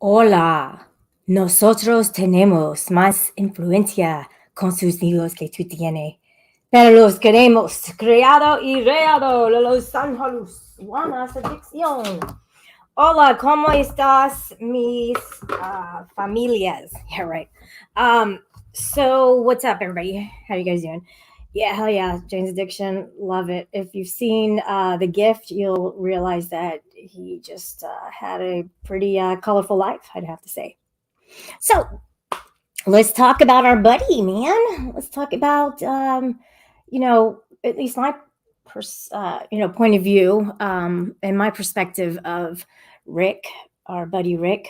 Hola, nosotros tenemos más influencia con sus hijos que tú tienes, pero los queremos creado y reado Los Ángeles, buenas adicción. Hola, ¿cómo estás, mis familias? Yeah, right. So what's up, everybody? How you guys doing? Yeah, hell yeah, Jane's Addiction, love it. If you've seen The Gift, you'll realize that he just had a pretty colorful life, I'd have to say. So let's talk about our buddy, man. Let's talk about, at least my point of view and my perspective of Rick, our buddy Rick.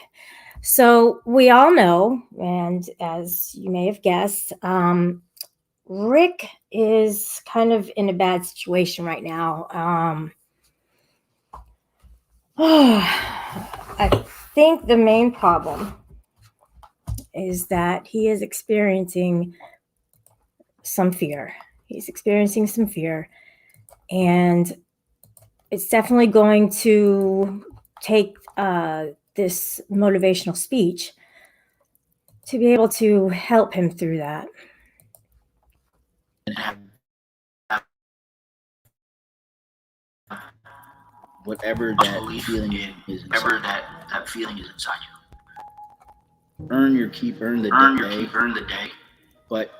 So we all know, and as you may have guessed, Rick is kind of in a bad situation right now. I think the main problem is that he is experiencing some fear. He's experiencing some fear, and it's definitely going to take this motivational speech to be able to help him through that. Whatever that feeling is inside you. Earn the day. But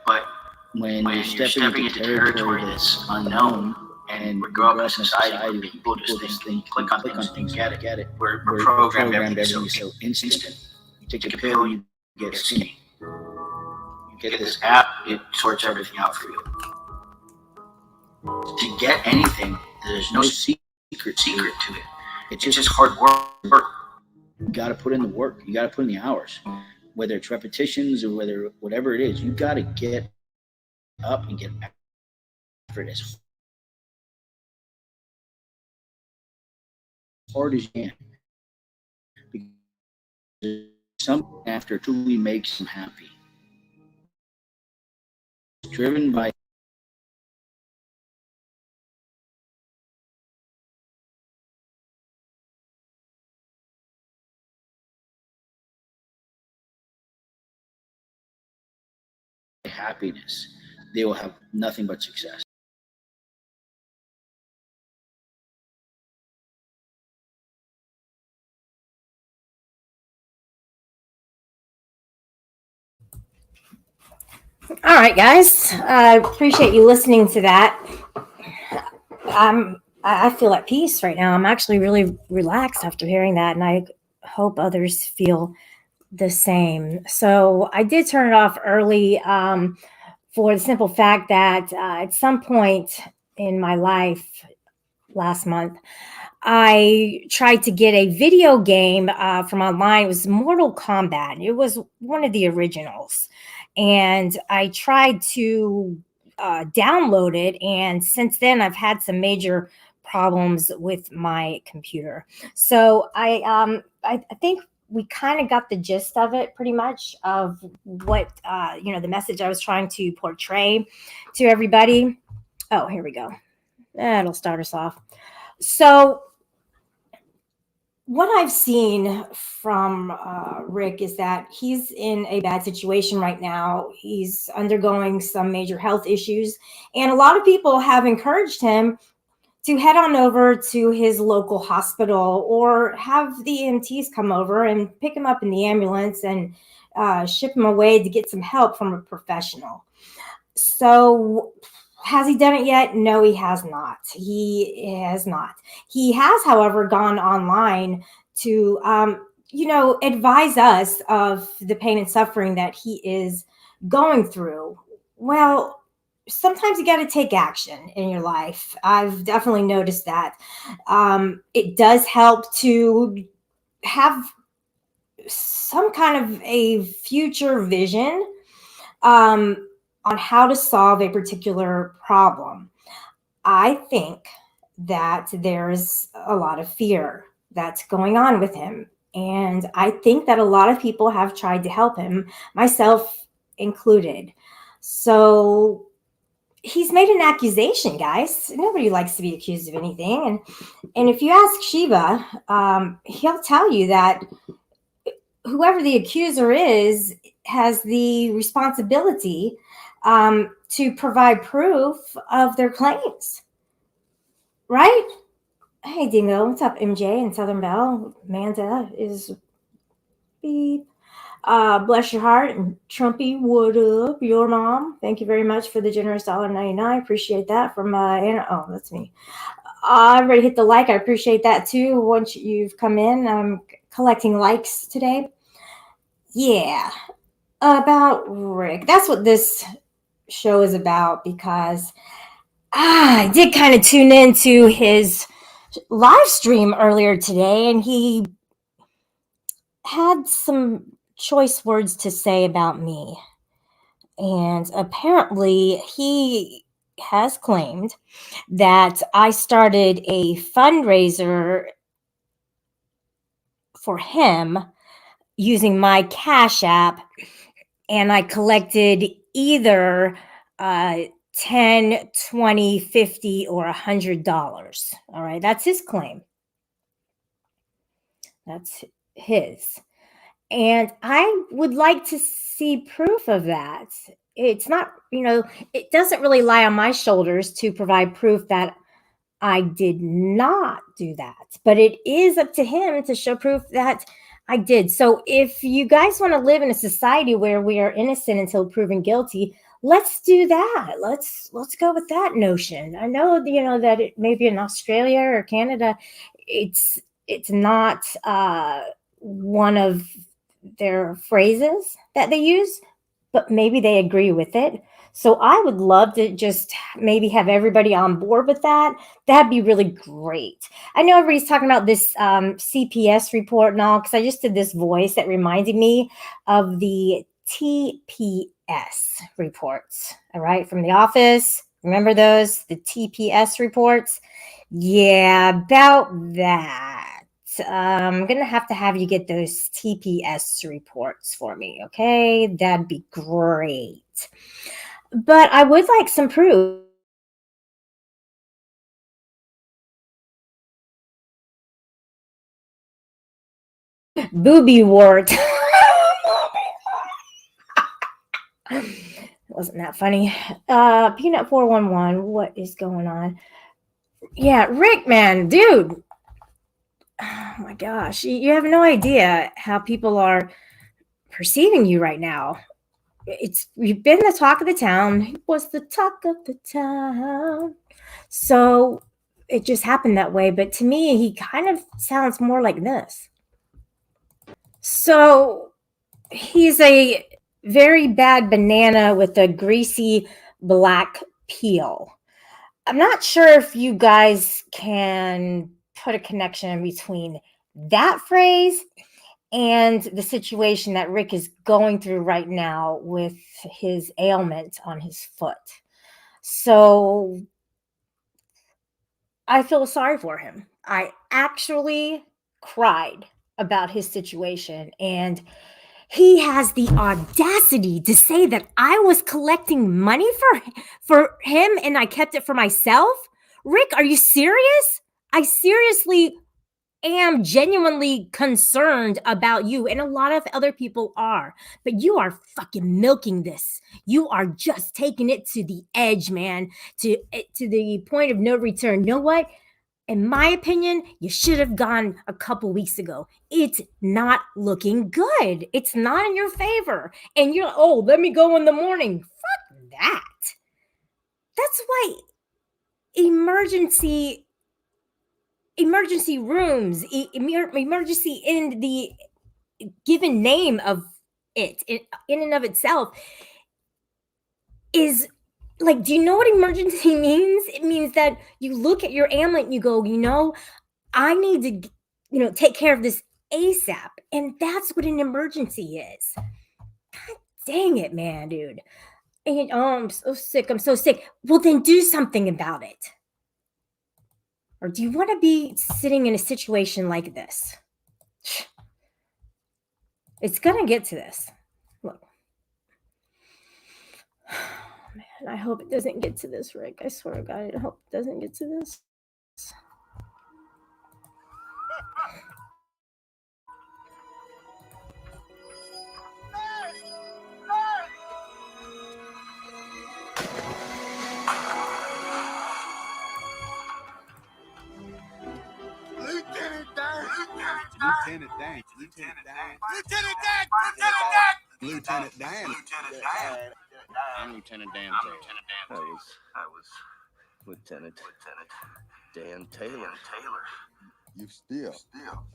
when you're stepping into territory that's unknown, and we grow up in a society where people just think, click on things and get it. We're programmed everything so instant. You take a pill, you get skinny. You get this app, it sorts everything out for you. To get anything, there's no secret to it. It's just hard work. You got to put in the work. You got to put in the hours. Whether it's repetitions or whatever it is, you got to get up and get after it as hard as you can. Because something after truly makes them happy. It's driven by happiness. They will have nothing but success. All right, guys. I appreciate you listening to that. I feel at peace right now. I'm actually really relaxed after hearing that, and I hope others feel the same. So I did turn it off early for the simple fact that at some point in my life last month, I tried to get a video game from online. It was Mortal Kombat. It was one of the originals. And I tried to download it. And since then, I've had some major problems with my computer. So I think we kind of got the gist of it, pretty much, of what the message I was trying to portray to everybody. Oh, here we go. That'll start us off. So what I've seen from Rick is that he's in a bad situation right now. He's undergoing some major health issues, and a lot of people have encouraged him to head on over to his local hospital or have the EMTs come over and pick him up in the ambulance and ship him away to get some help from a professional. So has he done it yet? No, he has not. He has not. He has, however, gone online to, advise us of the pain and suffering that he is going through. Well, sometimes you got to take action in your life. I've definitely noticed that. It does help to have some kind of a future vision. On how to solve a particular problem. I think that there's a lot of fear that's going on with him. And I think that a lot of people have tried to help him, myself included. So he's made an accusation, guys. Nobody likes to be accused of anything. And if you ask Shiva, he'll tell you that whoever the accuser is has the responsibility to provide proof of their claims, right? Hey, Dingo, what's up, MJ and Southern Belle? Amanda is beep. Bless your heart. And Trumpy, what up? Your mom. Thank you very much for the generous $1.99. Appreciate that from Anna. Oh, that's me. I already hit the like. I appreciate that too. Once you've come in, I'm collecting likes today. Yeah, about Rick. That's what this show is about because I did kind of tune into his live stream earlier today and he had some choice words to say about me. And apparently, he has claimed that I started a fundraiser for him using my Cash App, and I collected either uh, 10, 20, 50, or $100. All right, that's his claim. That's his. And I would like to see proof of that. It's not, it doesn't really lie on my shoulders to provide proof that I did not do that, but it is up to him to show proof that I did. So if you guys want to live in a society where we are innocent until proven guilty, let's do that. Let's go with that notion. I know that it maybe in Australia or Canada, it's not one of their phrases that they use, but maybe they agree with it. So I would love to just maybe have everybody on board with that. That'd be really great. I know everybody's talking about this CPS report and all, because I just did this voice that reminded me of the TPS reports, all right, from The Office. Remember those, the TPS reports? Yeah, about that. I'm gonna have to have you get those TPS reports for me, okay? That'd be great. But I would like some proof. Booby wart. Wasn't that funny? Peanut 411, what is going on? Yeah, Rick, man, dude. Oh my gosh, you have no idea how people are perceiving you right now. You've been the talk of the town. It was the talk of the town. So it just happened that way. But to me, he kind of sounds more like this. So he's a very bad banana with a greasy black peel. I'm not sure if you guys can put a connection between that phrase and the situation that Rick is going through right now with his ailment on his foot. So I feel sorry for him. I actually cried about his situation, and he has the audacity to say that I was collecting money for him and I kept it for myself. Rick, are you serious? I seriously am genuinely concerned about you, and a lot of other people are, but you are fucking milking this. You are just taking it to the edge, man, to the point of no return. You know what? In my opinion, you should have gone a couple weeks ago. It's not looking good. It's not in your favor. And you're like, oh, let me go in the morning. Fuck that. That's why emergency rooms, emergency in the given name of it in and of itself is like, do you know what emergency means? It means that you look at your ailment and you go, I need to, take care of this ASAP. And that's what an emergency is. God dang it, man, dude. And, I'm so sick. I'm so sick. Well, then do something about it. Or do you want to be sitting in a situation like this? It's going to get to this. Look. Man, I hope it doesn't get to this, Rick. I swear to God, I hope it doesn't get to this. Lieutenant Dan. I'm Lieutenant Dan Taylor. I was Lieutenant Dan Taylor. You still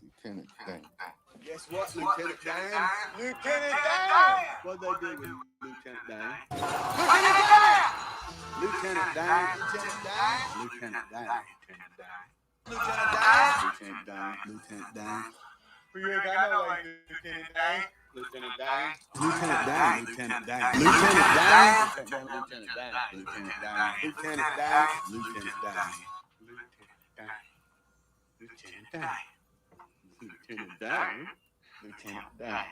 Lieutenant Dan. Guess what, Lieutenant Dan? Lieutenant Dan! What'd they do with Lieutenant Dan? Lieutenant Dan! Lieutenant Dan! Lieutenant Dan! Lieutenant Dan! Lieutenant Dan! Lieutenant Dan! Lieutenant Dan! Rick, I know Lieutenant Dan. Lieutenant Dan. Lieutenant Dan. Lieutenant Dan. Lieutenant Dan. Lieutenant Dan. Lieutenant Dan. Lieutenant Dan. Lieutenant Dan. Lieutenant Dan. Lieutenant Dan. Lieutenant Dan.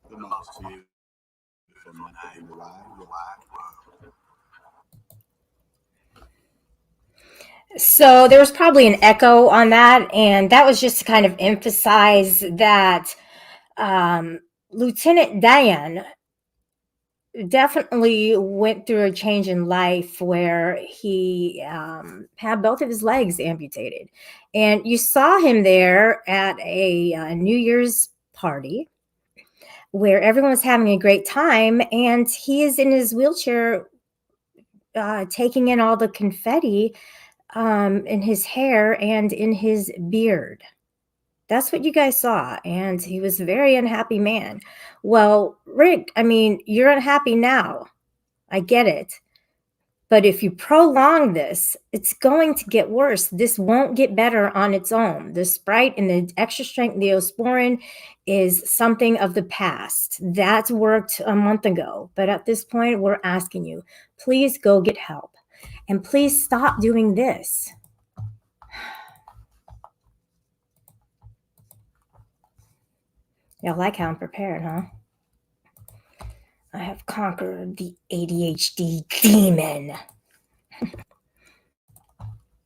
The most beautiful night in the wide world. So there was probably an echo on that, and that was just to kind of emphasize that Lieutenant Dan definitely went through a change in life where he had both of his legs amputated. And you saw him there at a New Year's party where everyone was having a great time, and he is in his wheelchair taking in all the confetti in his hair and in his beard. That's what you guys saw. And he was a very unhappy man. Well, Rick, I mean, you're unhappy now. I get it. But if you prolong this, it's going to get worse. This won't get better on its own. The Sprite and the extra strength Neosporin is something of the past. That worked a month ago. But at this point, we're asking you, please go get help. And please stop doing this. Y'all like how I'm prepared, huh? I have conquered the ADHD demon.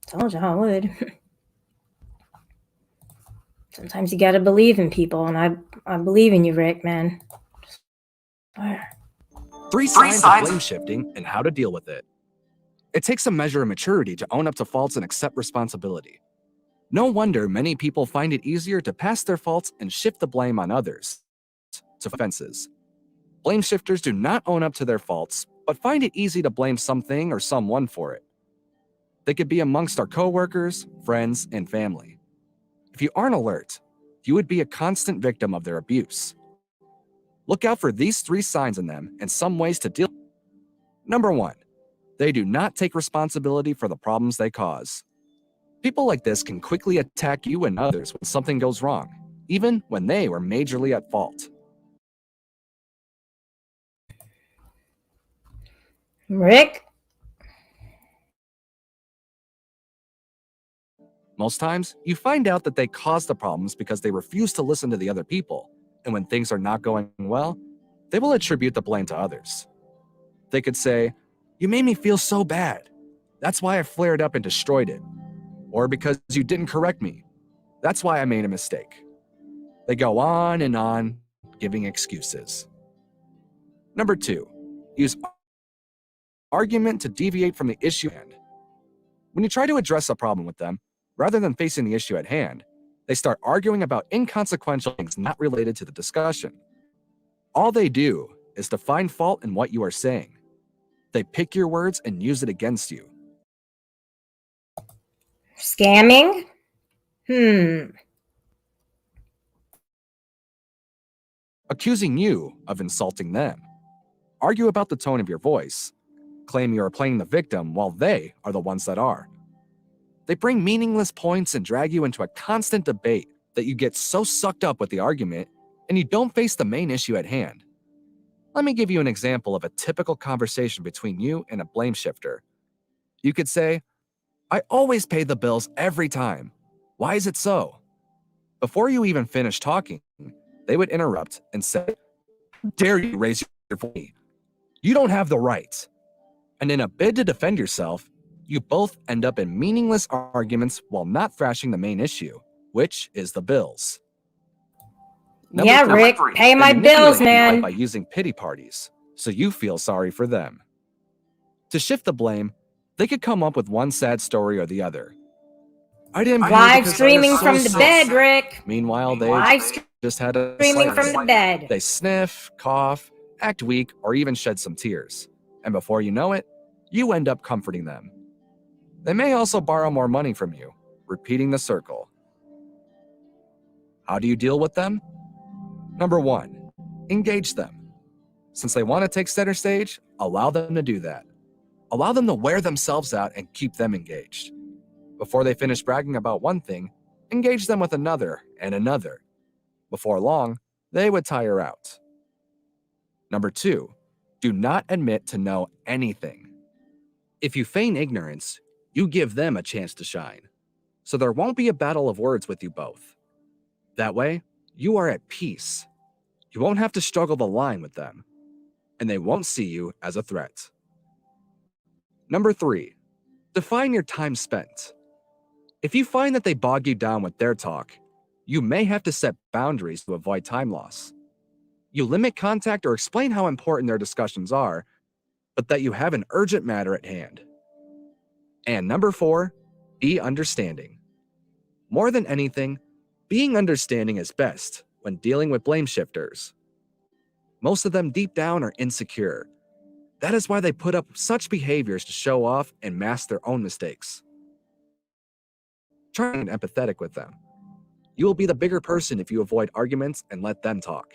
Told you I would. Sometimes you gotta believe in people, and I believe in you, Rick, man. Three signs of blame shifting and how to deal with it. It takes a measure of maturity to own up to faults and accept responsibility. No wonder many people find it easier to pass their faults and shift the blame on others to offenses. Blame shifters do not own up to their faults, but find it easy to blame something or someone for it. They could be amongst our coworkers, friends, and family. If you aren't alert, you would be a constant victim of their abuse. Look out for these three signs in them and some ways to deal. Number 1, they do not take responsibility for the problems they cause. People like this can quickly attack you and others when something goes wrong, even when they were majorly at fault. Rick? Most times, you find out that they caused the problems because they refuse to listen to the other people, and when things are not going well, they will attribute the blame to others. They could say, "You made me feel so bad. That's why I flared up and destroyed it." Or because you didn't correct me. That's why I made a mistake. They go on and on, giving excuses. Number 2, use argument to deviate from the issue at hand. When you try to address a problem with them, rather than facing the issue at hand, they start arguing about inconsequential things not related to the discussion. All they do is to find fault in what you are saying. They pick your words and use it against you. Scamming? Accusing you of insulting them. Argue about the tone of your voice. Claim you are playing the victim while they are the ones that are. They bring meaningless points and drag you into a constant debate that you get so sucked up with the argument and you don't face the main issue at hand. Let me give you an example of a typical conversation between you and a blame shifter. You could say, "I always pay the bills every time. Why is it so?" Before you even finish talking, they would interrupt and say, "How dare you raise your voice? You don't have the right." And in a bid to defend yourself, you both end up in meaningless arguments while not thrashing the main issue, which is the bills. Yeah, Rick, pay They my manipulate bills, people man. by using pity parties, so you feel sorry for them. To shift the blame, they could come up with one sad story or the other. I didn't pay Live because I streaming was so from the sick. bed, Rick. Meanwhile, they Live just had a streaming slight from the bed. They sniff, cough, act weak, or even shed some tears. And before you know it, you end up comforting them. They may also borrow more money from you, repeating the circle. How do you deal with them? Number 1, engage them. Since they want to take center stage, allow them to do that. Allow them to wear themselves out and keep them engaged. Before they finish bragging about one thing, engage them with another and another. Before long, they would tire out. Number 2, do not admit to know anything. If you feign ignorance, you give them a chance to shine. So there won't be a battle of words with you both. That way, you are at peace. You won't have to struggle the line with them, and they won't see you as a threat. Number 3, define your time spent. If you find that they bog you down with their talk, you may have to set boundaries to avoid time loss. You limit contact or explain how important their discussions are, but that you have an urgent matter at hand. And number 4, be understanding. More than anything, being understanding is best when dealing with blame shifters. Most of them deep down are insecure. That is why they put up such behaviors to show off and mask their own mistakes. Try and be empathetic with them. You will be the bigger person if you avoid arguments and let them talk.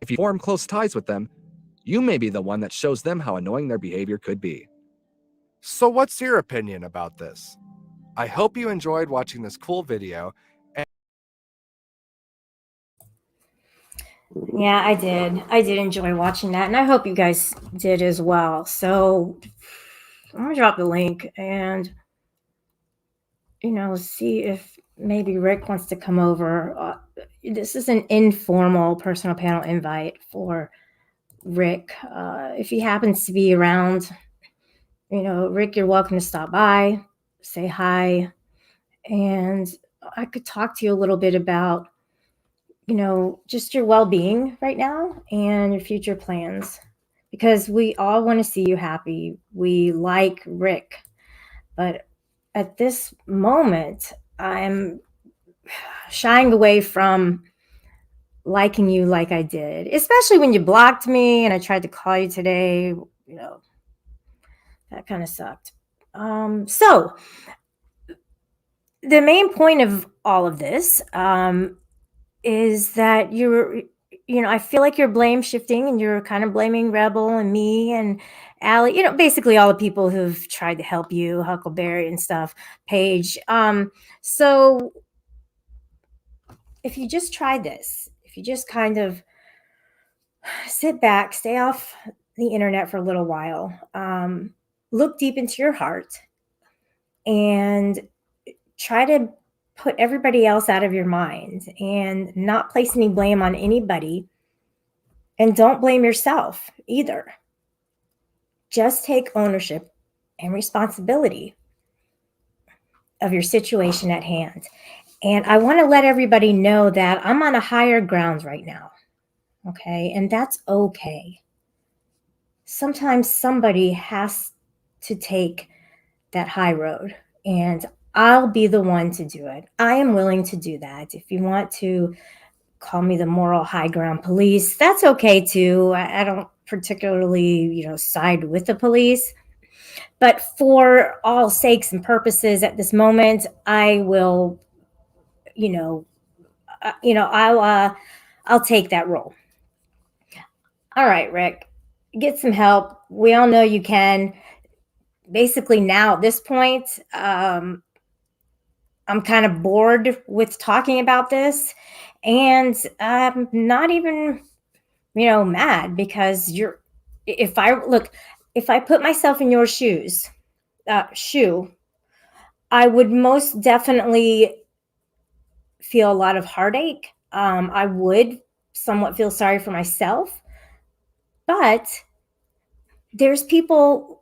If you form close ties with them, you may be the one that shows them how annoying their behavior could be. So what's your opinion about this? I hope you enjoyed watching this cool video. Yeah, I did. I did enjoy watching that, and I hope you guys did as well. So I'm gonna drop the link and see if maybe Rick wants to come over. This is an informal personal panel invite for Rick. If he happens to be around, Rick, you're welcome to stop by, say hi, and I could talk to you a little bit about just your well-being right now and your future plans, because we all want to see you happy. We like Rick, but at this moment, I'm shying away from liking you like I did, especially when you blocked me and I tried to call you today. That kind of sucked. So the main point of all of this, is that I feel like you're blame shifting and you're kind of blaming Rebel and me and Allie, basically all the people who've tried to help you, Huckleberry and stuff, Paige. So if you just try this, if you just kind of sit back, stay off the internet for a little while, look deep into your heart and try to put everybody else out of your mind and not place any blame on anybody. And don't blame yourself either. Just take ownership and responsibility of your situation at hand. And I want to let everybody know that I'm on a higher ground right now. Okay. And that's okay. Sometimes somebody has to take that high road, and I'll be the one to do it. I am willing to do that. If you want to call me the moral high ground police, that's okay too. I don't particularly, side with the police, but for all sakes and purposes at this moment, I will, I'll take that role. All right, Rick, get some help. We all know you can. Basically, now at this point, I'm kind of bored with talking about this, and I'm not even, mad, because if I put myself in your shoe, I would most definitely feel a lot of heartache. I would somewhat feel sorry for myself, but there's people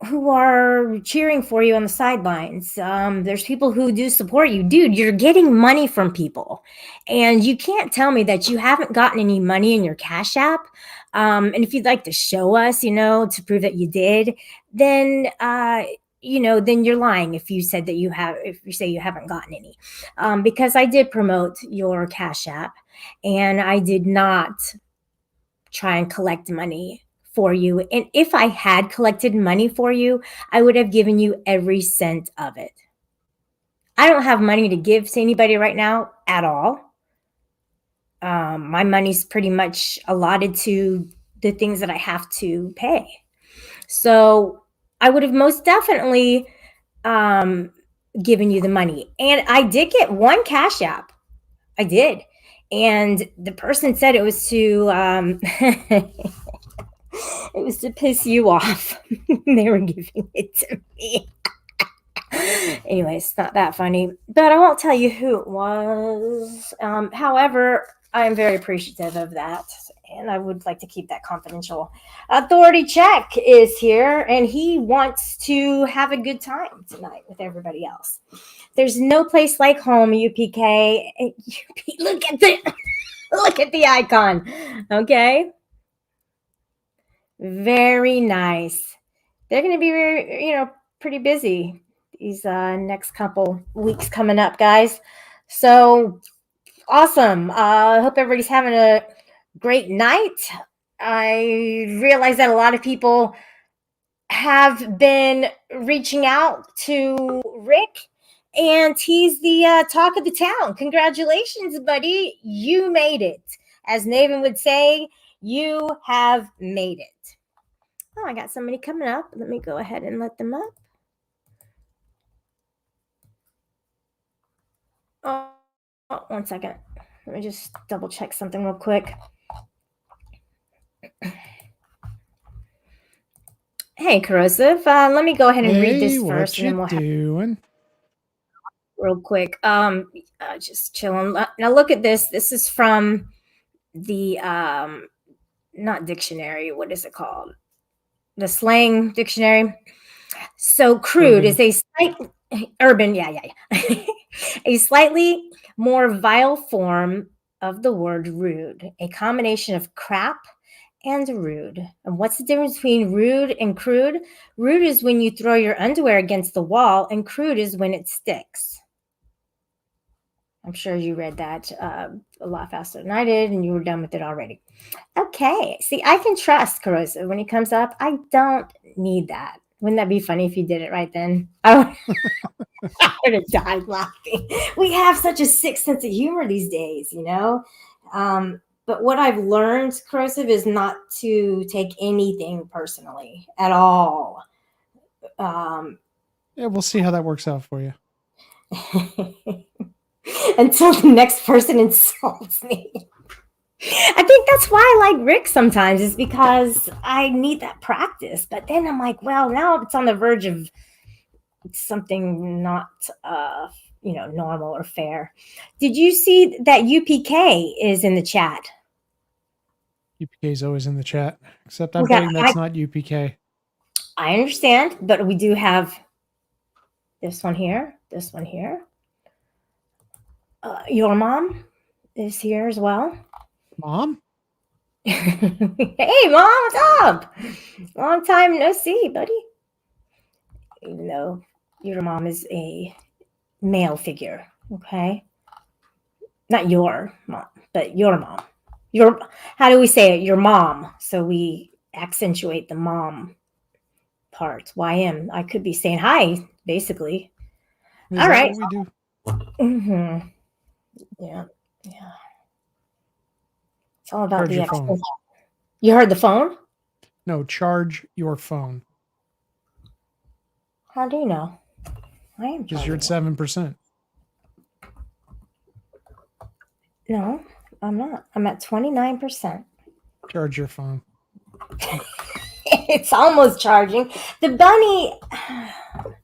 who are cheering for you on the sidelines. There's people who do support you. Dude, you're getting money from people, and you can't tell me that you haven't gotten any money in your Cash App. And if you'd like to show us, to prove that you did, then then you're lying if you said that if you say you haven't gotten any. Because I did promote your Cash App, and I did not try and collect money for you. And if I had collected money for you, I would have given you every cent of it. I don't have money to give to anybody right now at all. My money's pretty much allotted to the things that I have to pay. So I would have most definitely given you the money. And I did get one Cash App. I did. And the person said it was to it was to piss you off. They were giving it to me. Anyway, it's not that funny, but I won't tell you who it was. However, I'm very appreciative of that, and I would like to keep that confidential. Authority Check is here, and he wants to have a good time tonight with everybody else. There's no place like home, UPK. Look at the icon. Okay, very nice. They're going to be very, pretty busy these next couple weeks coming up, guys. So awesome. I hope everybody's having a great night. I realize that a lot of people have been reaching out to Rick, and he's the talk of the town. Congratulations, buddy. You made it. As Naven would say, you have made it. Oh, I got somebody coming up. Let me go ahead and let them up. Oh, 1 second. Let me just double check something real quick. Hey, Corrosive. Let me go ahead and read this first, and then we'll have real quick. Just chilling. Now look at this. This is from the not dictionary. What is it called? The slang dictionary. So crude is a slight urban, yeah. A slightly more vile form of the word rude, a combination of crap and rude. And what's the difference between rude and crude? Rude is when you throw your underwear against the wall, and crude is when it sticks. I'm sure you read that a lot faster than I did, and you were done with it already. Okay. See, I can trust Corrosive when he comes up. I don't need that. Wouldn't that be funny if you did it right then? I would have died laughing. We have such a sick sense of humor these days, But what I've learned, Corrosive, is not to take anything personally at all. Yeah, we'll see how that works out for you. Until the next person insults me. I think that's why I like Rick sometimes, is because I need that practice. But then I'm like, well, now it's on the verge of something not, normal or fair. Did you see that UPK is in the chat? UPK is always in the chat, except I'm betting that's not UPK. I understand, but we do have this one here, this one here. Your mom is here as well. Mom? Hey, Mom, what's up? Long time no see, buddy. Even though your mom is a male figure, okay? Not your mom, but your mom. How do we say it? Your mom. So we accentuate the mom part. YM. I could be saying hi, basically. All right. What we do? Mm-hmm. Yeah. It's all about the phone. You heard the phone? No, charge your phone. How do you know? I am. Because you're at 7%. No, I'm not. I'm at 29%. Charge your phone. It's almost charging. The bunny.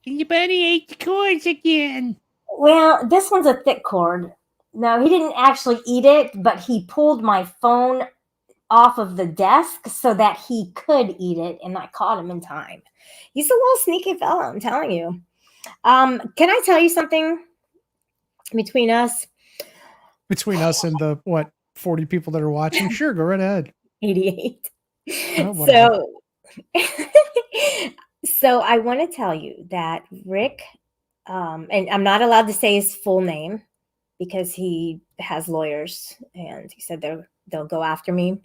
The bunny ate the cords again. Well, this one's a thick cord. No, he didn't actually eat it, but he pulled my phone off of the desk so that he could eat it, and I caught him in time. He's a little sneaky fella, I'm telling you. Can I tell you something between us? Between us and the, 40 people that are watching? Sure, go right ahead. 88. Oh, so So I want to tell you that Rick, and I'm not allowed to say his full name because he has lawyers, and he said they'll go after me.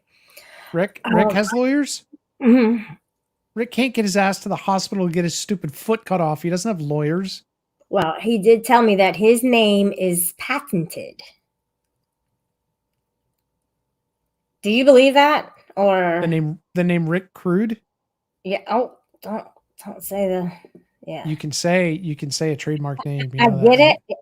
Rick Um, has lawyers. mhm. Rick can't get his ass to the hospital to get his stupid foot cut off. He doesn't have lawyers. Well, he did tell me that his name is patented. Do you believe that? Or The name Rick Crude. yeah? Oh, don't say the yeah. You can say a trademark name. You I know that, get right? it.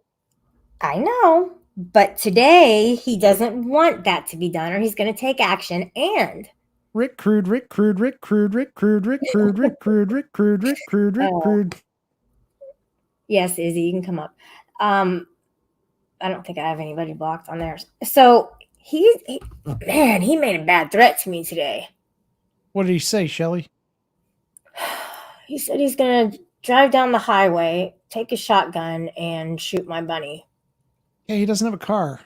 I know, but today he doesn't want that to be done, or he's going to take action. And Rick Crude, Rick Crude, Rick Crude, Rick Crude, Rick Crude, Rick Crude, Rick Crude, Rick Crude, Rick Crude. Yes, Izzy, you can come up. I don't think I have anybody blocked on there. So man, he made a bad threat to me today. What did he say, Shelly? He said he's going to drive down the highway, take a shotgun, and shoot my bunny. Yeah, he doesn't have a car.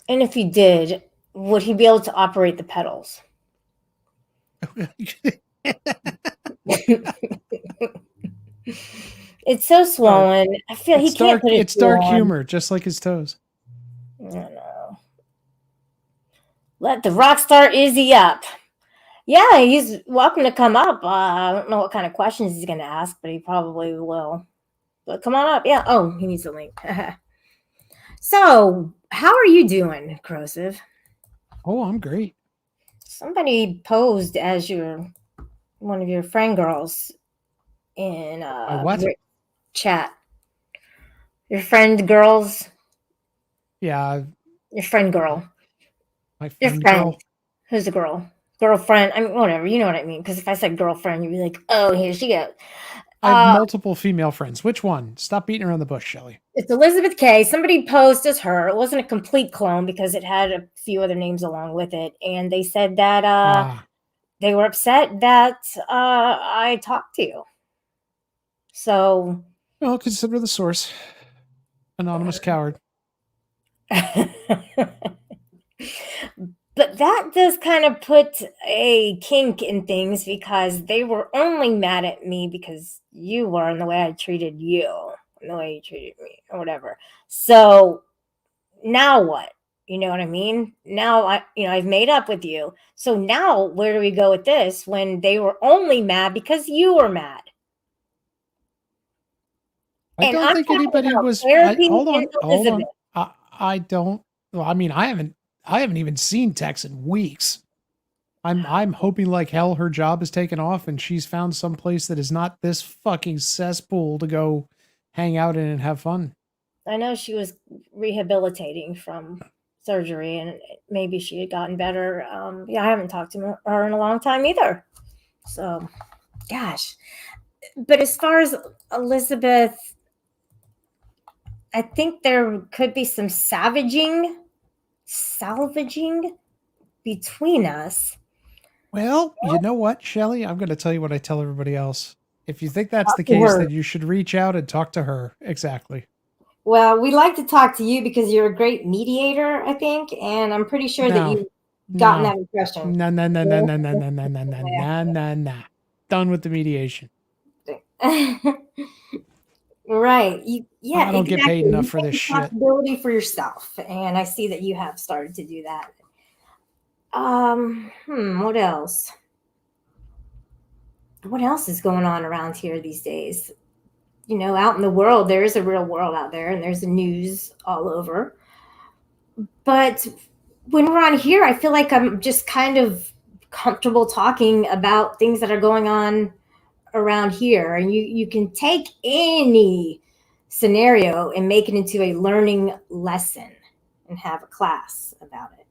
And if he did, would he be able to operate the pedals? It's so swollen. I feel he can't put it. It's dark humor, just like his toes. I don't know. Let the rock star Izzy up. Yeah, he's welcome to come up. I don't know what kind of questions he's going to ask, but he probably will. But come on up. Yeah. Oh, he needs a link. So, how are you doing, Corrosive? Oh, I'm great. Somebody posed as one of your friend girls in what? chat. Your friend girls. Yeah. Your friend girl. My friend your friend. girl. Who's a girl? Girlfriend. I mean, whatever. You know what I mean. Because if I said girlfriend, you'd be like, oh, here she goes. I have multiple female friends. Which one? Stop beating around the bush, Shelly. It's Elizabeth K. Somebody posed as her. It wasn't a complete clone because it had a few other names along with it. And they said that they were upset that I talked to you. So. Well, consider the source. Anonymous coward. But that does kind of put a kink in things because they were only mad at me because you were and the way I treated you and the way you treated me or whatever. So now what? You know what I mean? Now I've made up with you. So now where do we go with this when they were only mad because you were mad? I don't think anybody was. Hold on. I don't. Well, I mean, I haven't even seen Tex in weeks. I'm hoping like hell her job is taken off and she's found some place that is not this fucking cesspool to go hang out in and have fun. I know she was rehabilitating from surgery and maybe she had gotten better. Yeah, I haven't talked to her in a long time either. So, gosh. But as far as Elizabeth, I think there could be some salvaging between us. Well, you know what, Shelly? I'm going to tell you what I tell everybody else. If you think that's the case, then you should reach out and talk to her. Exactly. Well, we like to talk to you because you're a great mediator, I think, and I'm pretty sure that you've gotten that impression. No. Done with the mediation. Right. I don't get paid enough for this shit. Responsibility for yourself, and I see that you have started to do that. What else? What else is going on around here these days? You know, out in the world, there is a real world out there, and there's the news all over. But when we're on here, I feel like I'm just kind of comfortable talking about things that are going on around here. And you can take any scenario and make it into a learning lesson and have a class about it.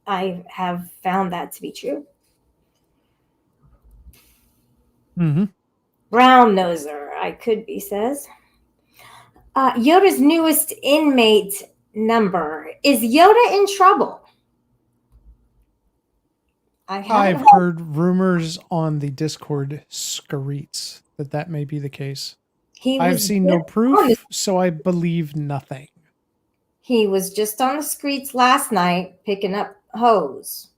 I have found that to be true. Mm-hmm. Brown noser, I could be, says. Yoda's newest inmate number. Is Yoda in trouble? I've heard rumors on the Discord screets that may be the case. I've seen no proof, so I believe nothing. He was just on the streets last night picking up hose.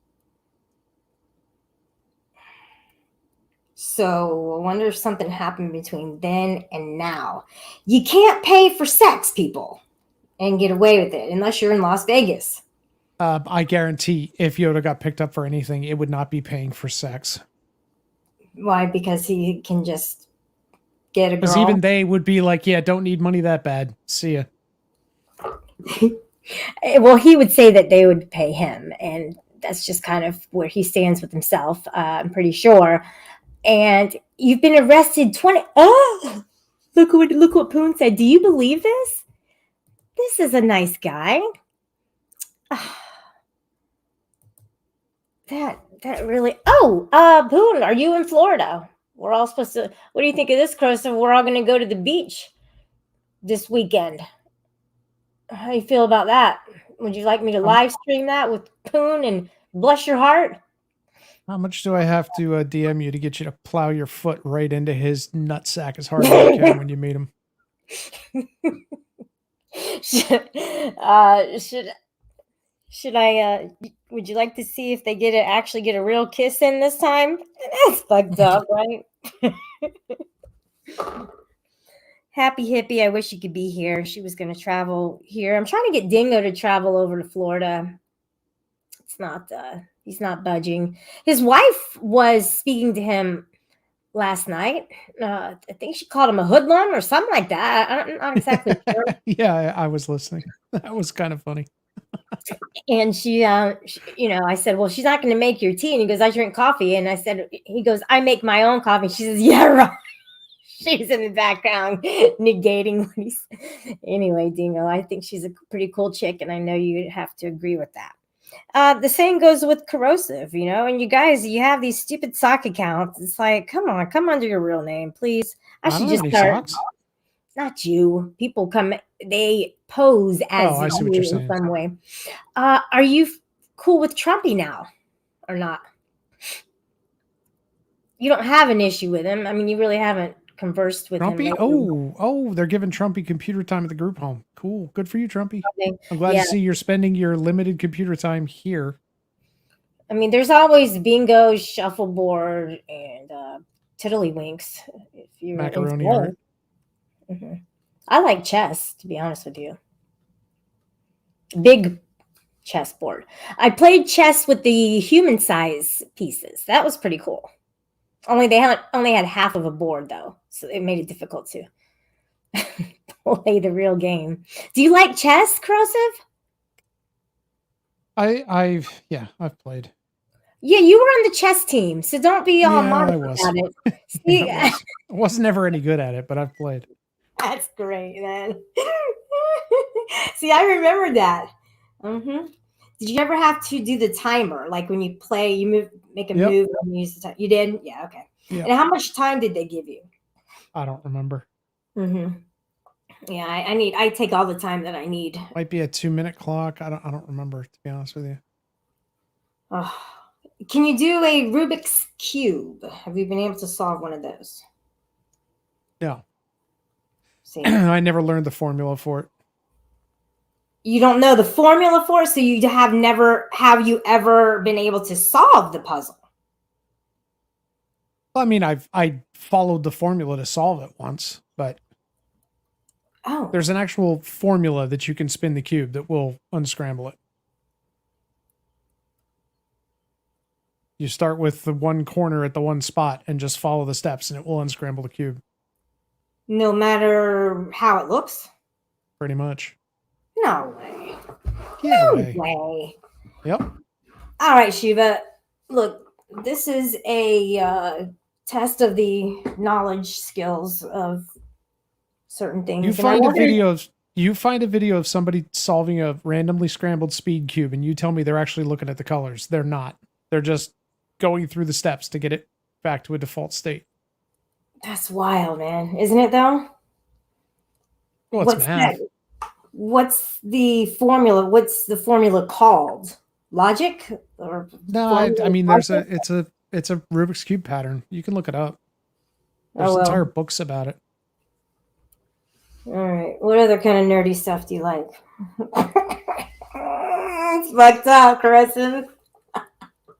So I wonder if something happened between then and now. You can't pay for sex, people, and get away with it unless you're in Las Vegas. I guarantee if Yoda got picked up for anything, it would not be paying for sex. Why? Because he can just get a Because girl. even they would be like, yeah, don't need money that bad. See ya. Well, he would say that they would pay him, and that's just kind of where he stands with himself. I'm pretty sure. And you've been arrested 20. Oh, look what Poon said. Do you believe this? This is a nice guy. That really. Oh, Poon, are you in Florida? We're all supposed to. What do you think of this, Crosa? We're all going to go to the beach this weekend. How do you feel about that? Would you like me to live stream that with Poon and bless your heart? How much do I have to DM you to get you to plow your foot right into his nutsack as hard as you can when you meet him? Should I? Would you like to see if they actually get a real kiss in this time? That's fucked up, right? Happy hippie. I wish you could be here. She was going to travel here. I'm trying to get Dingo to travel over to Florida. It's not. He's not budging. His wife was speaking to him last night. I think she called him a hoodlum or something like that. I'm not exactly sure. Yeah, I was listening. That was kind of funny. And she, I said, well, she's not going to make your tea. And he goes, I drink coffee. And he goes, I make my own coffee. She says, yeah, right. She's in the background negating what he's. Anyway, Dingo, I think she's a pretty cool chick. And I know you have to agree with that. The same goes with corrosive, and you guys, you have these stupid sock accounts. It's like, come on, come under your real name, please. I should just start. Socks. Not you. People come, they pose as I see what you're saying. In some way. Are you cool with Trumpy now or not? You don't have an issue with him. I mean, you really haven't conversed with Trumpy? him. They're giving Trumpy computer time at the group home. Cool. Good for you, Trumpy. Okay. I'm glad to see you're spending your limited computer time here. I mean, there's always bingo, shuffleboard, and tiddlywinks. If you're macaroni art. Mm-hmm. I like chess, to be honest with you. Big chessboard. I played chess with the human size pieces. That was pretty cool. Only had half of a board though, so it made it difficult to play the real game. Do you like chess, Corrosive? I've played. Yeah, you were on the chess team, so don't be all modest about it. See, I wasn't ever any good at it, but I've played. That's great, man. See, I remember that. Mm-hmm. Did you ever have to do the timer? Like when you play, you make a move and you use the time. You did? Yeah, okay. Yep. And how much time did they give you? I don't remember. Mm-hmm. Yeah, I take all the time that I need. Might be a 2-minute clock. I don't remember, to be honest with you. Oh. Can you do a Rubik's Cube? Have you been able to solve one of those? No. I never learned the formula for it. You don't know the formula for it, so you have you ever been able to solve the puzzle? Well, I mean, I followed the formula to solve it once, but there's an actual formula that you can spin the cube that will unscramble it. You start with the one corner at the one spot and just follow the steps, and it will unscramble the cube. No matter how it looks? Pretty much. No way. Yeah, no way. Yep. All right, Shiva. Look, this is a test of the knowledge skills of certain things. You find a video of somebody solving a randomly scrambled speed cube, and you tell me they're actually looking at the colors. They're not. They're just going through the steps to get it back to a default state. That's wild, man. Isn't it, though? Well, it's math. What's the formula? What's the formula called? Logic? Or no, I mean, it's a Rubik's Cube pattern. You can look it up. There's entire books about it. All right. What other kind of nerdy stuff do you like? It's fucked up, Carissa.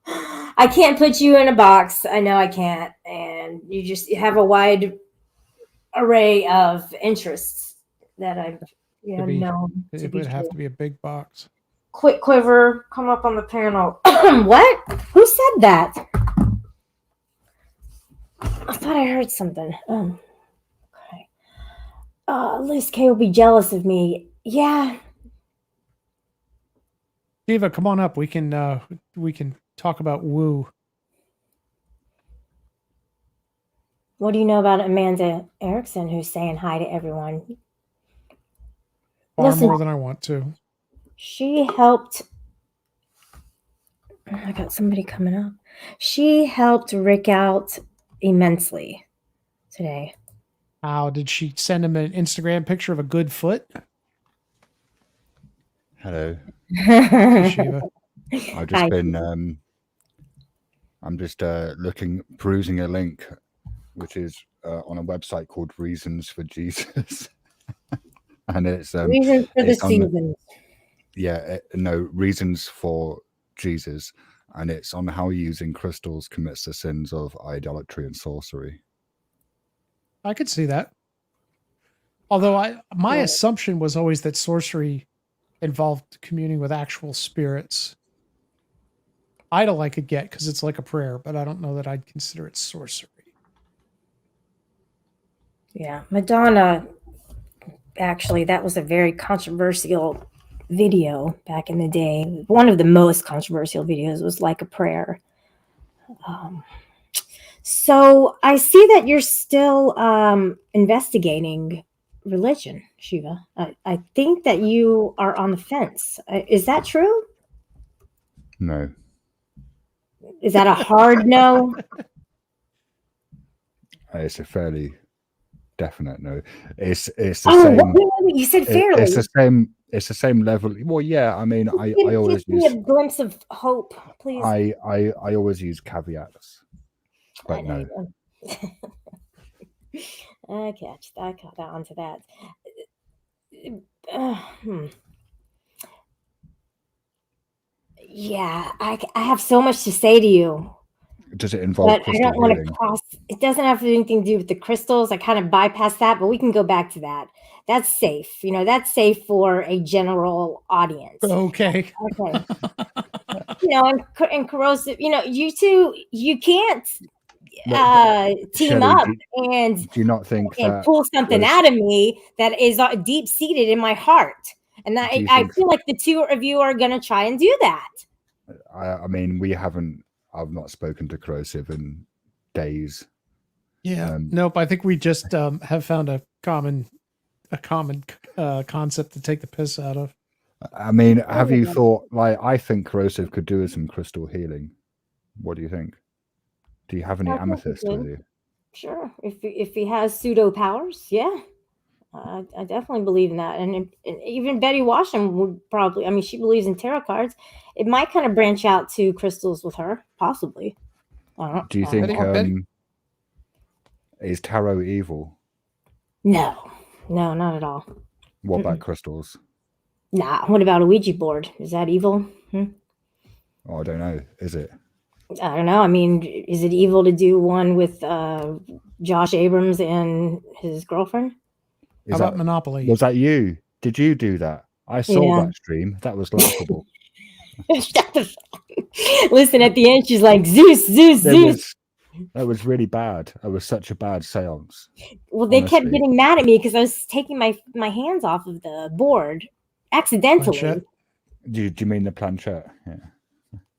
I can't put you in a box. I know I can't. And and you have a wide array of interests that I've known. It would have to be a big box. Quick Quiver, come up on the panel. What? Who said that? I thought I heard something. Okay. Liz K will be jealous of me. Yeah. Diva, come on up. We can talk about woo. What do you know about Amanda Erickson, who's saying hi to everyone? Far more than I want to. She helped. I got somebody coming up. She helped Rick out immensely today. How did she send him an Instagram picture of a good foot? Hello. Shiva. I've just been. I'm just perusing a link, which is on a website called Reasons for Jesus, and it's Reasons for the Seasons. Reasons for Jesus, and it's on how using crystals commits the sins of idolatry and sorcery. I could see that. Although my assumption was always that sorcery involved communing with actual spirits. Idol I could get because it's like a prayer, but I don't know that I'd consider it sorcery. Yeah, Madonna, actually, that was a very controversial video back in the day. One of the most controversial videos was Like a Prayer. So I see that you're still investigating religion, Shiva. I think that you are on the fence. Is that true? No. Is that a hard no? It's a fairly definite no. It's the same. Wait, you said fairly. It's the same level. Well, yeah. I mean, I always use a glimpse of hope, please. I always use caveats, but no. I caught on to that. Yeah, I have so much to say to you. Does it involve crystal I don't want healing? to cross. It doesn't have anything to do with the crystals. I kind of bypass that, but we can go back to that. That's safe. That's safe for a general audience. Okay. Okay. And corrosive. You two, you can't team up and do you not think that pull something out of me that is deep seated in my heart. And I feel like the two of you are going to try and do that. I mean, I've not spoken to Corrosive in days. Yeah. Nope. I think we just have found a common concept to take the piss out of. I mean, have you thought, I think Corrosive could do with some crystal healing. What do you think? Do you have any amethyst with you? Sure. If he has pseudo powers, yeah. I definitely believe in that. And even Betty Washam would probably, she believes in tarot cards. It might kind of branch out to crystals with her, possibly. Do you think, is tarot evil? No, not at all. What about crystals? Nah, what about a Ouija board? Is that evil? Oh, I don't know. Is it? I don't know. Is it evil to do one with Josh Abrams and his girlfriend? How about Monopoly? Was that you? Did you do that? I saw that stream. That was laughable. Listen, at the end, she's like, Zeus. That was really bad. It was such a bad seance. Well, they kept getting mad at me because I was taking my hands off of the board accidentally. Planchette? Do you mean the planchette?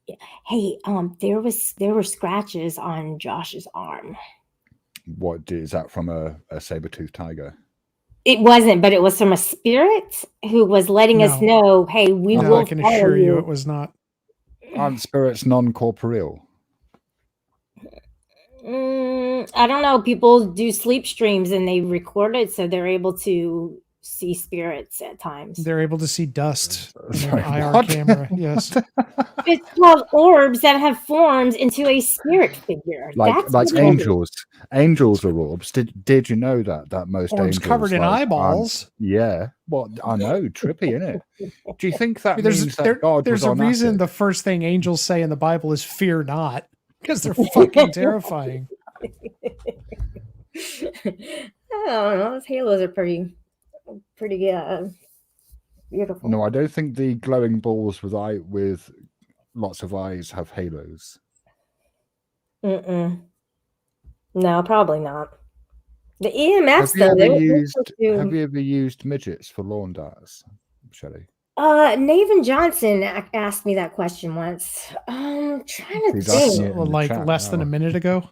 Yeah. Hey, there were scratches on Josh's arm. What is that from a saber-toothed tiger? It wasn't, but it was from a spirit who was letting us know, hey, we will. I can assure you it was not. Aren't spirits non-corporeal? I don't know. People do sleep streams and they record it, so they're able to see spirits at times. They're able to see dust in an IR camera. Yes. It's called orbs that have formed into a spirit figure. Like angels. Angels are orbs. Did you know that most orbs angels covered in eyeballs? Yeah. Well, I know, trippy, isn't it? Do you think that means that God there's was a on reason acid? the first thing angels say in the Bible is fear not, because they're fucking terrifying. I don't know. Those halos are pretty beautiful. No, I don't think the glowing balls with lots of eyes have halos. Mm-mm. No, probably not. The EMFs, Have though, you ever used midgets for lawn darts, Shelley? Naven Johnson asked me that question once. Trying to He's asking think. it in the Like chat less now. than a minute ago.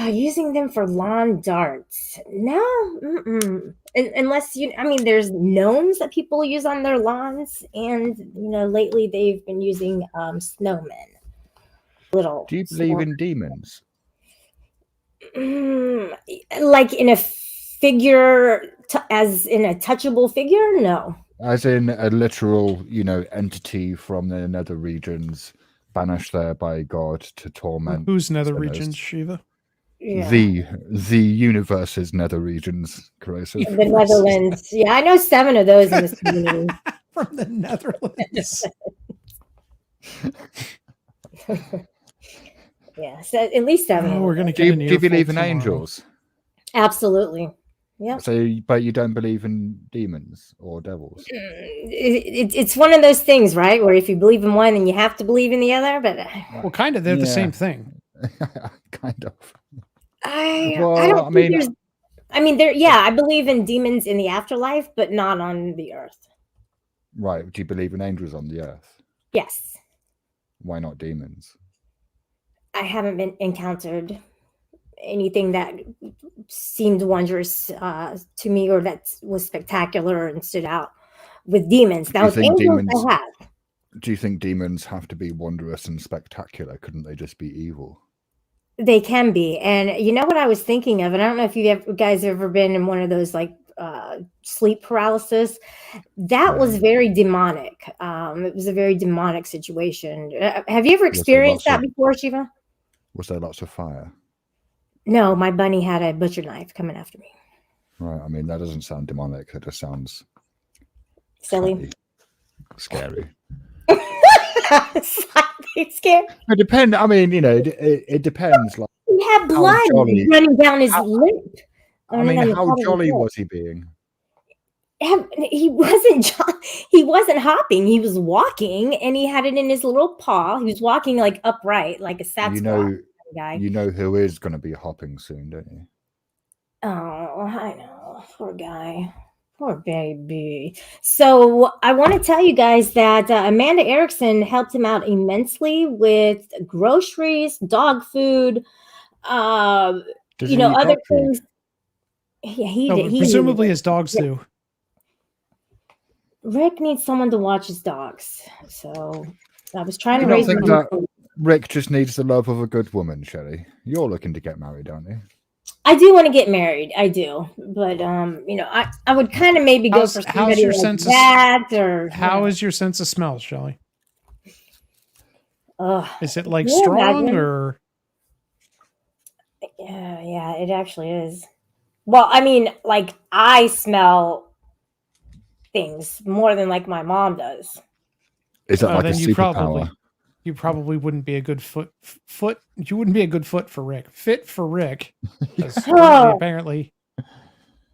Using them for lawn darts. No, unless there's gnomes that people use on their lawns, and lately they've been using snowmen. Little. Do you believe in demons? Like in a figure, as in a touchable figure? No. As in a literal, entity from the nether regions, banished there by God to torment. Whose nether sinners. regions, Shiva? Yeah. The universe's nether regions, corrosive. The Netherlands. Yeah, I know 7 of those in this community. From the Netherlands. Yeah, so at least 7. Oh, we're gonna Do get you an believe in earful tomorrow. angels? Absolutely. Yeah. So, but you don't believe in demons or devils? It's one of those things, right? Where if you believe in one, then you have to believe in the other. But Well, kind of. They're the Yeah. same thing. Kind of. I Well, don't I mean- think there's. I believe in demons in the afterlife, but not on the earth. Right. Do you believe in angels on the earth? Yes, Why not demons? I haven't been encountered anything that seemed wondrous to me, or that was spectacular and stood out with demons. Do Now, you with think angels, demons- I have. Do you think demons have to be wondrous and spectacular? Couldn't they just be evil? They can be. And you know what I was thinking of? And I don't know if you guys ever been in one of those like sleep paralysis. That was very demonic. It was a very demonic situation. Have you ever experienced that before, Shiva? Was there lots of fire? No, my bunny had a butcher knife coming after me. Right. I mean, that doesn't sound demonic. It just sounds Silly. scary. Slightly scared. It depends. I mean, it depends. Like, He had blood jolly. running down his lip. I mean, how jolly was he being? He wasn't. He wasn't hopping. He was walking, and he had it in his little paw. He was walking like upright, like a Sasquatch guy. You know who is going to be hopping soon, don't you? Oh, I know. Poor guy. Poor baby. So I want to tell you guys that Amanda Erickson helped him out immensely with groceries, dog food, Does he eat other dog food? things. Yeah, he No, did. presumably his dogs do. Rick needs someone to watch his dogs. So I was trying You to don't raise think him. that Rick just needs the love of a good woman, Shelley? You're looking to get married, aren't you? I do want to get married. I do. But I would kind of maybe go for somebody your like sense of- that, or How is your sense of smell, Shelley? Is it like Yeah, strong imagine. or? Yeah, it actually is. Well, I mean, like I smell things more than like my mom does. Is that like a then superpower? you probably wouldn't be a good foot. You wouldn't be a good foot for Rick. Fit for Rick. 'Cause Oh. apparently,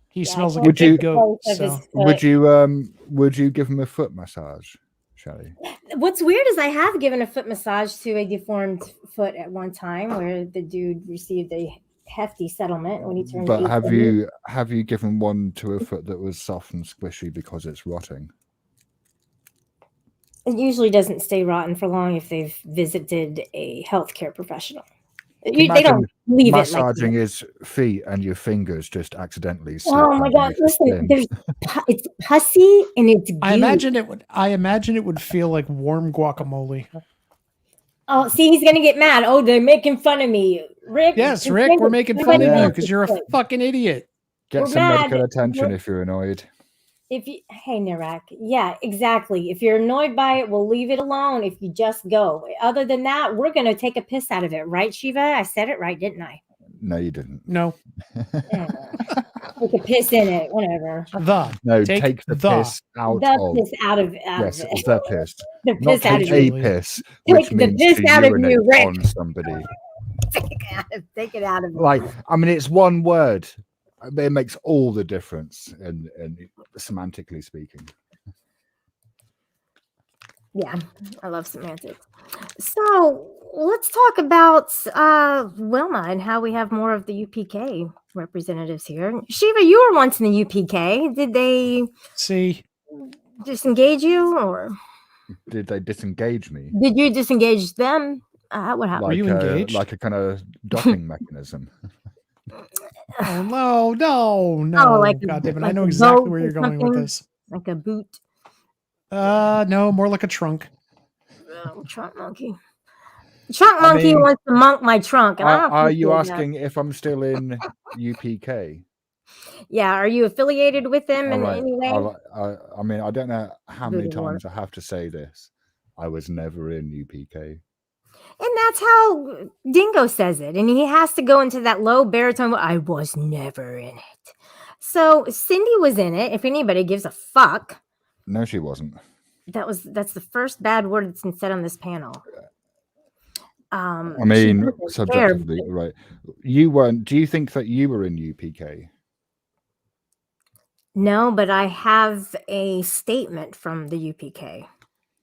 he Yeah, smells I like a can't dead goat. think of So. his Would you give him a foot massage, Shelley? What's weird is I have given a foot massage to a deformed foot at one time, where the dude received a hefty settlement when he turned. But 18. have you given one to a foot that was soft and squishy because it's rotting? It usually doesn't stay rotten for long if they've visited a healthcare professional. They Imagine don't leave it like massaging that. his feet and your fingers just accidentally slip Oh my god! underneath his Listen, skin. it's pussy and it's goo. I imagine it would feel like warm guacamole. Oh, see, he's gonna get mad. Oh, they're making fun of me, Rick. Yes, it's Rick, we're making fun of Yeah. you because you're a fucking idiot. Get we're some mad. medical attention if you're annoyed. Hey Narak, yeah, exactly. If you're annoyed by it, we'll leave it alone. If you just go. Other than that, we're gonna take a piss out of it, right, Shiva? I said it right, didn't I? No, you didn't. No, Take a piss in it, whatever. No, Take take the the- piss out The of. piss out of Yes, it. the piss. The Not piss out take of a you. you. piss, Take which the means piss to out of urinate you, Rick. on somebody. Take it out of me. Like, I mean, it's one word. It makes all the difference in semantically speaking. Yeah, I love semantics. So let's talk about Wilma and how we have more of the UPK representatives here. Shiva, you were once in the UPK. Did they See, disengage you, or Did they disengage me? did you disengage them? What happened? Were you engaged? Like a kind of docking mechanism. oh no, no. Oh, like God damn it! I like know a exactly boat where or you're going with something? this. Like a boot? No, more like a trunk. Trunk monkey. Trunk monkey mean, wants to monk my trunk, and I don't Are you appreciate that. asking if I'm still in UPK? Yeah, are you affiliated with them All in right. any way? I mean, I don't know how many Good Lord. times I have to say this. I was never in UPK. And that's how Dingo says it. And he has to go into that low baritone. I was never in it. So Cindy was in it. If anybody gives a fuck, No, she wasn't. that's the first bad word that's been said on this panel. I she mean, wasn't there, subjectively, but- right? You weren't. Do you think that you were in UPK? No, but I have a statement from the UPK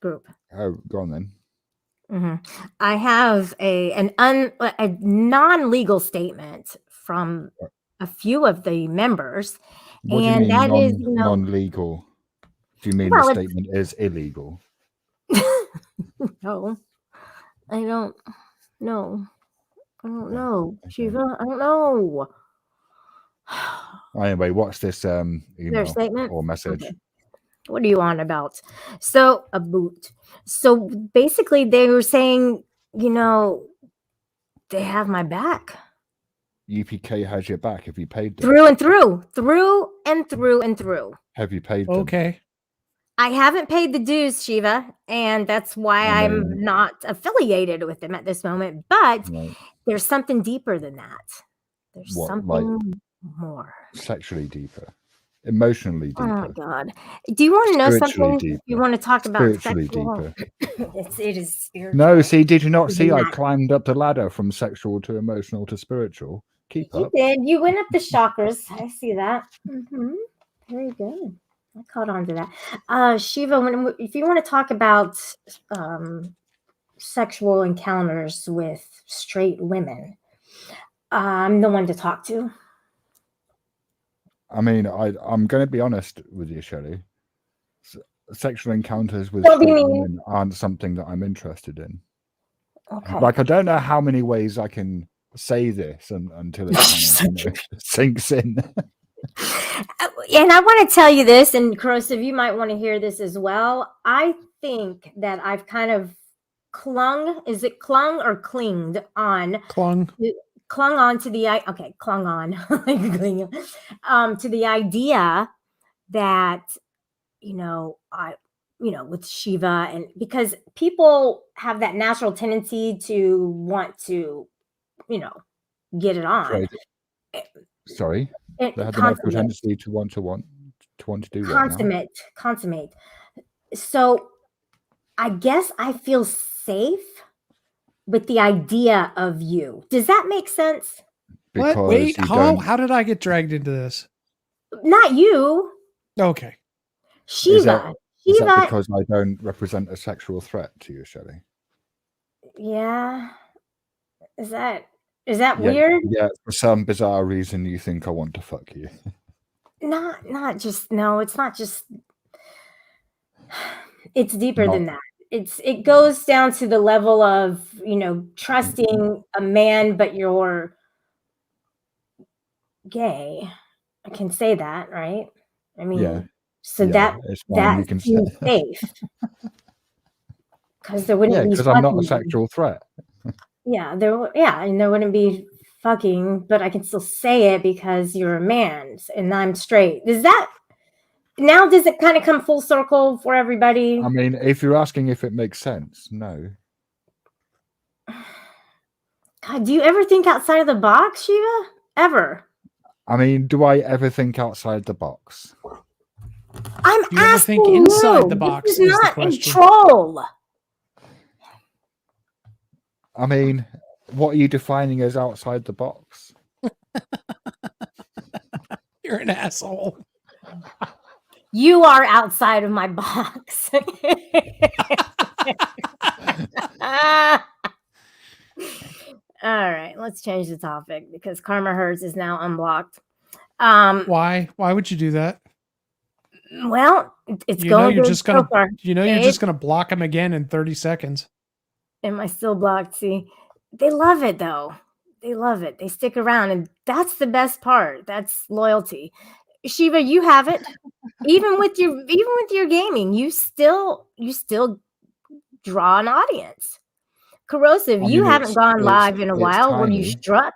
group. Oh, go on then. I have a non-legal statement from a few of the members, What do you and mean that is, you know, non-legal? Do you mean well, the it's- statement is illegal? no, I don't know. I don't know, Okay. Shiva. I don't know. Anyway, what's this Their email statement or message? Okay. What are you on about? So a boot. So basically, they were saying, you know, they have my back. UPK has your back. Have you paid them? Through and through, through and through and through. Have you paid them? Okay. I haven't paid the dues, Shiva, and that's why I I'm mean- not affiliated with them at this moment. But Right. there's something deeper than that. There's What, something more. Sexually deeper, emotionally Oh my deeper, God. Do you want to know Spiritually something? deeper. You want to talk about spiritually sexual? deeper. It is spiritual. No, see, did you not see? I Not. climbed up the ladder from sexual to emotional to spiritual. Keep You up. did. You went up the chakras. I see that. Very good. I caught on to that. Shiva, if you want to talk about sexual encounters with straight women, I'm the one to talk to. I mean, I'm going to be honest with you, Shelley. Sexual encounters with Don't be straight mean. women aren't something that I'm interested in. Okay. Like, I don't know how many ways I can say this until it kind of sinks in. And I want to tell you this, and Corrosive, you might want to hear this as well. I think that I've kind of clung on to the idea that, with Shiva, and because people have that natural tendency to want to, get it on. Sorry. They have the Consummate. natural tendency to want to do what now? Consummate. So I guess I feel safe with the idea of you. Does that make sense? What? Because Wait, you how don't- did I get dragged into this? Not you, Okay. Shiva. Is Shiva. that because I don't represent a sexual threat to you, Shelley? Yeah. Is that weird? Yeah, for some bizarre reason you think I want to fuck you. Not just, no, it's not just, it's deeper than that. It goes down to the level of, trusting a man, but you're gay. I can say that, right? I mean, Yeah. so Yeah, it's fine, you that can seems say. safe. Because there wouldn't be Because I'm not a fucking. sexual threat. Yeah, and there wouldn't be fucking, but I can still say it because you're a man and I'm straight. Does it kind of come full circle for everybody? I mean, if you're asking if it makes sense, no. God, do you ever think outside of the box, Shiva? Ever? I mean, do I ever think outside the box? I'm Do you ever asking think inside the you. box This is is the not a question. troll. I mean, What are you defining as outside the box? You're an asshole. You are outside of my box. All right, let's change the topic because Karma Hertz is now unblocked. Why? Why would you do that? Well, it's You know going you're good just so gonna. far. You know you're just gonna block him again in 30 seconds. Am I still blocked? See, they love it though. They love it. They stick around, and that's the best part. That's loyalty. Shiva, you have it. Even with your gaming, you still draw an audience. Corrosive, I you mean, haven't gone live in a it's while. Were you tiny. struck?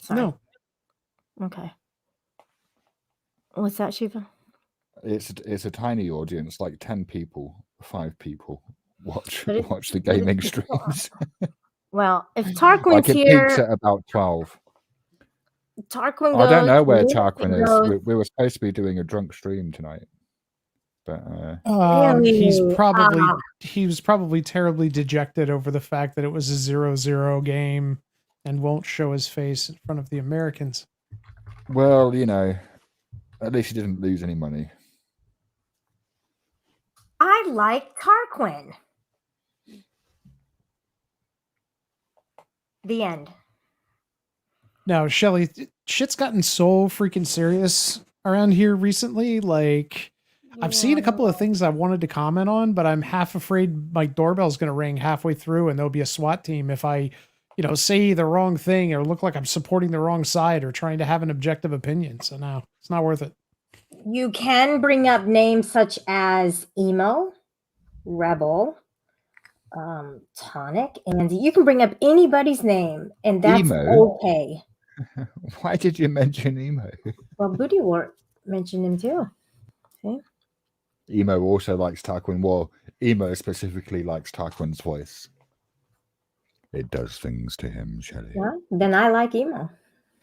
Sorry. No, Okay. What's that, Shiva? It's a tiny audience, like 10 people, 5 people watch But it- watch the but it- gaming streams. Well, if Like Tarquin's it peaks here, at about 12. Tarquin I don't goes. know where Lucy Tarquin is. goes. We were supposed to be doing a drunk stream tonight, but he's Really? he was probably terribly dejected over the fact that it was a 0-0 game and won't show his face in front of the Americans. well, you know, at least he didn't lose any money. I like Tarquin. The end. Now, Shelly, shit's gotten so freaking serious around here recently. Like, I've seen a couple of things I wanted to comment on, but I'm half afraid my doorbell's going to ring halfway through and there'll be a SWAT team if I, say the wrong thing or look like I'm supporting the wrong side or trying to have an objective opinion. So no, it's not worth it. You can bring up names such as Emo, Rebel, Tonic, and you can bring up anybody's name, and that's Emo? okay. Why did you mention Emo? Well, Booty Wart mentioned him too. See? Emo also likes Tarquin. Well, Emo specifically likes Tarquin's voice. It does things to him, Shelley. Well, then I like Emo.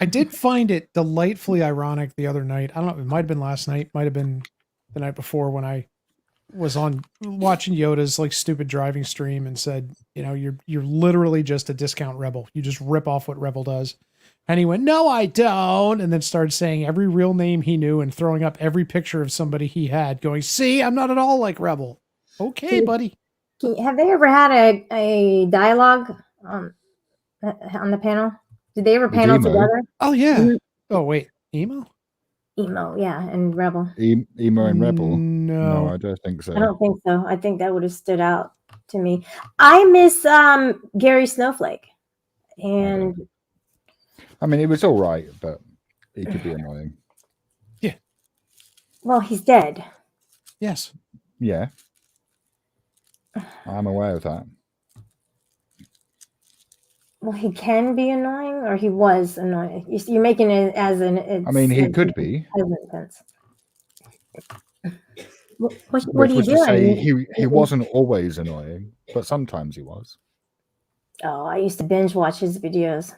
I did find it delightfully ironic the other night. I don't know, it might have been last night, might have been the night before when I was on watching Yoda's like stupid driving stream and said, you're literally just a discount Rebel. You just rip off what Rebel does. And he went, no, I don't. And then started saying every real name he knew and throwing up every picture of somebody he had going, see, I'm not at all like Rebel. Okay, buddy. Have they ever had a dialogue on the panel? Did they ever panel together? Oh, yeah. Mhm. Oh, wait. Emo? Emo, yeah, and Rebel. Emo and Rebel? No, I don't think so. I don't think so. I think that would have stood out to me. I miss Gary Snowflake. And I mean, it was all right, but it could be annoying. Yeah. Well, he's dead. Yes. Yeah. I'm aware of that. Well, he can be annoying, or he was annoying. You're making it as an. I mean, he could be. What are you doing? Say he wasn't always annoying, but sometimes he was. Oh, I used to binge watch his videos.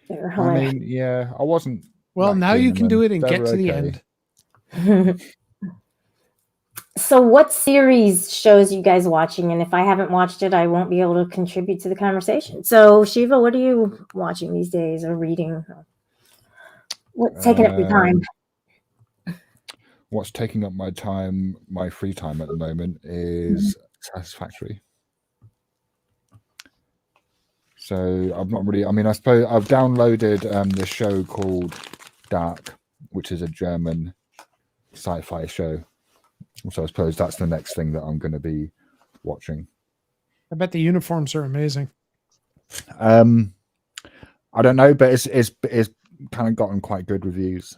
They were I hilarious. mean, yeah, I wasn't. Well, now you can do it and get to the okay. end. So what series shows you guys watching? And if I haven't watched it, I won't be able to contribute to the conversation. So Shiva, what are you watching these days or reading? What's taking up your time? What's taking up my time, my free time at the moment is Satisfactory. So I'm not really, I mean, I suppose I've downloaded this show called Dark, which is a German sci-fi show. So I suppose that's the next thing that I'm going to be watching. I bet the uniforms are amazing. I don't know, but it's kind of gotten quite good reviews.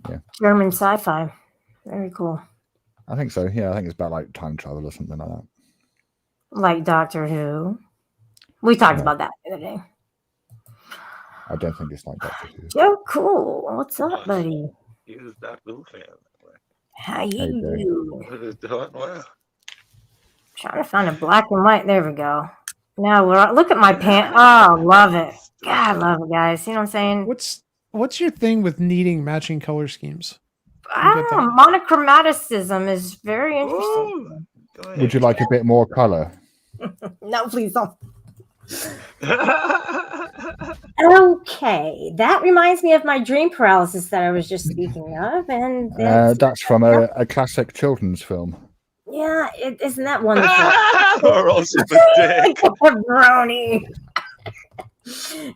Yeah. German sci-fi. Very cool. I think so. Yeah, I think it's about like time travel or something like that. Like Doctor Who. We talked about that the other day. I don't think it's like Doctor Who. Oh, cool. What's up, buddy? He's a Doctor Who fan. How you do? What is doing well? Trying to find a black and white. There we go. Now we're look at my pants. Oh, love it. God, love it, guys. You know what I'm saying? What's your thing with needing matching color schemes? I don't know. Monochromaticism is very interesting. Would you like a bit more color? No, please don't. Okay, that reminds me of my dream paralysis that I was just speaking of, and That's from a classic children's film. yeah, isn't that wonderful? Rosie the dick. Pepperoni.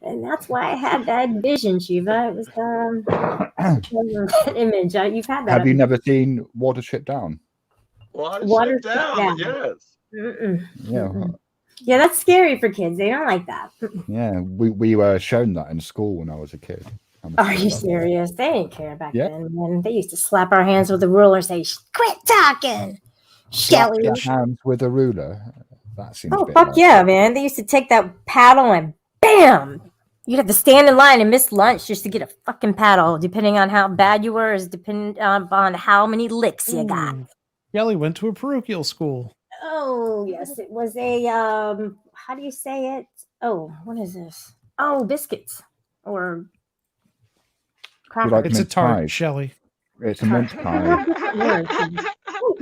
And that's why I had that vision, Shiva. It was that image. You've had that. Have you never seen Watership Down? Watership Down. Yes. Mm-mm. Yeah. Mm-mm. Yeah, that's scary for kids. They don't like that. Yeah, we were shown that in school when I was a kid. Are you serious? They didn't care back then. Man. They used to slap our hands with a ruler and say, "Quit talking, Slap Shelly." your hands with a ruler. That seems. Oh, fuck yeah, man. They used to take that paddle and bam! You'd have to stand in line and miss lunch just to get a fucking paddle, depending on how bad you were, is depending on how many licks you got. Kelly went to a parochial school. Oh, yes. It was a, how do you say it? Oh, what is this? Oh, biscuits. Or crackers. Like it's a tart, Shelly. It's a mince pie.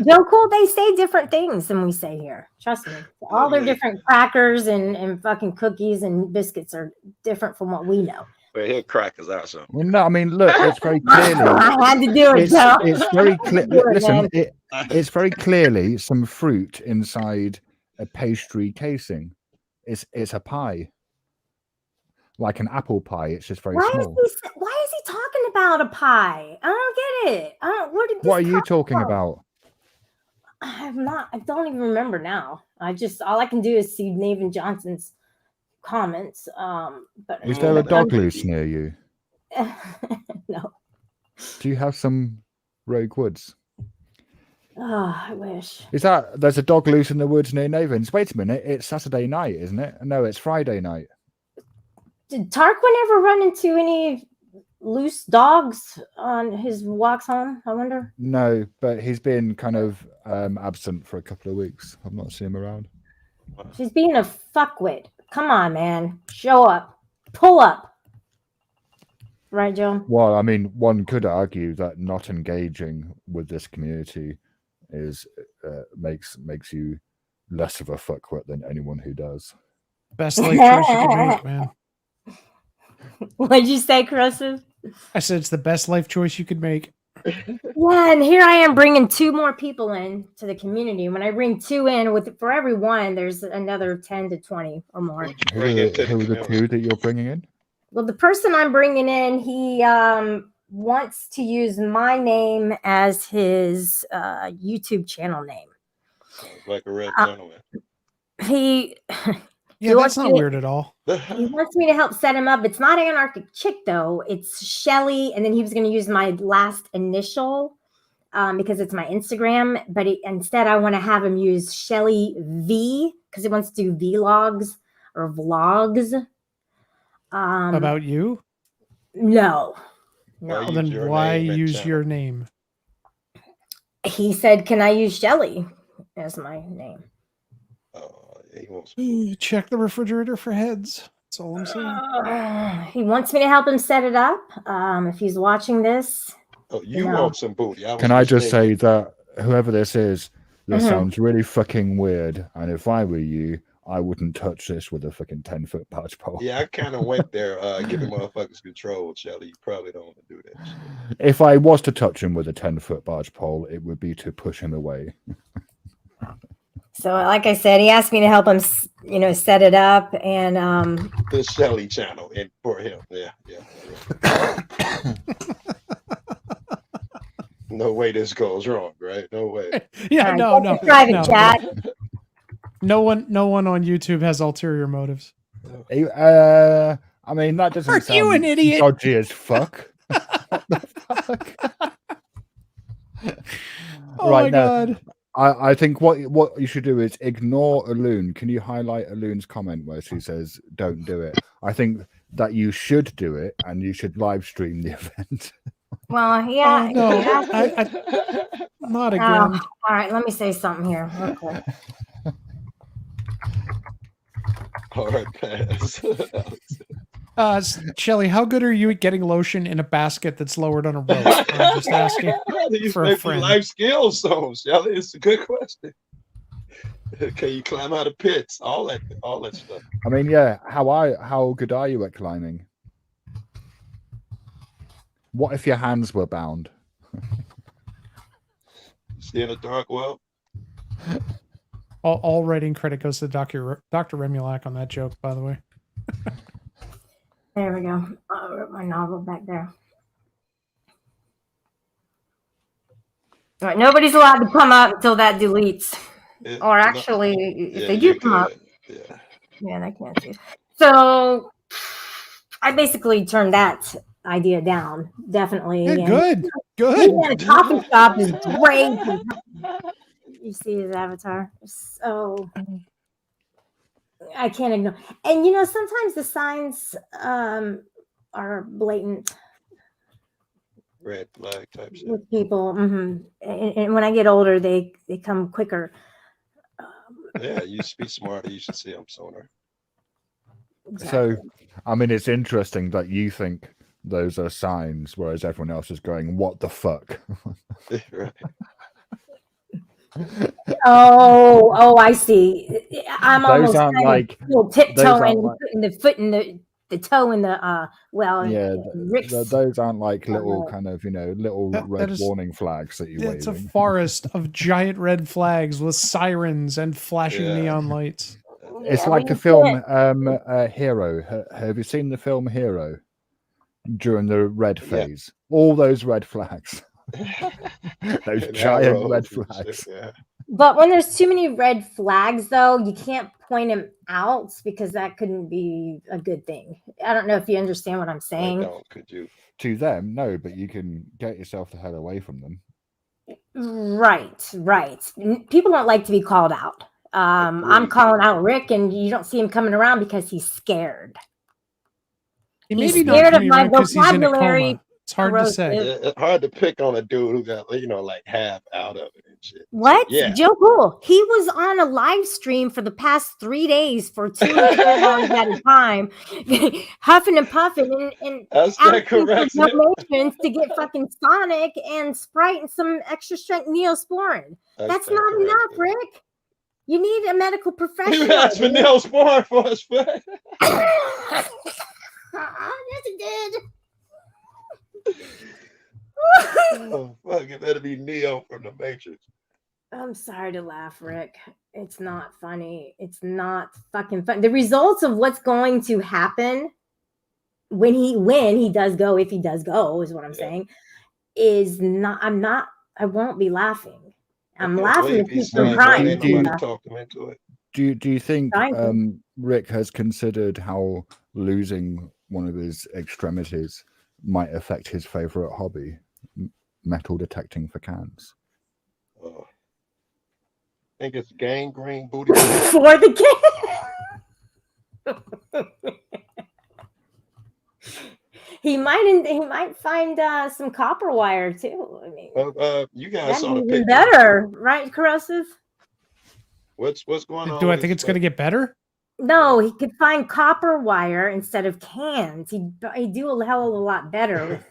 Joe Cool, they say different things than we say here. Trust me. All their different crackers and fucking cookies and biscuits are different from what we know. Well, he'll crack us out some. Well, no, I mean, look, it's very clearly. I had to do it, Joe. It's very clear. Listen, it's very clearly some fruit inside a pastry casing. It's a pie, like an apple pie. It's just very small. Why is he talking about a pie? I don't get it. What are you talking about? I don't even remember now. All I can do is see Nathan Johnson's comments. But is there a dog loose near you? No. Do you have some rogue woods? Oh, I wish. There's a dog loose in the woods near Nathan's? Wait a minute, it's Saturday night, isn't it? No, it's Friday night. Did Tarquin ever run into any loose dogs on his walks home, I wonder? No, but he's been kind of absent for a couple of weeks. I've not seen him around. She's being a fuckwit. Come on, man. Show up. Pull up. Right, Joe? Well, I mean, one could argue that not engaging with this community makes you less of a fuckwit than anyone who does. Best life choice you can make, man. What'd you say, Corrosive? I said it's the best life choice you could make. Yeah, and here I am bringing 2 more people in to the community. When I bring 2 in, for every one, there's another 10 to 20 or more. Who are the 2 that you're bringing in? Well, the person I'm bringing in, he wants to use my name as his YouTube channel name. Like a red gentleman. Yeah, that's not weird at all. He wants me to help set him up. It's not Anarchic Chick, though. It's Shelly, and then he was going to use my last initial because it's my Instagram. But instead, I want to have him use Shelly V because he wants to do vlogs or vlogs. About you? No. Well, then why use your name? He said, "Can I use Shelly as my name?" Check the refrigerator for heads. That's all I'm saying. He wants me to help him set it up. If he's watching this. Oh, you want some booty. Can I just say that whoever this is, this sounds really fucking weird. And if I were you, I wouldn't touch this with a fucking 10-foot barge pole. Yeah, I kind of went there, giving motherfuckers control, Shelly. You probably don't want to do that shit. If I was to touch him with a 10-foot barge pole, it would be to push him away. So, like I said, he asked me to help him, set it up, and the Shelly channel for him. Yeah. No way this goes wrong, right? No way. Yeah, no. Private chat. No one on YouTube has ulterior motives. I mean, that doesn't sound you an idiot? Dodgy as fuck. What the fuck? Oh right, my god. I think what you should do is ignore Aloon. Can you highlight Aloon's comment where she says, "Don't do it"? I think that you should do it, and you should live stream the event. Well, yeah. No, not again. All right, let me say something here. Okay. All right, pass. Shelly, how good are you at getting lotion in a basket that's lowered on a rope? I'm just asking for a friend. Life skills, so Shelly, it's a good question. Can you climb out of pits? All that stuff. I mean, yeah. How good are you at climbing? What if your hands were bound? Stay in a dark well. All writing credit goes to Dr. Remulak on that joke, by the way. There we go. I wrote my novel back there. All right, nobody's allowed to come up until that deletes. Or actually, if they do come up, yeah, they can't see. So I basically turned that idea down. Definitely. Yeah, good. Being at a coffee shop is great. You see his avatar. So I can't ignore. And sometimes the signs are blatant. Red flag type shit. With people. And when I get older, they come quicker. Yeah, you should be smarter. You should see them sooner. So, I mean, it's interesting that you think those are signs, whereas everyone else is going, "What the fuck?" Right. Oh, I see. I'm Those almost aren't kind like- of tiptoeing, like- putting the foot in the toe in the Yeah, Rick's. those aren't like little kind of little That red is- warning flags that you It's a waving. forest of giant red flags with sirens and flashing Yeah. neon lights. It's Yeah, like but the film you Hero. Have you seen the film Hero? During the red Yeah. phase, all those red flags, those And giant arrows red and shit, flags. Yeah. But when there's too many red flags, though, you can't point them out because that couldn't be a good thing. I don't know if you understand what I'm I saying. don't. Could you? To them, no, but you can get yourself the hell away from them. Right. People don't like to be called out. I'm Agreed. calling out Rick, and you don't see him coming around because he's scared. He He's may be scared not of coming my around because he's in a vocabulary. coma. It's hard to say. corrosive. It's hard to pick on a dude who got like half out of it and shit. What? Yeah. Joe Cool. He was on a live stream for the past 3 days for 2 or 3 hours at a time, huffing and puffing and That's that asking for correct. donations to get fucking Sonic and Sprite and some extra strength Neosporin. That's not enough, Rick. You need a medical You professional. asked for Neosporin for us, but Yes, it did. oh, fuck, it better be Neo from the Matrix. I'm sorry to laugh, Rick. It's not funny. It's not fucking fun. The results of what's going to happen when he does go, if he does go, is what I'm saying, is not. I won't be laughing. I'm laughing to keep from crying. Ain't nobody talk them into it. Do you think Trying to. Rick has considered how losing one of his extremities might affect his favorite hobby, metal detecting for cans? I think it's gangrene booty. For the game. He might find some copper wire too. I mean, you guys that's saw the even picture. better, right, Corrosive? What's going on? Do I with think his it's going to get better? No, he could find copper wire instead of cans. He'd do a hell of a lot better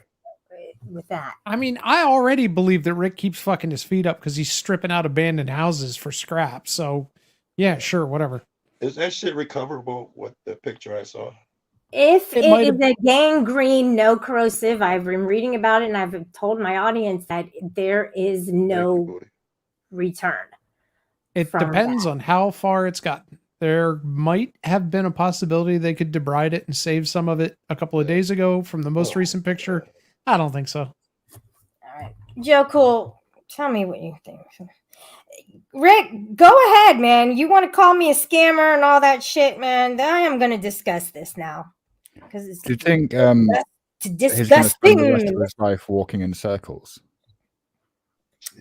with that. I mean, I already believe that Rick keeps fucking his feet up because he's stripping out abandoned houses for scrap. So, yeah, sure, whatever. Is that shit recoverable? What the picture I saw? If It it might is have- a gangrene, no corrosive, I've been reading about it and I've told my audience that there is no Booty. return. It from depends that. on how far it's gotten. There might have been a possibility they could debride it and save some of it a couple of days ago from the most recent picture. I don't think so. All right. Joe Cool, tell me what you think. Rick, go ahead, man. You want to call me a scammer and all that shit, man? I am going to discuss this now. Because it's Do you think to he's going to spend the rest disgusting. of his life walking in circles?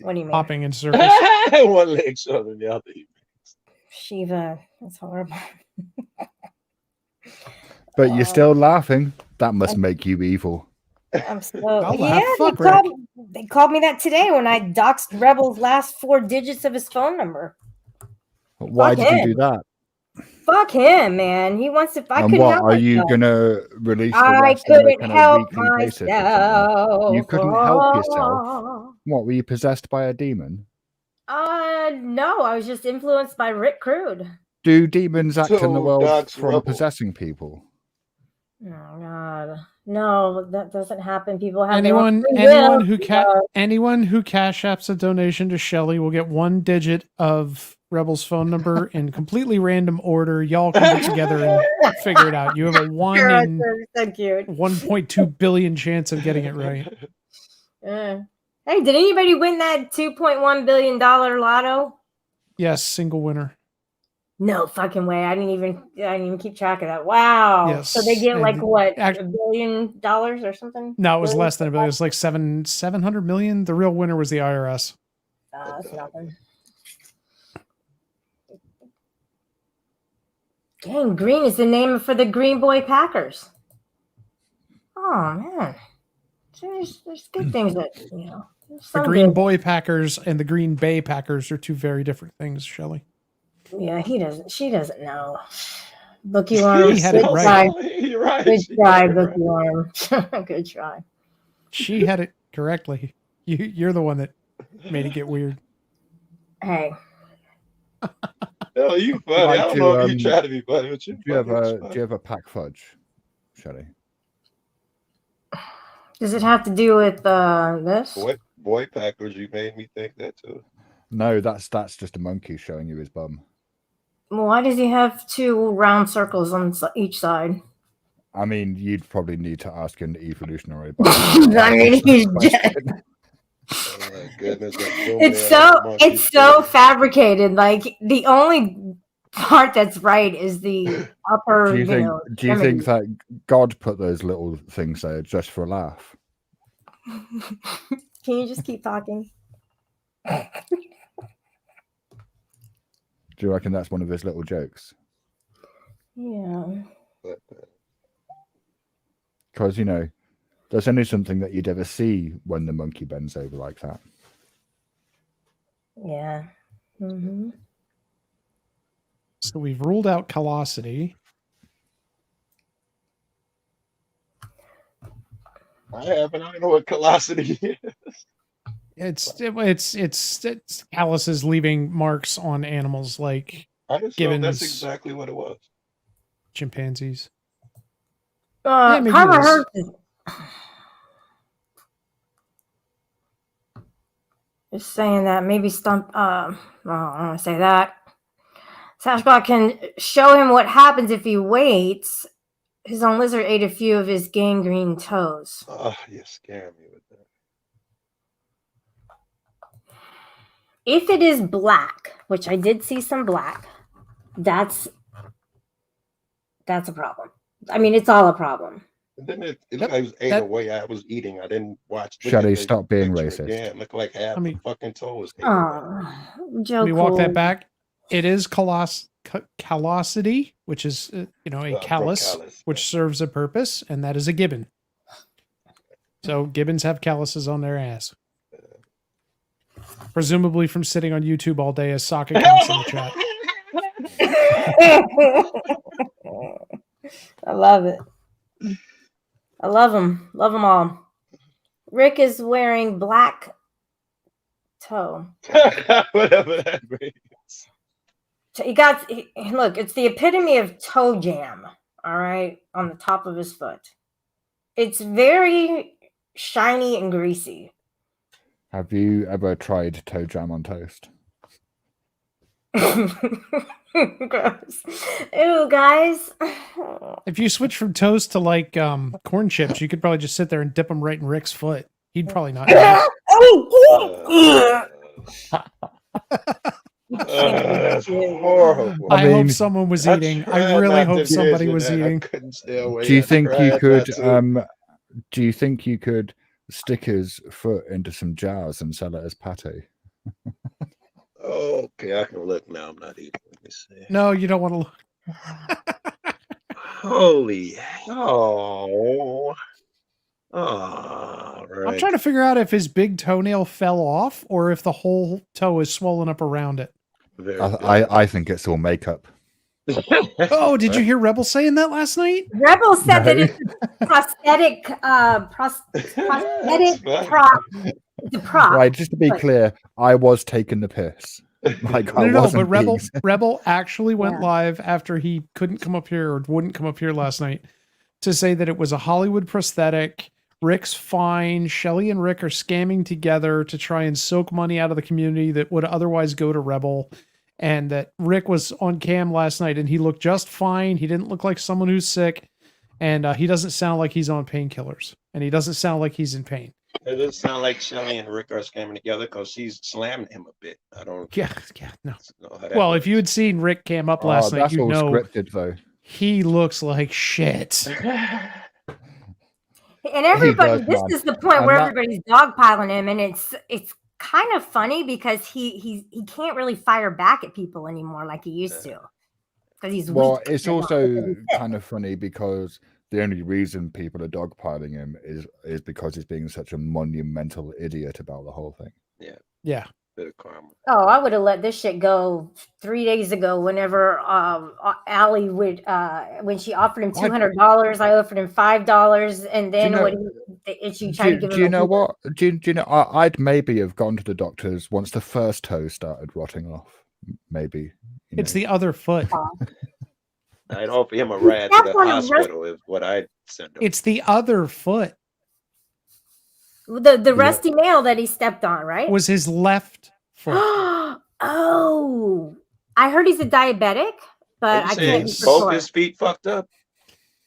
What do you mean? Hopping in circles. One leg shorter than the other. Shiva, that's horrible. But you're still laughing. That must make you evil. I'm so I'll yeah. laugh. Fuck, They called me that today when I doxed Rebel's last 4 digits of his phone number. Why Fuck did you him. do that? Fuck him, man. He wants to. I And couldn't what help are you myself. going to release the I rest on a couldn't kind of help weekly basis or something? myself. You couldn't help yourself. What, were you possessed by a demon? No, I was just influenced by Rick Crude. Do demons act in the So, world Doc's from Rebel. possessing people? Oh God, no, that doesn't happen. People have Anyone who cash apps a donation to Shelly will get 1 digit of Rebel's phone number in completely random order. Y'all can get together and figure it out. You have a 1 in so cute. 1.2 billion chance of getting it right. Hey, did anybody win that $2.1 billion lotto? Yes, single winner. No fucking way. I didn't even keep track of that. Wow. Yes. So they get like And what, $1 billion or something? No, it was less than $1 billion. It was like 700 million. The real winner was the IRS. That's nothing. Gang Green is the name for the Green Boy Packers. Oh man. There's good things that, you know. The Green Boy Packers and the Green Bay Packers are two very different things, Shelly. Yeah, she doesn't know. Bookworm. He had it right. You're right. Good try, Bookworm. Good try. She had it correctly. You're the one that made it get weird. Hey. Oh, you funny. I don't know if you try to be funny, but do you have a pack fudge, Shelly? Does it have to do with this? Boy Packers, you made me think that too. No, that's just a monkey showing you his bum. Why does he have 2 round circles on each side? I mean, you'd probably need to ask an evolutionary biologist. I mean, he's dead. Oh my goodness! It's so fabricated. Like the only part that's right is the upper. Do you think that God put those little things there just for a laugh? Can you just keep talking? Do you reckon that's one of his little jokes? Yeah. Because, there's only something that you'd ever see when the monkey bends over like that. Yeah. Mm-hmm. So we've ruled out callosity. I haven't. I don't know what callosity is. It's calluses leaving marks on animals like gibbons. That's exactly what it was. Chimpanzees. Carver Hurst is saying that maybe Stump. I don't want to say that. Sasquatch can show him what happens if he waits. His own lizard ate a few of his gangrene toes. Oh, you scare me with that. If it is black, which I did see some black, that's a problem. I mean, it's all a problem. And then it looked like it was ate away. I was eating. I didn't watch. Shelly, stop being racist. Yeah, it looked like half the fucking toe was ate. Joe. Let me walk that back. It is callosity, which is a callus, which serves a purpose, and that is a gibbon. So gibbons have calluses on their ass. Presumably from sitting on YouTube all day as socket counts in the chat. I love it. I love them. Love them all. Rick is wearing black toe. Whatever that means. Look, it's the epitome of toe jam, all right, on the top of his foot. It's very shiny and greasy. Have you ever tried toe jam on toast? Gross. Ew, guys. If you switch from toast to like corn chips, you could probably just sit there and dip them right in Rick's foot. He'd probably not. That's horrible. I hope someone was eating. I really hope somebody was eating. I couldn't stay away. Do you think you could? Do you think you could stick his foot into some jars and sell it as pate? Okay, I can look now. I'm not eating. Let me see. No, you don't want to look. Holy hell. Oh, right. I'm trying to figure out if his big toenail fell off or if the whole toe is swollen up around it. I think it's all makeup. Oh, did you hear Rebel saying that last night? Rebel said that No. it's a prosthetic, prosthetic funny. prop. It's a prop. Right, just to be but- clear, I was taking the piss. Like I No, wasn't but being... Rebel actually went Yeah. live after he couldn't come up here or wouldn't come up here last night to say that it was a Hollywood prosthetic. Rick's fine. Shelly and Rick are scamming together to try and soak money out of the community that would otherwise go to Rebel. And that Rick was on cam last night and he looked just fine. He didn't look like someone who's sick. And he doesn't sound like he's on painkillers. And he doesn't sound like he's in pain. It does sound like Shelly and Rick are scamming together because she's slamming him a bit. I don't Yeah, no. know how that Well, works. if you had seen Rick cam up last night, that's you'd all know scripted though. he looks like shit. And everybody, does, this man. is the point And where that- everybody's dogpiling him, and it's kind of funny because he can't really fire back at people anymore like he used to because he's Well, weak. it's and also because he's sick. kind of funny because the only reason people are dogpiling him is because he's being such a monumental idiot about the whole thing. Yeah. Bit of karma. Oh, I would have let this shit go 3 days ago. Whenever Allie would, when she offered him $200, I offered him $5, and then know- she tried to give him. Do you know what? Do you know? I'd maybe have gone to the doctors once the first toe started rotting off. Maybe. It's the other foot. I'd offer him a ride to That's the one of the hospital is what I'd send him. It's the other foot. The rusty nail that he stepped on, right? Was his left foot. Oh, I heard he's a diabetic, but I can't be for both sure. his feet fucked up.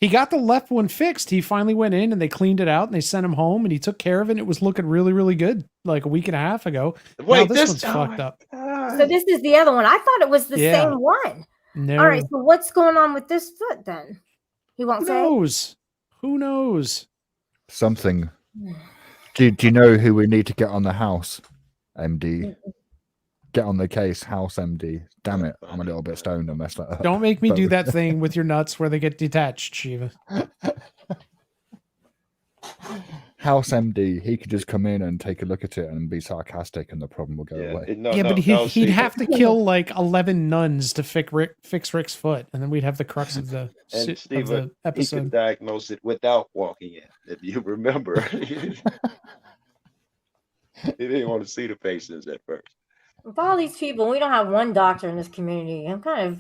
He got the left one fixed. He finally went in and they cleaned it out and they sent him home and he took care of it. And it was looking really, really good like a week and a half ago. Wait, now this one's fucked up. So this is the other one. I thought it was the Yeah. same one. No. All right. So what's going on with this foot then? He won't Who say. knows? Who knows? Something. Do you know who we need to get on the house? MD. Get on the case, House MD. Damn it, I'm a little bit stoned. I messed that up. Don't make me But- do that thing with your nuts where they get detached, Shiva. House MD, he could just come in and take a look at it and be sarcastic, and the problem will go away. But he'd have to kill like 11 nuns to fix Rick's foot, and then we'd have the crux of the, And of Steve, the he could episode. diagnose it without walking in, if you remember. He didn't want to see the patients at first. With all these people, we don't have one doctor in this community. I'm kind of.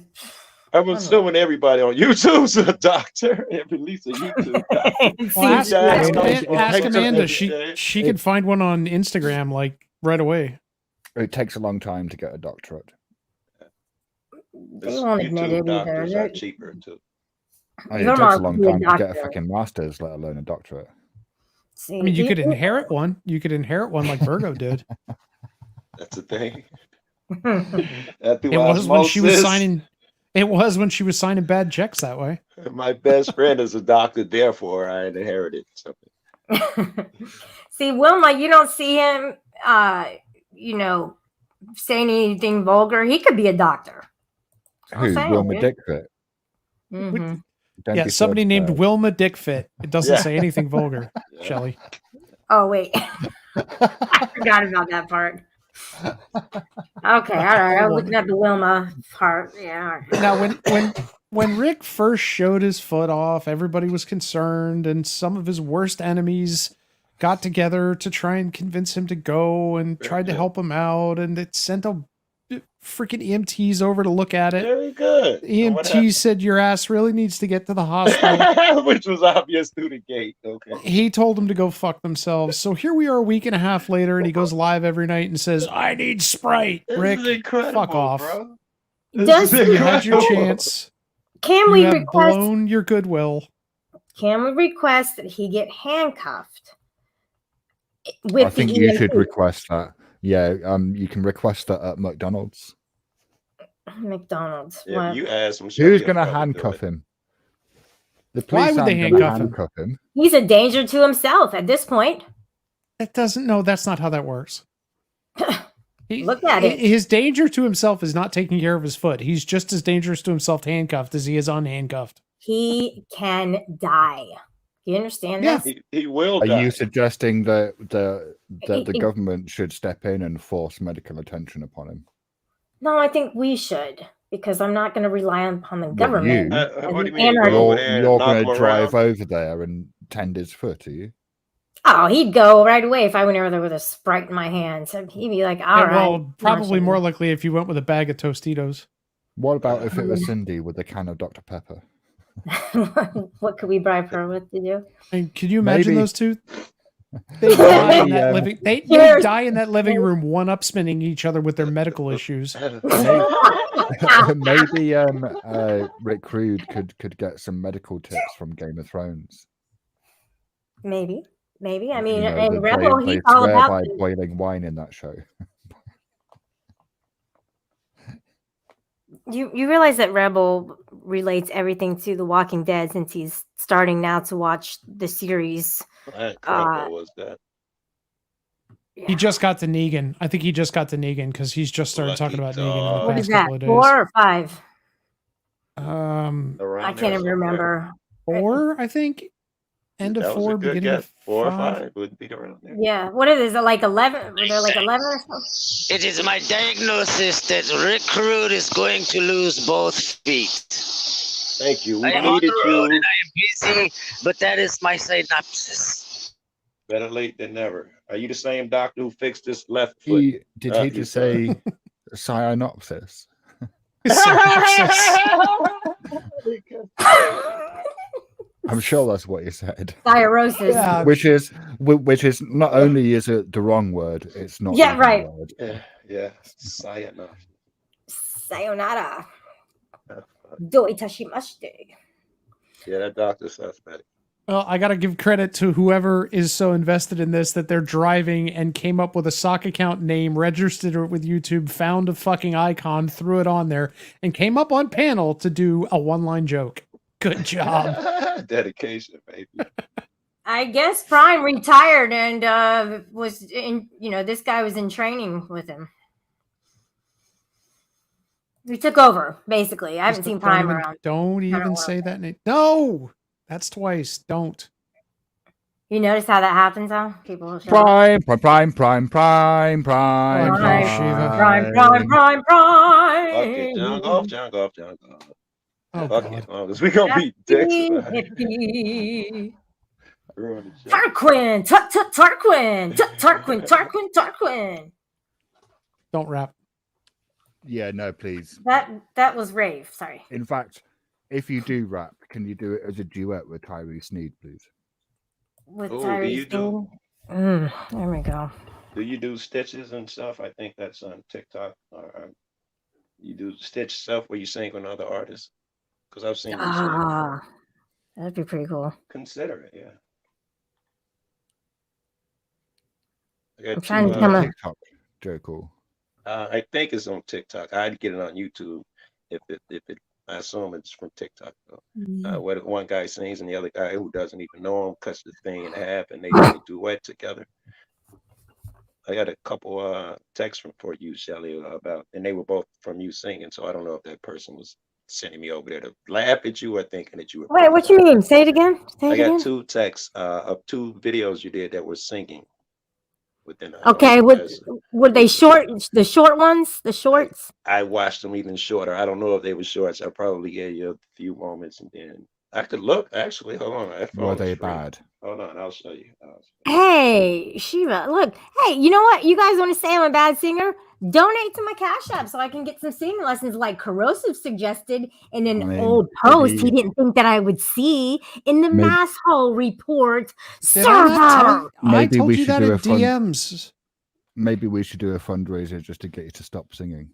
I'm assuming everybody on YouTube's a doctor. At least a YouTube doctor. Well, ask Ask Amanda. She could find one on Instagram like right away. It takes a long time to get a doctorate. They won't admit it either. Doctors are cheaper too. It Your takes mom a long could be a time to get a doctor. fucking master's, let alone a doctorate. I mean, you could inherit one. You could inherit one like Virgo did. That's the thing. It was when she was signing. It was when she was signing bad checks that way. My best friend is a doctor, therefore I inherited something. See, Wilma, you don't see him, saying anything vulgar. He could be a doctor. Who? Wilma Dickfit. Mm-hmm. Don't Yeah, be somebody so named bad. Wilma Dickfit. It doesn't Yeah. say anything vulgar, Shelley. Oh wait, I forgot about that part. Okay, all right. I was looking at the Wilma part. Yeah. All right. Now, when Rick first showed his foot off, everybody was concerned, and some of his worst enemies got together to try and convince him to go and tried to help him out, and it sent a freaking EMTs over to look at it. Very good. And what EMT said your ass really needs to get to the hospital. which was obvious through the gate. Okay. He told them to go fuck themselves. So here we are a week and a half later, and he goes live every night and says, I need Sprite. This Rick, is incredible, fuck off. bro. Does You had your incredible. chance. Can You we have request? blown your goodwill. Can we request that he get handcuffed? With I think the you should EMT? request that. Yeah, you can request that at McDonald's. McDonald's. Yeah, What? you asked him. Who's going to handcuff him? The police Why would they aren't gonna handcuff him? him. He's a danger to himself at this point. That doesn't, no, that's not how that works. Look at it. His danger to himself is not taking care of his foot. He's just as dangerous to himself handcuffed as he is unhandcuffed. He can die. You understand Yeah. this? He will Are die. you suggesting that the He- government should step in and force medical attention upon him? No, I think we should. because I'm not going to rely upon the What, government. you? What do you mean? Go over there You're and knock going him to drive around? over there and tend his foot, are you? Oh, he'd go right away if I went over there with a Sprite in my hand. So he'd be like, all Yeah, right. well, probably more likely if you went with a bag of Tostitos. What about if it was Cindy with a can of Dr. Pepper? What could we bribe her with to do? And could you imagine Maybe- those two? They die in that Maybe, living. They Cheers. die in that living room, one up spinning each other with their medical issues. Maybe Rick Rude could get some medical tips from Game of Thrones. Maybe. I mean, You know, and Rebel, they he's all swear about by the- boiling wine in that show. You realize that Rebel relates everything to The Walking Dead since he's starting now to watch the series. What was that? He just got to Negan. I think he just got to Negan because he's just started Lucky talking about dog. Negan in the What past is that? couple of days. 4 or 5? Around I there can't even somewhere. remember. 4, I think. End of That was a 4, good beginning guess. of 4 or 5. 5 would be around there. Yeah. What is it? Like 11? Were there like 11 or something? It is my diagnosis that Rick Rude is going to lose both feet. Thank you. We I am on needed the road you. and I am busy, but that is my synopsis. Better late than never. Are you the same doctor who fixed this left foot? Did he just say cyanopsis? I'm sure that's what he said. Cirrhosis. Yeah. Which is not only is it the wrong word, it's not. Yeah, even right. a word. Yeah. Sayonara. Sayonara. Do itashimashite. Yeah, that doctor's suspect. Well, I got to give credit to whoever is so invested in this that they're driving and came up with a sock account name, registered it with YouTube, found a fucking icon, threw it on there, and came up on panel to do a one-line joke. Good job. Dedication, baby. I guess Prime retired and was in, this guy was in training with him. He took over, basically. I haven't seen Prime around. Don't even say that name. No! That's twice. Don't. You notice how that happens, huh? People show up. Prime. Prime, Prime. Fuck it, John Golf. Oh, Fuck God. it, because we gonna be dicks about it. Hippie. Ruin the show. Tarquin. Tarquin. Don't rap. Yeah, no, please. That was rave. Sorry. In fact, if you do rap, can you do it as a duet with Tyree Sneed, please? With Oh, do Tyrese you do? There we go. Do you do stitches and stuff? I think that's on TikTok. Or you do stitch stuff where you sing on other artists? Because I've seen you sing. Ah, that'd be pretty cool. Consider it, yeah. I got I'm trying to two, become a. TikTok, Joe Cool. I think it's on TikTok. I'd get it on YouTube if it. I assume it's from TikTok though. Where the one guy sings and the other guy who doesn't even know him cuts the thing in half and they duet together. I got a couple texts for you, Shelly, about, and they were both from you singing. So I don't know if that person was sending me over there to laugh at you or thinking that you were. Wait, what you mean? Say it again. I got 2 texts of 2 videos you did that were singing. Within Okay, would they the short ones? The shorts? I watched them even shorter. I don't know if they were shorts. I probably gave you a few moments and then I could look actually. Hold on. Were they bad? Hold on, I'll show you. Hey, Shiva, look. Hey, you know what? You guys want to say I'm a bad singer? Donate to my Cash App so I can get some singing lessons like Corrosive suggested in an old post he didn't think that I would see in the Mass Hole report server. I told you that in DMs. Maybe we should do a fundraiser just to get you to stop singing.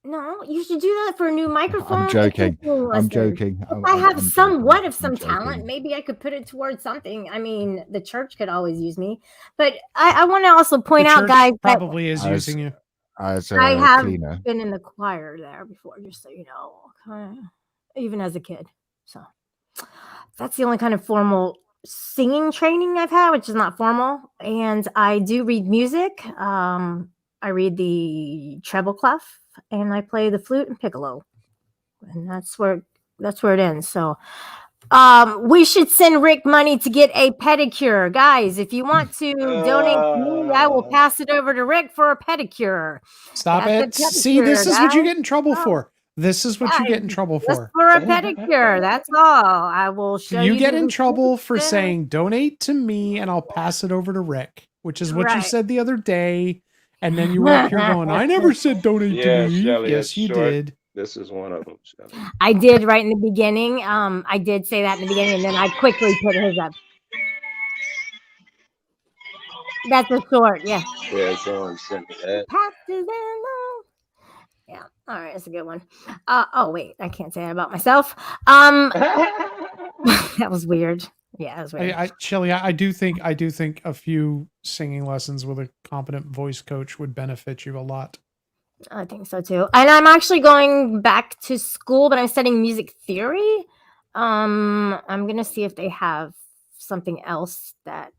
No, you should do that for a new microphone. I'm joking. I'm joking. If I have somewhat of some talent, maybe I could put it towards something. I mean, the church could always use me, but I want to also point out, guys, probably is using you as I have cleaner. been in the choir there before, just so you know, okay? Even as a kid. So that's the only kind of formal singing training I've had, which is not formal. And I do read music. I read the treble clef. And I play the flute and piccolo, and that's where it ends. So We should send Rick money to get a pedicure. Guys, if you want to donate to me, I will pass it over to Rick for a pedicure. Stop That's it. a See, this pedicure, is what you guys. get in trouble Oh, for. This is what you get in guys, trouble just for. for a pedicure. That's all. I will show You you get the in trouble for receipts. saying donate to me and I'll pass it over to Rick, which is what you Right. said the other day. And then you were up here going, I never said donate to Yeah, me. Shelly, it's Yes, you short. did. This is one of them, Shelly. I did right in the beginning. I did say that in the beginning, and then I quickly put his up. That's a short, yeah. Yeah, someone sent me that. Yeah, all right, that's a good one. Oh wait, I can't say that about myself. That was weird. Yeah, that was weird. Shelly, I do think a few singing lessons with a competent voice coach would benefit you a lot. I think so too. And I'm actually going back to school, but I'm studying music theory. I'm gonna see if they have something else that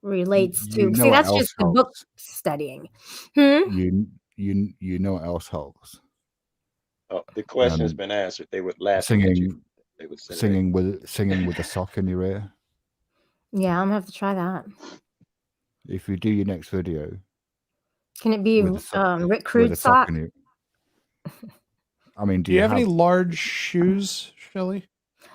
relates to. See, that's just the book studying. You know what else helps? Oh, the question has been answered. They would laugh at you. They would singing with a sock in your ear. Yeah, I'm gonna have to try that. If you do your next video, can it be Rick Crude sock? I mean, do you have any large shoes, Shelly?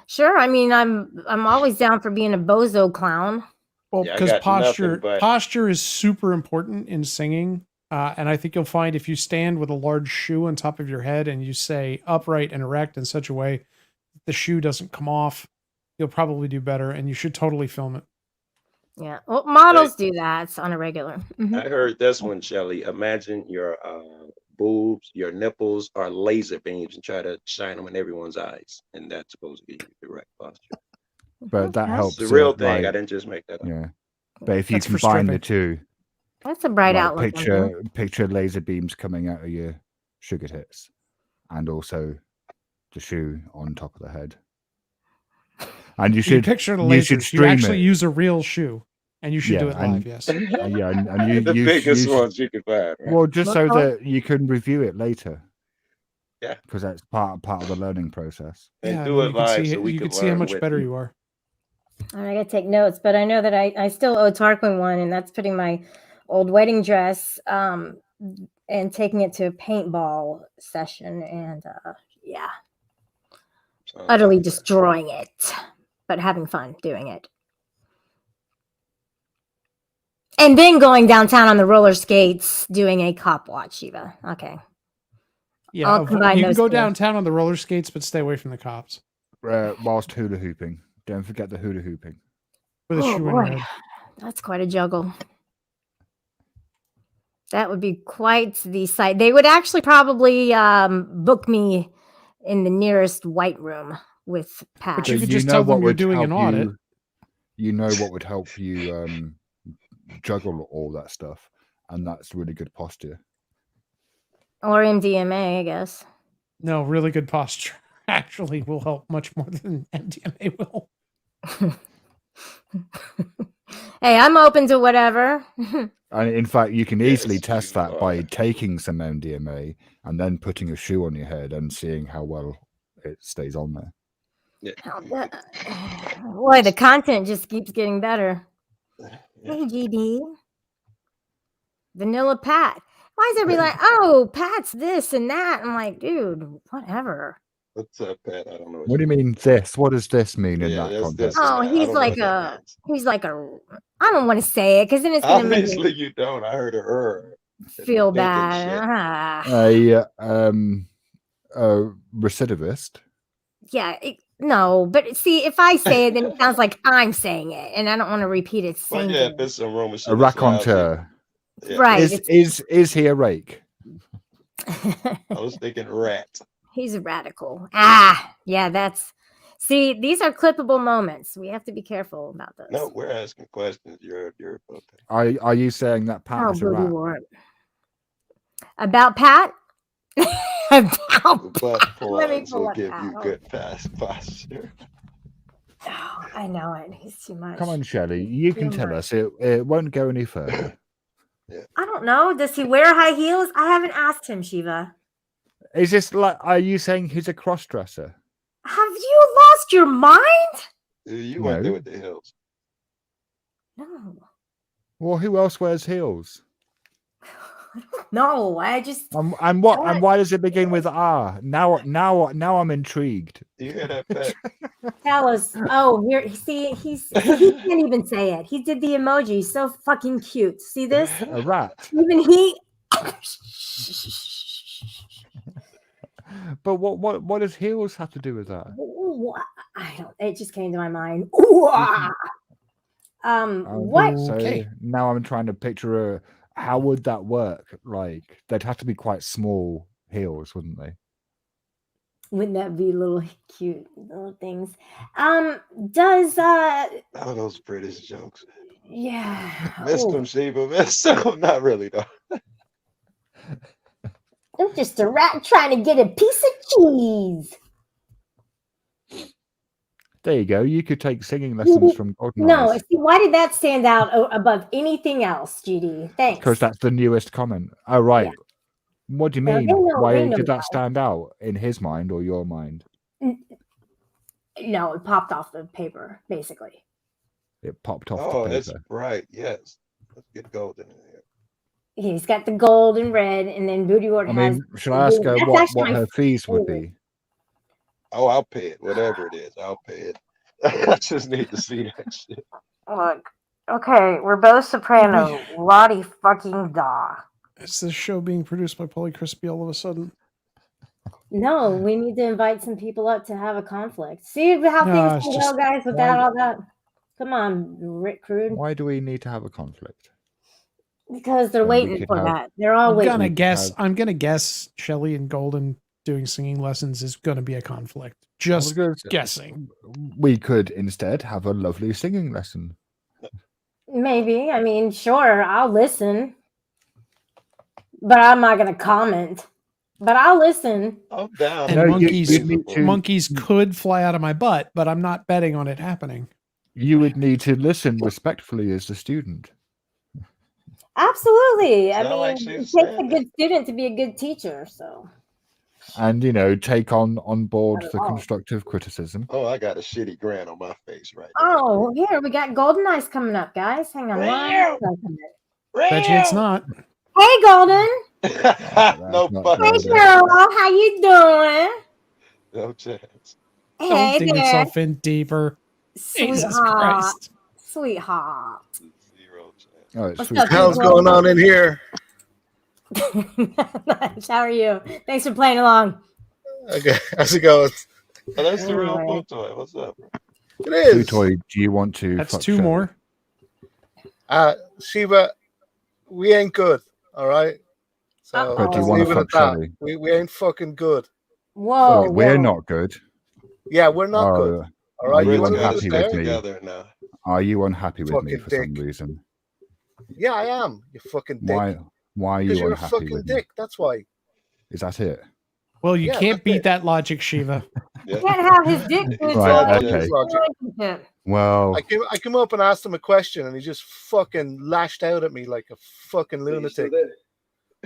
Sure. I mean, I'm always down for being a bozo clown. Well, because posture is super important in singing. And I think you'll find if you stand with a large shoe on top of your head and you say upright and erect in such a way the shoe doesn't come off, you'll probably do better, and you should totally film it. Yeah, well, models do that on a regular. I heard this one, Shelly. Imagine your boobs, your nipples are laser beams, and try to shine them in everyone's eyes, and that's supposed to give you the correct posture. But that helps. It's the real thing. I didn't just make that up. Yeah, but if you combine the two, that's a bright outlook. Picture laser beams coming out of your sugar tits, and also the shoe on top of the head. And you should picture the lasers. You actually use a real shoe, and you should do it live. Yes. Yeah, and you the biggest ones you can find. Right? Well, just so that you can review it later. Yeah, because that's part of the learning process. And do it live, so we can see how much better you are. All right, I gotta take notes, but I know that I still owe Tarquin one, and that's putting my old wedding dress and taking it to a paintball session, and yeah, utterly destroying it, but having fun doing it. And then going downtown on the roller skates, doing a cop watch, Shiva. Okay. Yeah, you can go downtown on the roller skates, but stay away from the cops. Whilst hula hooping. Don't forget the hula hooping. With a shoe in your head. That's quite a juggle. That would be quite the sight. They would actually probably book me in the nearest white room with Pat. But you could just tell them you're doing an audit. You know what would help you juggle all that stuff, and that's really good posture. Or MDMA, I guess. No, really good posture actually will help much more than MDMA will. Hey, I'm open to whatever. And in fact, you can easily test that by taking some MDMA and then putting a shoe on your head and seeing how well it stays on there. Yeah. Boy, the content just keeps getting better. Hey, GD. Vanilla Pat. Why is everybody like, oh, Pat's this and that? I'm like, dude, whatever. What's up, Pat? I don't know. What do you mean this? What does this mean in that context? Oh, he's like a. I don't want to say it because then it's gonna make me you don't. I heard her feel bad. Recidivist. Yeah. No, but see, if I say it, then it sounds like I'm saying it, and I don't want to repeat it. Well, yeah, if it's some Roman a raconteur. Yeah. Right. Is he a rake? I was thinking rat. He's a radical. Yeah, that's. See, these are clippable moments. We have to be careful about those. No, we're asking questions. You're okay. Are you saying that Pat is a rat? About Pat? But plugs will give you good posture. Oh, I know it. He's too much. Come on, Shelley. You can tell us. It won't go any further. Yeah. I don't know. Does he wear high heels? I haven't asked him, Shiva. Is this like? Are you saying he's a cross-dresser? Have you lost lost your mind? You went there with the heels. No. Well, who else wears heels? No, I just. And why does it begin with R? Now I'm intrigued. You hear that, Pat? Tell us. Oh, here. See, he can't even say it. He did the emoji. So fucking cute. See this? A rat. Even he. But what does heels have to do with that? I don't. It just came to my mind. What? So now I'm trying to picture how would that work? Like they'd have to be quite small heels, wouldn't they? Wouldn't that be little cute little things? Does Oh, those British jokes. Yeah. Missed them, Sheba. Missed them. Not really though. I'm just a rat trying to get a piece of cheese. There you go. You could take singing lessons from Golden No, Eyes. see, why did that stand out above anything else, GD? Thanks. Because that's the newest comment. Oh, right. Yeah. What do you mean? Why did that stand out in his mind or your mind? No, it popped off the paper, basically. It popped off the Oh, paper. that's right. Yes. Let's get golden in here. He's got the gold and red, and then Booty Ward has. Should I ask her what her fees would be? Oh, I'll pay it. Whatever it is, I'll pay it. I just need to see that shit. Look, okay, we're both soprano. Lottie fucking da. Is this show being produced by Polly Crispy all of a sudden? No, we need to invite some people up to have a conflict. See how things can go, guys, without all that. Come on, Rick Crude. Why do we need to have a conflict? Because they're waiting for that. They're all waiting. I'm gonna guess Shelley and Golden doing singing lessons is gonna be a conflict. Just guessing. We could instead have a lovely singing lesson. Maybe. I mean, sure, I'll listen. But I'm not gonna comment. But I'll listen. I'm down. And monkeys could fly out of my butt, but I'm not betting on it happening. You would need to listen respectfully as a student. Absolutely. I mean, it takes a good student to be a good teacher, so. And, take on board the constructive criticism. Oh, I got a shitty grin on my face right now. Oh, here, we got Golden Eyes coming up, guys. Hang on. Bet you it's not. Hey, Golden. No fucking. Hey, girl. How you doing? No chance. Hey, Don't dig yourself in deeper. Sweetheart. Jesus Christ. Sweetheart. Zero chance. Oh, it's What's up, hell's going on in here? How are you? Thanks for playing along. Okay, how's it going? Oh, that's the real Futoy. What's up, bro? It is. Futoy, do you want to? That's two more. Sheba, we ain't good. All right. So but do you want to fuck Shelley? We ain't fucking good. Whoa. We're not good. Yeah, we're not good. All right. Are you unhappy with me? Now. Are you unhappy with me for some reason? Yeah, I am. You fucking dick. Why are you unhappy with me? Because you're a fucking dick. That's why. Is that it? Well, you can't beat that logic, Shiva. You can't have his dick. Right, okay. Well, I came up and asked him a question, and he just fucking lashed out at me like a fucking lunatic.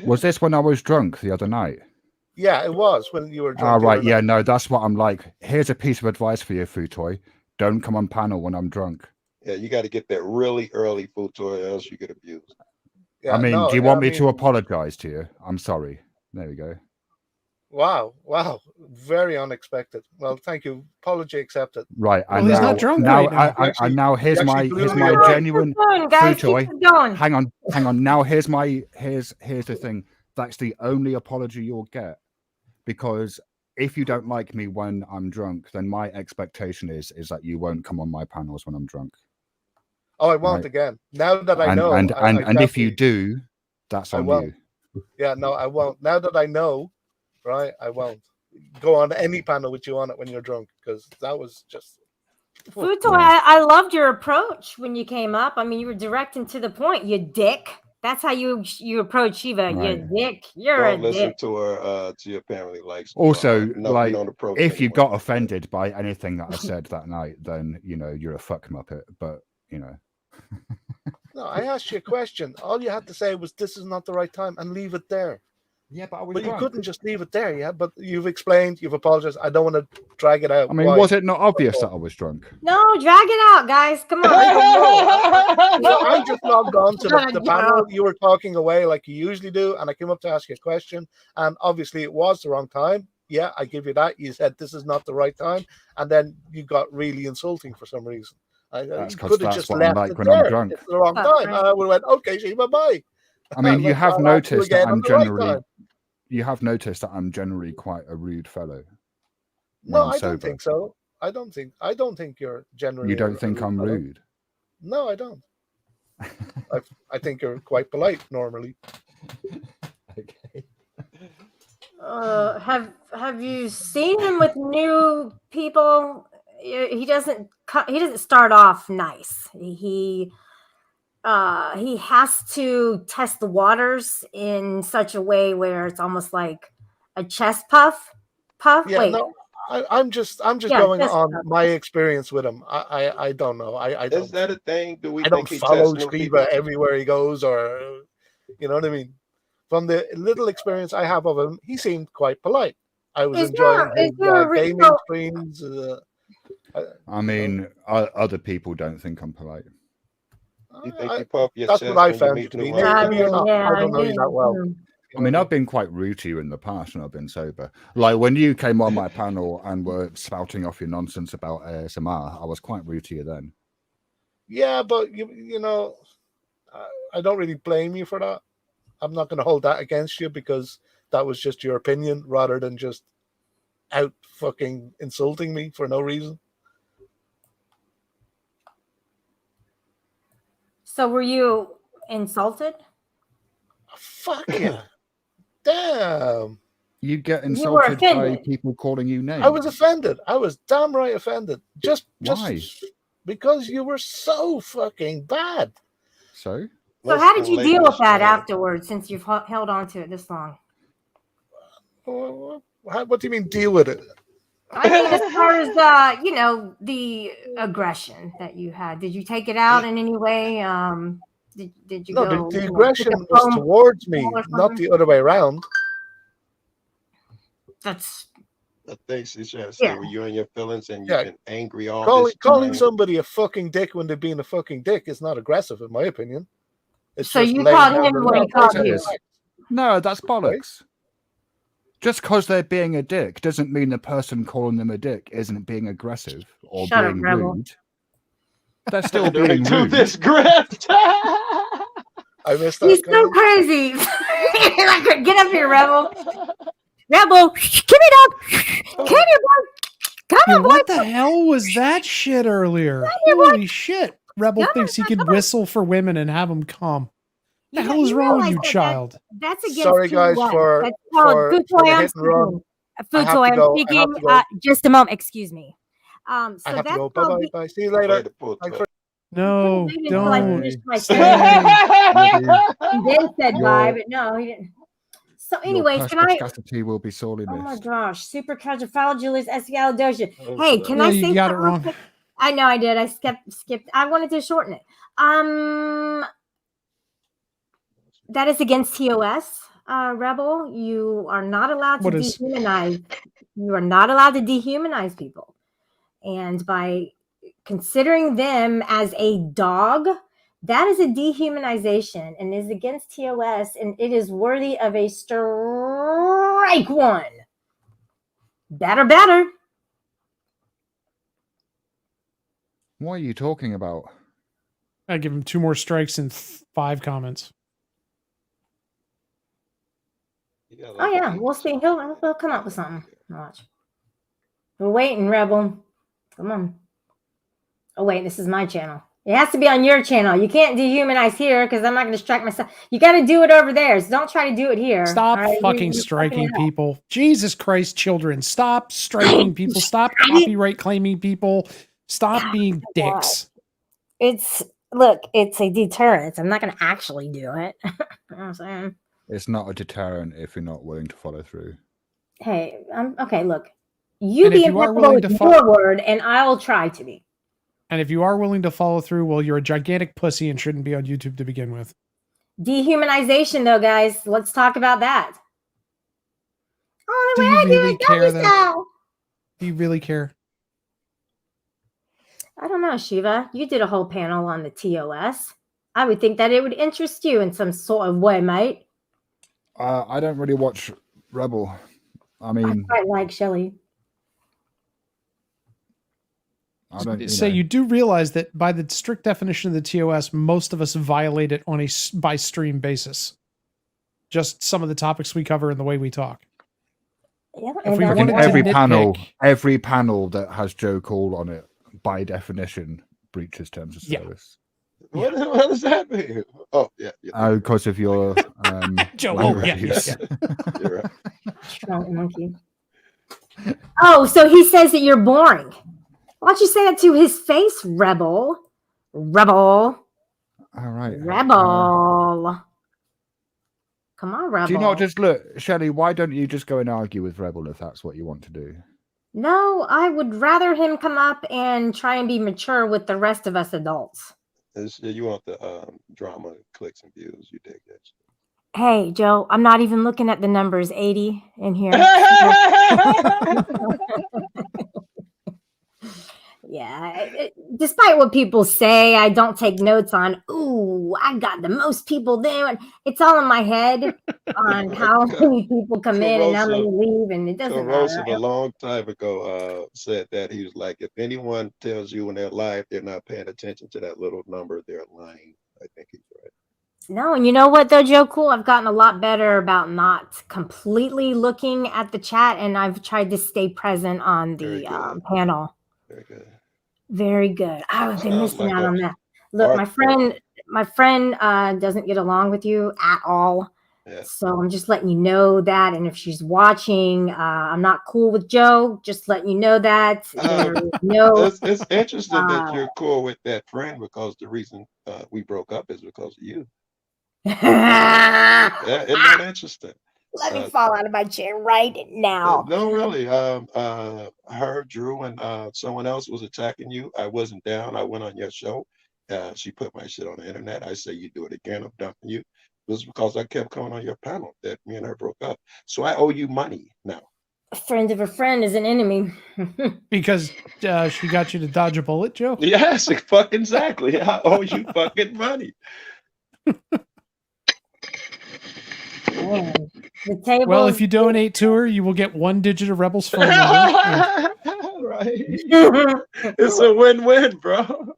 Was this when I was drunk the other night? Yeah, it was when you were drunk. Oh, right. Yeah, no, that's what I'm like. Here's a piece of advice for you, Futoy. Don't come on panel when I'm drunk. Yeah, you got to get that really early, Futoy, or else you get abused. Yeah, I mean, do you want me to apologize to you? I'm sorry. There we go. Wow. Very unexpected. Well, thank you. Apology accepted. Right. Well, he's not drunk right now. Here's my genuine Futoy. Hang on. Now here's the thing. That's the only apology you'll get. Because if you don't like me when I'm drunk, then my expectation is that you won't come on my panels when I'm drunk. Oh, I won't again. Now that I know. And if you do, that's on you. Yeah, no, I won't. Now that I know, right, I won't go on any panel with you on it when you're drunk, because that was just. Futoy, I loved your approach when you came up. I mean, you were direct and to the point, you dick. That's how you approach Shiva. Right. You dick. Don't listen dick. to her. She apparently likes. Also, if you got offended by anything that I said that night, then you're a fuck muppet. But No, I asked you a question. All you had to say was, "This is not the right time," and leave it there. Yeah, but I was But you drunk. couldn't just leave it there, yeah? But you've explained, you've apologized. I don't want to drag it out. I mean, Why? was it not obvious that I was drunk? No, drag it out, guys. Come on. I just logged on to the Yeah. panel. You were talking away like you usually do, and I came up to ask you a question, and obviously it was the wrong time. Yeah, I give you that. You said this is not the right time, and then you got really insulting for some reason. That's You 'cause could have that's just what I'm left like it when I'm there. drunk. It's the wrong time. I would have went, okay, Sheba, bye. I mean, you Like, have I'll ask you noticed that again on I'm the right generally, time. you have noticed that I'm generally quite a rude fellow. No, I'm I don't sober. think so. I don't think you're generally. You don't think I'm fellow. rude? No, I don't. I think you're quite polite normally. Okay. Have you seen him with new people? He doesn't start off nice. He has to test the waters in such a way where it's almost like a chest puff. Yeah, Wait. no, I'm just Yeah, going chest on puff. my experience with him. I don't know. I don't. Is that a thing? Do we I think don't he follow tests new people? Sheba everywhere he goes, or you know what I mean. From the little experience I have of him, he seemed quite polite. I was enjoying his gaming streams. I mean, other people don't think I'm polite. You think you puff your That's chest what I when you found meet you to new be. white Maybe you're not. I don't know you that well. I mean, I've been quite rude to you in the past when I've been sober. Like when you came on my panel and were spouting off your nonsense about ASMR, I was quite rude to you then. Yeah, but you know, I don't really blame you for that. I'm not going to hold that against you because that was just your opinion rather than just out fucking insulting me for no reason. So were you insulted? Fuck yeah. Damn. You get You were insulted by offended. people calling you names. I was offended. I was damn right offended. Why? Because you were so fucking bad. So how did you deal with that afterwards since you've held on to it this long? What do you mean deal with it? I mean, as far as the aggression that you had, did you take it out in any way? Did you No, go? the aggression was towards me, not the other way around. That's. I think she's trying to say, were you in your feelings and you've been angry all this calling time? somebody a fucking dick when they're being a fucking dick is not aggressive, in my opinion. It's so just you laying called down him the what he law. called you. no, that's bollocks. Just because they're being a dick doesn't mean the person calling them a dick isn't being aggressive or Shut up, being Rebel. rude. They're still being Do rude. this grift. I missed that. He's so crazy. Like, get up here, Rebel. Rebel, give me that. Come here, boy. Come Yeah, here, boy. what the hell was that shit earlier? Holy shit. Rebel thinks he can whistle for women and have them come. What the hell is wrong with you, child? That's against Sorry, guys, TOS. for That's called for food toy. the I'm hit and run. speaking. I Food have toy. to I'm go. I speaking. have to go. Just a moment. Excuse me. So I have to that's go. called. Bye bye. See you later. No, Until I don't. finished my Stay. sentence. He then said bye, but no, he didn't. So, Your anyways, can I? perspicacity will be sorely Oh my missed. gosh, super califragilistic espialidocious. Hey, can Yeah, I you say got it something wrong. quick? I know I did. I skipped. I wanted to shorten it. That is against TOS, Rebel. You are not allowed to What is- dehumanize. You are not allowed to dehumanize people, and by considering them as a dog, that is a dehumanization and is against TOS, and it is worthy of a strike one. Better. What are you talking about? I give him 2 more strikes and 5 comments. Oh yeah, we'll see. He'll come up with something. Watch. We're waiting, Rebel. Come on. Oh wait, this is my channel. It has to be on your channel. You can't dehumanize here because I'm not going to strike myself. You got to do it over there. So don't try to do it here. Stop right? fucking You're striking fucking people. Jesus Christ, children. Stop striking people. Stop copyright claiming people. Stop being dicks. It's a deterrent. I'm not going to actually do it. You know what I'm saying? It's not a deterrent if you're not willing to follow through. Hey, okay, look. You And be if you are impeccable willing with to your word, and I'll try to be. And if you are willing to follow through, well, you're a gigantic pussy and shouldn't be on YouTube to begin with. Dehumanization, though, guys. Let's talk about that. Do you really care, though? Do you really care? I don't know, Shiva. You did a whole panel on the TOS. I would think that it would interest you in some sort of way, mate. I don't really watch Rebel. I mean, I quite like Shelley. I don't say you do realize that by the strict definition of the TOS, most of us violate it on a by stream basis. Just some of the topics we cover and the way we talk. Yeah, if we in wanted every panel that has Joe Cole on it, by definition, breaches terms of service. What the hell does that mean? Oh, yeah. Because of your Joe. language. You're right. Strong monkey. Oh, so he says that you're boring. Why don't you say that to his face, Rebel? Rebel. All right. Rebel. Come on, Rebel. Do you not just look, Shelley? Why don't you just go and argue with Rebel if that's what you want to do? No, I would rather him come up and try and be mature with the rest of us adults. You want the drama, clicks, and views. You dig that shit. Hey, Joe, I'm not even looking at the numbers 80 in here. Yeah, despite what people say, I don't take notes on, ooh, I got the most people there. It's all in my head on how many people come in and how many leave, and it doesn't matter. A long time ago said that he was like, if anyone tells you in their life they're not paying attention to that little number, they're lying. I think he's right. No, and you know what, though, Joe Cool? I've gotten a lot better about not completely looking at the chat, and I've tried to stay present on the panel. Very good. Very good. I've been missing out on that. Look, my friend doesn't get along with you at all. Yeah. So I'm just letting you know that. And if she's watching, I'm not cool with Joe. Just letting you know that. It's interesting that you're cool with that friend, because the reason we broke up is because of you. Yeah, isn't that interesting? Let me fall out of my chair right now. No, really. Her, Drew, and someone else was attacking you. I wasn't down. I went on your show. She put my shit on the internet. I say, you do it again, I'm dumping you. It was because I kept coming on your panel that me and her broke up. So I owe you money now. A friend of a friend is an enemy. Because she got you to dodge a bullet, Joe? Yes, fucking exactly. I owe you fucking money. Well, if you donate to her, you will get 1 digit of Rebel's phone number. Right. It's a win-win, bro.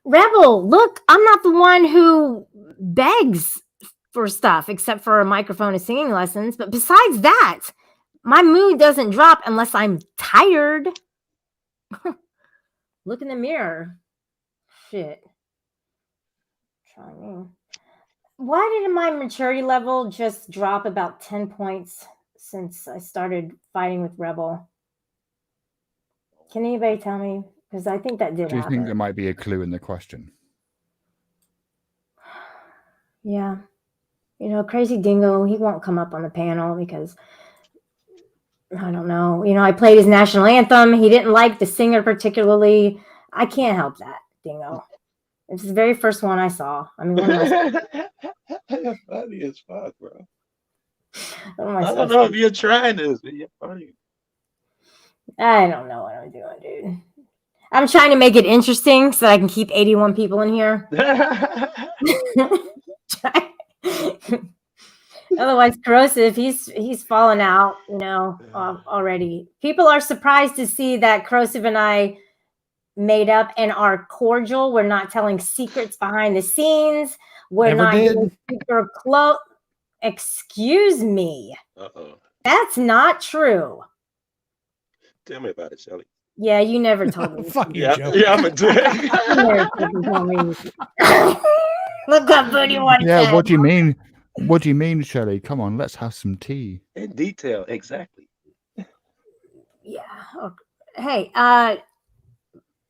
Rebel, look, I'm not the one who begs for stuff except for a microphone and singing lessons. But besides that, my mood doesn't drop unless I'm tired. Look in the mirror. Shit. Try me. Why did my maturity level just drop about 10 points since I started fighting with Rebel? Can anybody tell me? Because I think that did happen. Do you think there happen. might be a clue in the question? Yeah. You know, Crazy Dingo, he won't come up on the panel because, I don't know. You know, I played his national anthem. He didn't like the singer particularly. I can't help that, Dingo. It's the very first one I saw. I mean, You're funny as fuck, bro. I don't know if you're trying this, but you're funny. I don't know what I'm doing, dude. I'm trying to make it interesting so I can keep 81 people in here. Otherwise, Corrosive, he's fallen out, you know, already. People are surprised to see that Corrosive and I made up and are cordial. We're not telling secrets behind the scenes. We're not getting super close. Excuse me. Uh-oh. That's not true. Tell me about it, Shelly. Yeah, you never told me. Fuck you, Joe. Yeah, I'm a dick. You never fucking told me. Look up, Booty One. Yeah, what do you mean? What do you mean, Shelley? Come on, let's have some tea. In detail, exactly. Yeah. Okay. Hey,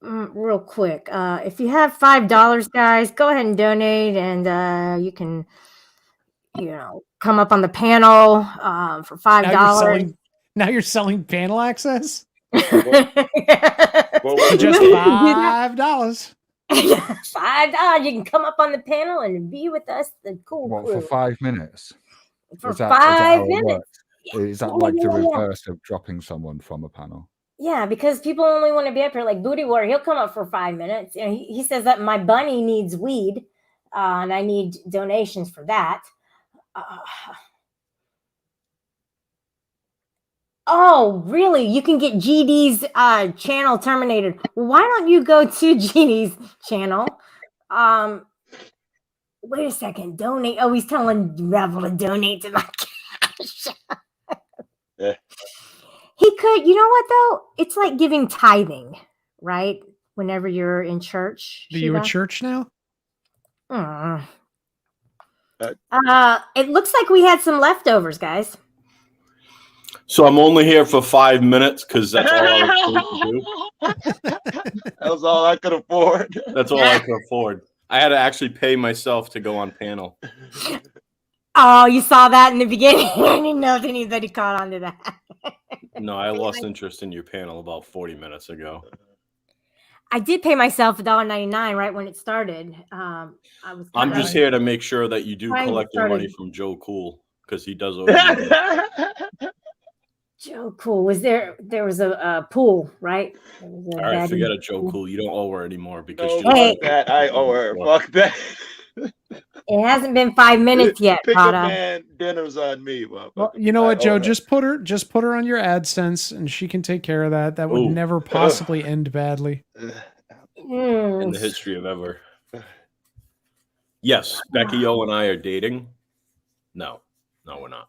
real quick, if you have $5, guys, go ahead and donate, and you can, you know, come up on the panel for $5. Now you're selling panel access? Well, just $5. $5. You can come up on the panel and be with us, the cool crew. For 5 minutes? For 5 minutes. Is that Yeah, like the yeah, yeah. reverse of dropping someone from a panel? Yeah, because people only want to be up here. Like Booty Warrior, he'll come up for 5 minutes. And he says that my bunny needs weed, and I need donations for that. Oh, really? You can get GD's channel terminated. Well, why don't you go to GD's channel? Wait a second. Donate. Oh, he's telling Rebel to donate to my cash. Yeah. He could. You know what though? It's like giving tithing, right? Whenever you're in church. Are you at Shiva. church now? It looks like we had some leftovers, guys. So I'm only here for 5 minutes because that's all I was supposed to do. That was all I could afford. That's all I could afford. I had to actually pay myself to go on panel. Oh, you saw that in the beginning. I didn't know if anybody caught on to that. No, I lost interest in your panel about 40 minutes ago. I did pay myself $1.99 right when it started. I'm just here to make sure that you do collect your money from Joe Cool because he does owe you. Joe Cool. There was a pool, right? All right, forget it, Joe Cool. You don't owe her anymore because fuck that. I owe her. Fuck that. It hasn't been 5 minutes yet, Pickup Prada. man, dinner's on me. Well, you know what, Joe? Just put her on your AdSense, and she can take care of that. That would never possibly end badly. In the history of ever. Yes, Becky O and I are dating. No, we're not.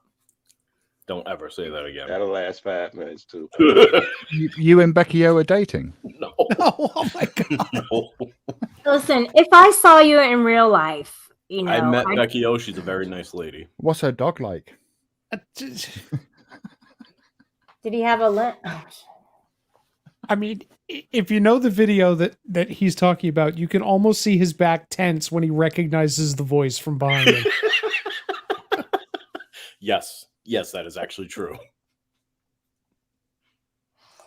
Don't ever say that again. That'll last 5 minutes too. You and Becky O are dating? No. Oh my god. No. Listen, if I saw you in real life, you know, I met Becky O. She's a very nice lady. What's her dog like? Did he have a lint? I mean, if you know the video that he's talking about, you can almost see his back tense when he recognizes the voice from behind him. Yes, that is actually true.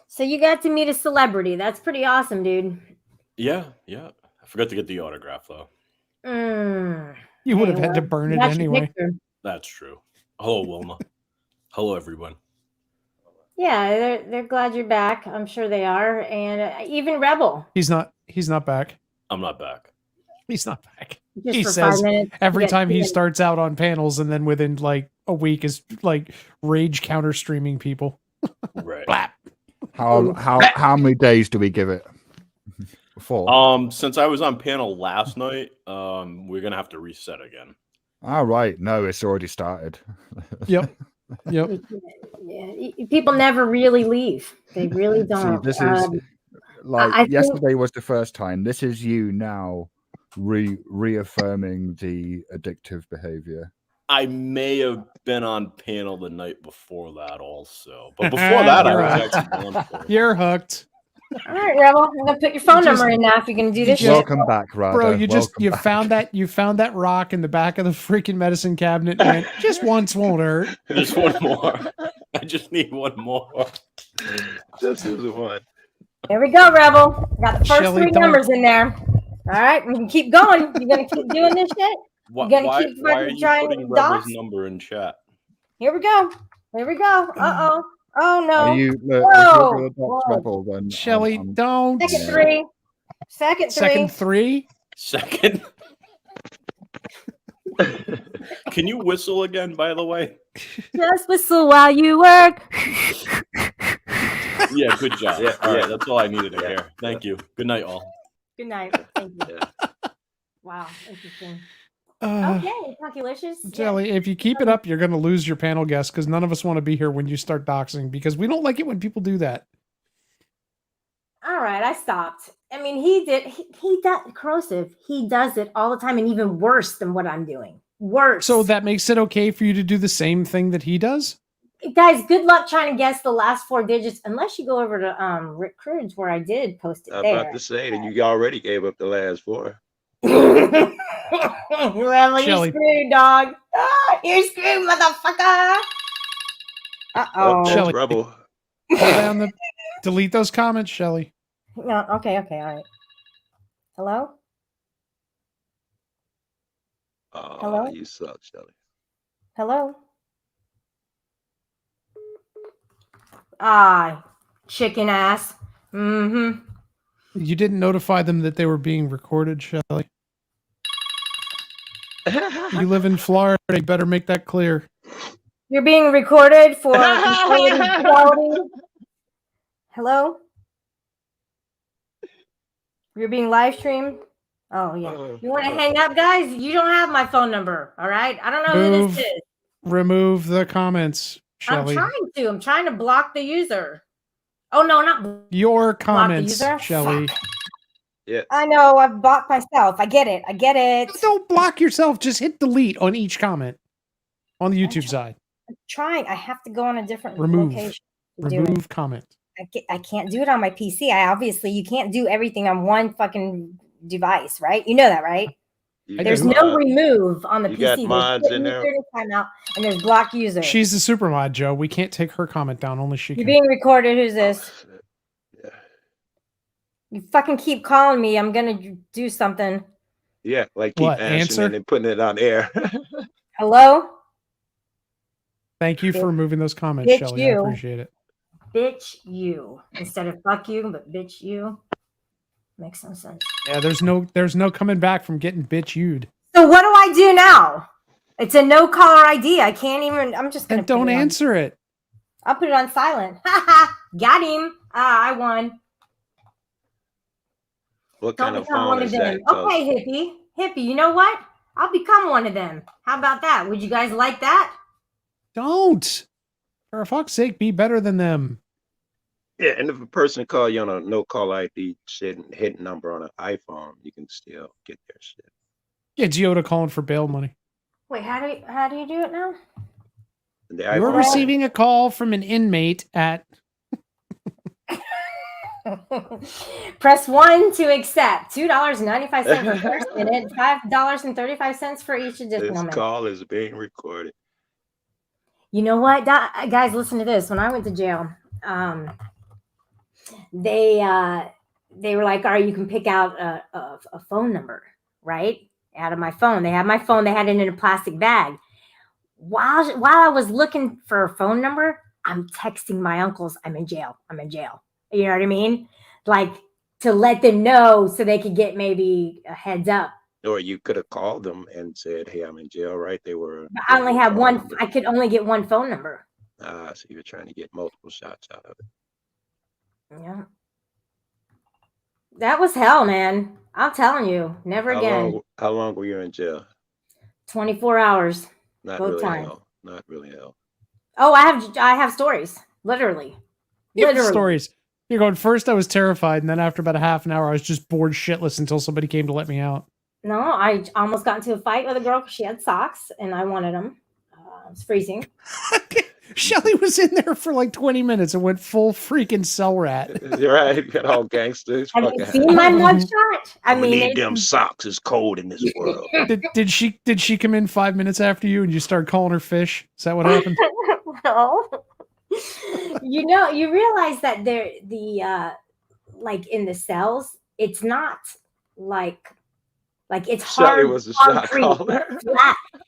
So you got to meet a celebrity. That's pretty awesome, dude. Yeah. I forgot to get the autograph though. You would have had to burn it anyway. That's true. Hello, Wilma. Hello, everyone. Yeah, they're glad you're back. I'm sure they are, and even Rebel. He's not back. I'm not back. He's not back. Just He for says 5 minutes. every time he starts out on panels, and then within like a week is like rage counter streaming people. Right. Blap. How many days do we give it? 4. Since I was on panel last night, we're gonna have to reset again. All right. No, it's already started. Yep. Yeah, people never really leave. They really don't. See, this is yesterday was the first time. This is you now reaffirming the addictive behavior. I may have been on panel the night before that also, but before that, I was actually on for it. You're hooked. All right, Rebel. I'm gonna put your phone number in now if you're gonna do this. Welcome back, Rada. Bro. You found that rock in the back of the freaking medicine cabinet. And went, just once won't hurt. Just one more. I just need one more. This is the one. Here we go, Rebel. Got the first Shelly, 3 numbers in there. All right, we can keep going. You're gonna keep doing this shit. Why are you trying putting to Rebel's dox? number in chat? Here we go. Uh-oh. Oh no. Are you, if you're Whoa. gonna dox Rebel, then Shelly, don't. Second 3. Second 3. Second. Can you whistle again, by the way? Just whistle while you work. Yeah, good job. Yeah, all right, that's all I needed to hear. Thank you. Good night, all. Good night. Thank you. Wow, interesting. Okay, Talkylicious. Jelly, if you keep it up, you're going to lose your panel guests because none of us want to be here when you start doxing because we don't like it when people do that. All right, I stopped. I mean, he does corrosive. He does it all the time, and even worse than what I'm doing. Worse. So that makes it okay for you to do the same thing that he does? Guys, good luck trying to guess the last 4 digits unless you go over to Rick Crude's where I did post it I'm there. about to say that you already gave up the last 4. Well, you're screwed, dog. Oh, you're screwed, motherfucker. Uh-oh. Shelly, Rebel. Delete those comments, Shelly. No, okay, all right. Hello? Oh, Hello? you suck, Shelly. Hello? Chicken ass. Mm-hmm. You didn't notify them that they were being recorded, Shelly. You live in Florida. You better make that clear. You're being recorded for quality. Hello? You're being live streamed? Oh, yeah. You want to hang up, guys? You don't have my phone number, all right? I don't know who this is. Remove the comments, Shelly. I'm trying to block the user. Oh, no, not your comments, Shelly. Yeah. I know. I've blocked myself. I get it. Don't block yourself. Just hit delete on each comment on the YouTube side. I'm trying. I have to go on a different location. Remove comment. I can't do it on my PC. Obviously, you can't do everything on one fucking device, right? You know that, right? There's no remove on the PC. You got mods in there. Timeout, and there's block user. She's the super mod, Joe. We can't take her comment down. Only she can. You're being recorded. Who's this? Yeah. You fucking keep calling me. I'm gonna do something. Yeah, like keep answering and putting it on air. Hello? Thank you for removing those comments, Shelly. I appreciate it. Bitch you. Instead of fuck you, but bitch you. Makes some sense. Yeah, there's no coming back from getting bitch you'd. So what do I do now? It's a no caller ID. I can't even. I'm just gonna. And don't answer it. I'll put it on silent. Got him. I won. What kind of phone is that? Okay, hippie. You know what? I'll become one of them. How about that? Would you guys like that? Don't. For fuck's sake, be better than them. Yeah, and if a person call you on a no call ID shit and hit number on an iPhone, you can still get their shit. It's Yoda calling for bail money. Wait, how do you do it now? You're receiving a call from an inmate at. Press 1 to accept. $2.95 for the first minute. $5.35 for each additional minute. This call is being recorded. You know what, guys? Listen to this. When I went to jail, they were like, "All right, you can pick out a phone number, right?" Out of my phone. They had my phone. They had it in a plastic bag. While I was looking for a phone number, I'm texting my uncles, "I'm in jail. I'm in jail." You know what I mean? Like to let them know so they could get maybe a heads up. Or you could have called them and said, "Hey, I'm in jail," right? They were. But I only had one. Number. I could only get one phone number. So you were trying to get multiple shots out of it. Yeah. That was hell, man. I'm telling you, never again. How long were you in jail? 24 hours. Not both really times. hell. Not really hell. Oh, I have stories. Literally. Stories. You're going, first I was terrified, and then after about a half an hour, I was just bored shitless until somebody came to let me out. No, I almost got into a fight with a girl because she had socks, and I wanted them. It was freezing. Shelly was in there for like 20 minutes and went full freaking cell rat. You're right. Got all gangsters. Have you seen my mugshot? I mean, need them socks. It's cold in this world. Did she come in 5 minutes after you and you started calling her fish? Is that what happened? No. You realize that like in the cells, it's not like it's hard. Shelly was a shot caller.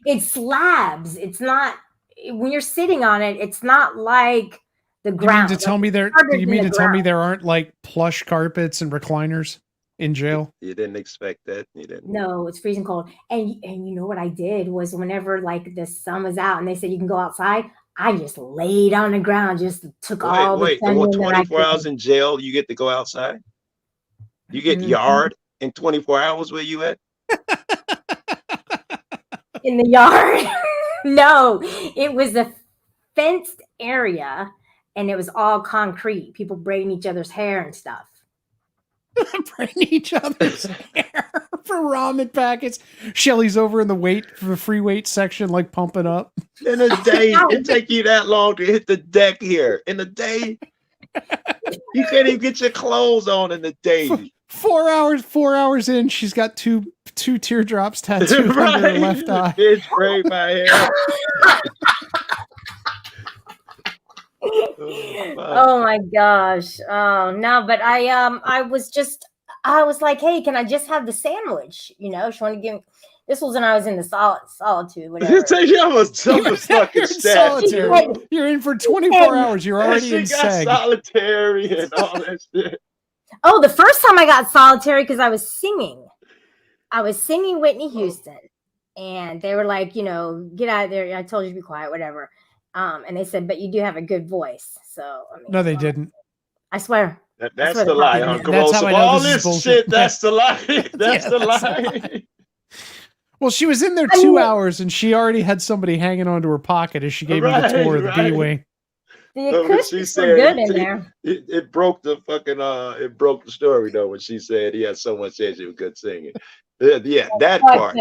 It's slabs. It's not when you're sitting on it. It's not like the ground. You mean to tell me there? You mean to tell me there aren't like plush carpets and recliners in jail? You didn't expect that. You didn't. No, it's freezing cold. And you know what I did was whenever like the sun was out and they said you can go outside, I just laid on the ground, just took all the sun. Wait, 24 hours in jail, you get to go outside? You get yard in 24 hours where you at? In the yard? No, it was a fenced area and it was all concrete. People braiding each other's hair and stuff. Braiding each other's hair for ramen packets. Shelly's over in the free weight section, like pumping up. In a day, it take you that long to hit the deck here. In a day, you can't even get your clothes on in a day. 4 hours in, she's got two teardrops tattooed under her left eye. Bitch, braid my hair. Oh my gosh. Oh no, but I was like, hey, can I just have the sandwich? You know, she wanted to give me. This was when I was in the solitude, whatever. I'm a fucking statue. You're in for 24 hours. You're already in got seg. solitary and all that shit. Oh, the first time I got solitary because I was singing. I was singing Whitney Houston, and they were like, you know, get out of there. I told you to be quiet, whatever. And they said, but you do have a good voice. So I mean, no, they didn't. I swear. That's the lie, huh? That's how I know all this is this bullshit. shit, that's the lie. That's the lie. Well, she was in there 2 hours, and she already had somebody hanging onto her pocket as she gave me the tour of the B wing. The acoustics were good in there. It broke the fucking it broke the story though when she said he had someone said she was good singing. Yeah, that part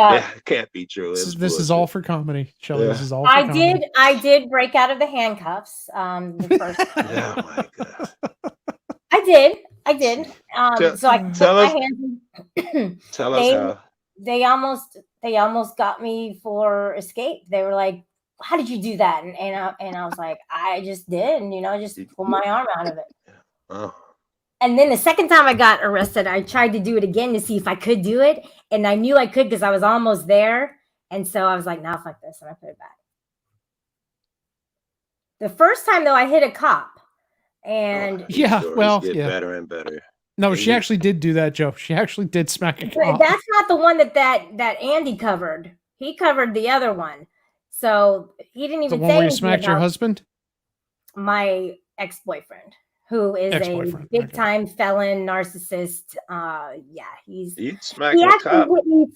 can't be true. This is all for comedy, Shelley. This is all for comedy. I did break out of the handcuffs. The first time. Oh my god. I did. So I put my hands in. Tell us how. They almost got me for escape. They were like, how did you do that? And I was like, I just did, and just pulled my arm out of it. Oh. And then the second time I got arrested, I tried to do it again to see if I could do it. And I knew I could because I was almost there. And so I was like, nah, fuck this. And I put it back. The first time though, I hit a cop. And better and better. No, she actually did do that, Joe. She actually did smack a cop. That's not the one that Andy covered. He covered the other one. So he didn't even the one where you smacked your husband? My ex-boyfriend, who is a big-time felon, narcissist.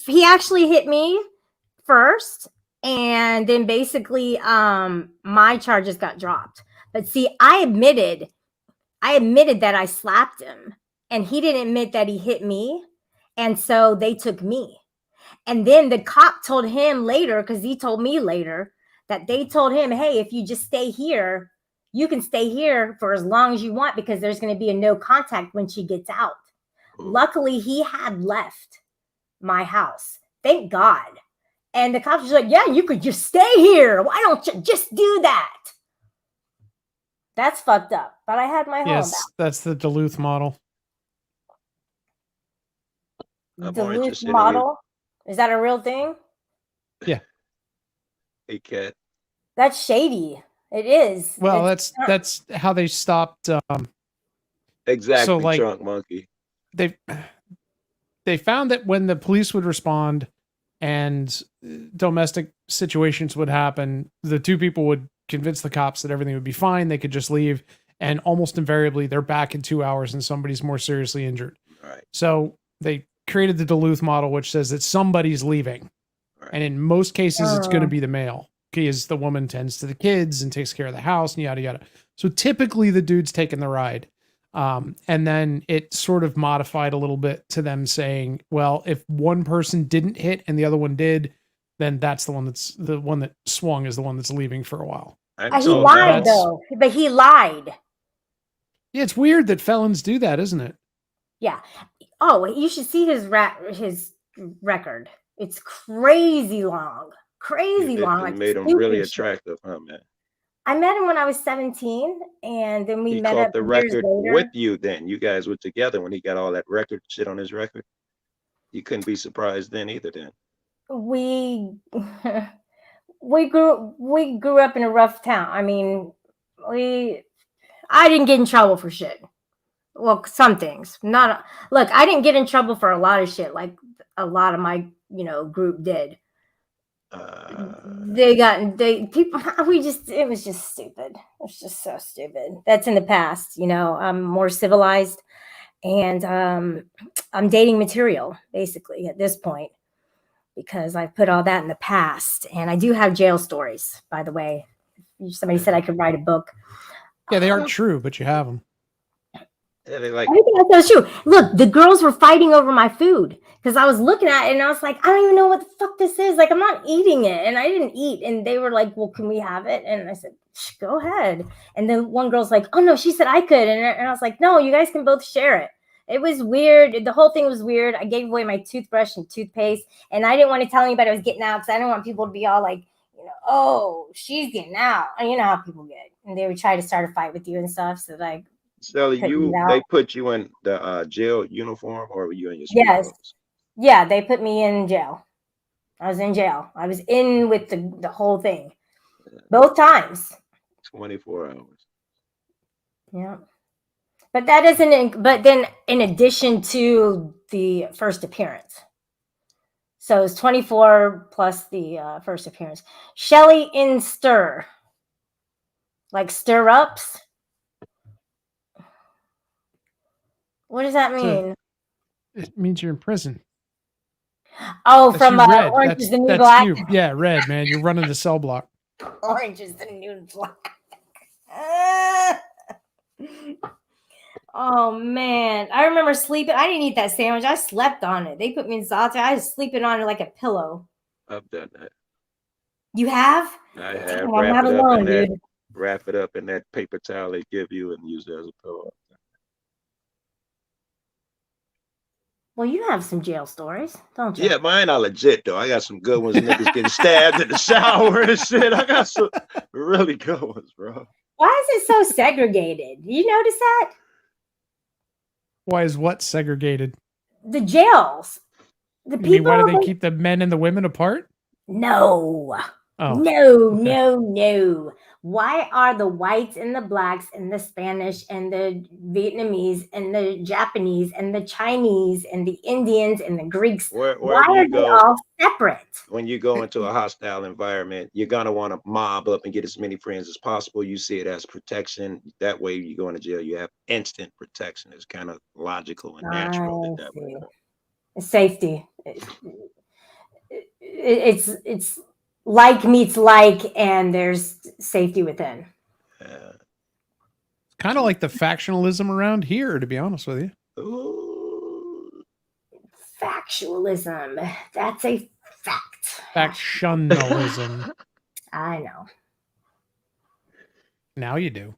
He actually hit me first, and then basically my charges got dropped. But see, I admitted that I slapped him. And he didn't admit that he hit me. And so they took me. And then the cop told him later, because he told me later, that they told him, hey, if you just stay here, you can stay here for as long as you want because there's going to be a no contact when she gets out. Luckily, he had left my house. Thank God. And the cops was like, yeah, you could just stay here. Why don't you just do that? That's fucked up. But I had my home back. Yes, that's the Duluth model. Duluth model? Is that a real thing? Yeah. Hey, cat. That's shady. It is. Well, that's how they stopped. Exactly. So, like, drunk monkey. They found that when the police would respond and domestic situations would happen, the two people would convince the cops that everything would be fine. They could just leave, and almost invariably, they're back in 2 hours and somebody's more seriously injured. Right. So they created the Duluth model, which says that somebody's leaving. Right. And in most cases, it's going to be the male because the woman tends to the kids and takes care of the house and yada, yada. So typically the dude's taking the ride. And then it sort of modified a little bit to them saying, well, if one person didn't hit and the other one did, then that's the one that swung is the one that's leaving for a while. He lied though, but he lied. Yeah, it's weird that felons do that, isn't it? Yeah. Oh, you should see his record. It's crazy long. Crazy long. It made him really attractive, huh, man? I met him when I was 17, and then we met up the record with you then. You guys were together when he got all that record shit on his record. You couldn't be surprised then either then. We grew up in a rough town. I mean, I didn't get in trouble for shit. Well, some things. I didn't get in trouble for a lot of shit like a lot of my, group did. It was just stupid. It was just so stupid. That's in the past, I'm more civilized and I'm dating material basically at this point because I put all that in the past. And I do have jail stories, by the way. Somebody said I could write a book. Yeah, they aren't true, but you have them. Yeah, they like everything I said is true. Look, the girls were fighting over my food because I was looking at it and I was like, I don't even know what the fuck this is. Like, I'm not eating it. And I didn't eat. And they were like, well, can we have it? And I said, go ahead. And then one girl's like, oh no, she said I could. And I was like, no, you guys can both share it. It was weird. The whole thing was weird. I gave away my toothbrush and toothpaste. And I didn't want to tell anybody I was getting out because I didn't want people to be all like, oh, she's getting out. And you know how people get. And they would try to start a fight with you and stuff. So like, Sally, they put you in the jail uniform, or were you in your yes, yeah, they put me in jail. I was in jail. I was in with the whole thing. Both times. 24 hours. Yeah. But that isn't, but then in addition to the first appearance. So it's 24 plus the first appearance. Shelly in stir. Like stir ups. What does that mean? It means you're in prison. Oh, That's from you, Red. Orange is the New That's Black. you. Yeah, Red, man. You're running the cell block. Orange is the New Black. Oh man, I remember sleeping. I didn't eat that sandwich. I slept on it. They put me in solitary. I was sleeping on it like a pillow. I've done that. You have? I have. Damn, I'm not alone, dude. Wrap it up in that paper towel they give you and use it as a pillow. Well, you have some jail stories, don't you? Yeah, mine are legit though. I got some good ones. Niggas getting stabbed in the shower and shit. I got some really good ones, bro. Why is it so segregated? You notice that? Why is what segregated? The jails. The people. Why do they keep the men and the women apart? No. Oh. No. Why are the whites and the blacks and the Spanish and the Vietnamese and the Japanese and the Chinese and the Indians and the Greeks, why are they all separate? When you go into a hostile environment, you're going to want to mob up and get as many friends as possible. You see it as protection. That way you go into jail, you have instant protection. It's kind of logical and natural. That way. Safety. It's like meets like, and there's safety within. Kind of like the factionalism around here, to be honest with you. Ooh. Factualism. That's a fact. Factionalism. I know. Now you do.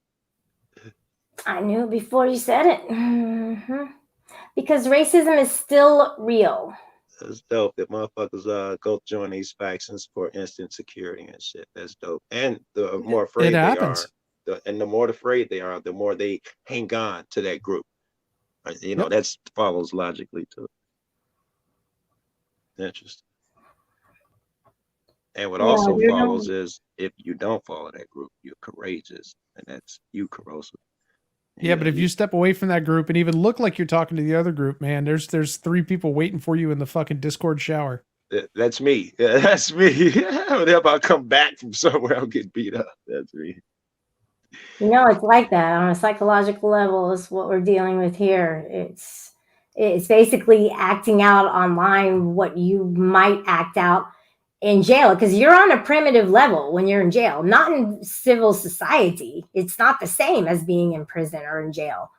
I knew it before you said it. Mm-hmm. Because racism is still real. That's dope that motherfuckers go join these factions for instant security and shit. That's dope. And the more afraid they are, the more afraid they are, the more they hang on to that group. You know, that follows logically too. Interesting. And what also follows is if you don't follow that group, you're courageous, and that's you corrosive. Yeah, but if you step away from that group and even look like you're talking to the other group, man, there's 3 people waiting for you in the fucking Discord shower. That's me. Yeah, that's me. They're about to come back from somewhere, I'll get beat up. That's me. You know, it's like that on a psychological level is what we're dealing with here. It's basically acting out online what you might act out in jail, because you're on a primitive level when you're in jail, not in civil society. It's not the same as being in prison or in jail.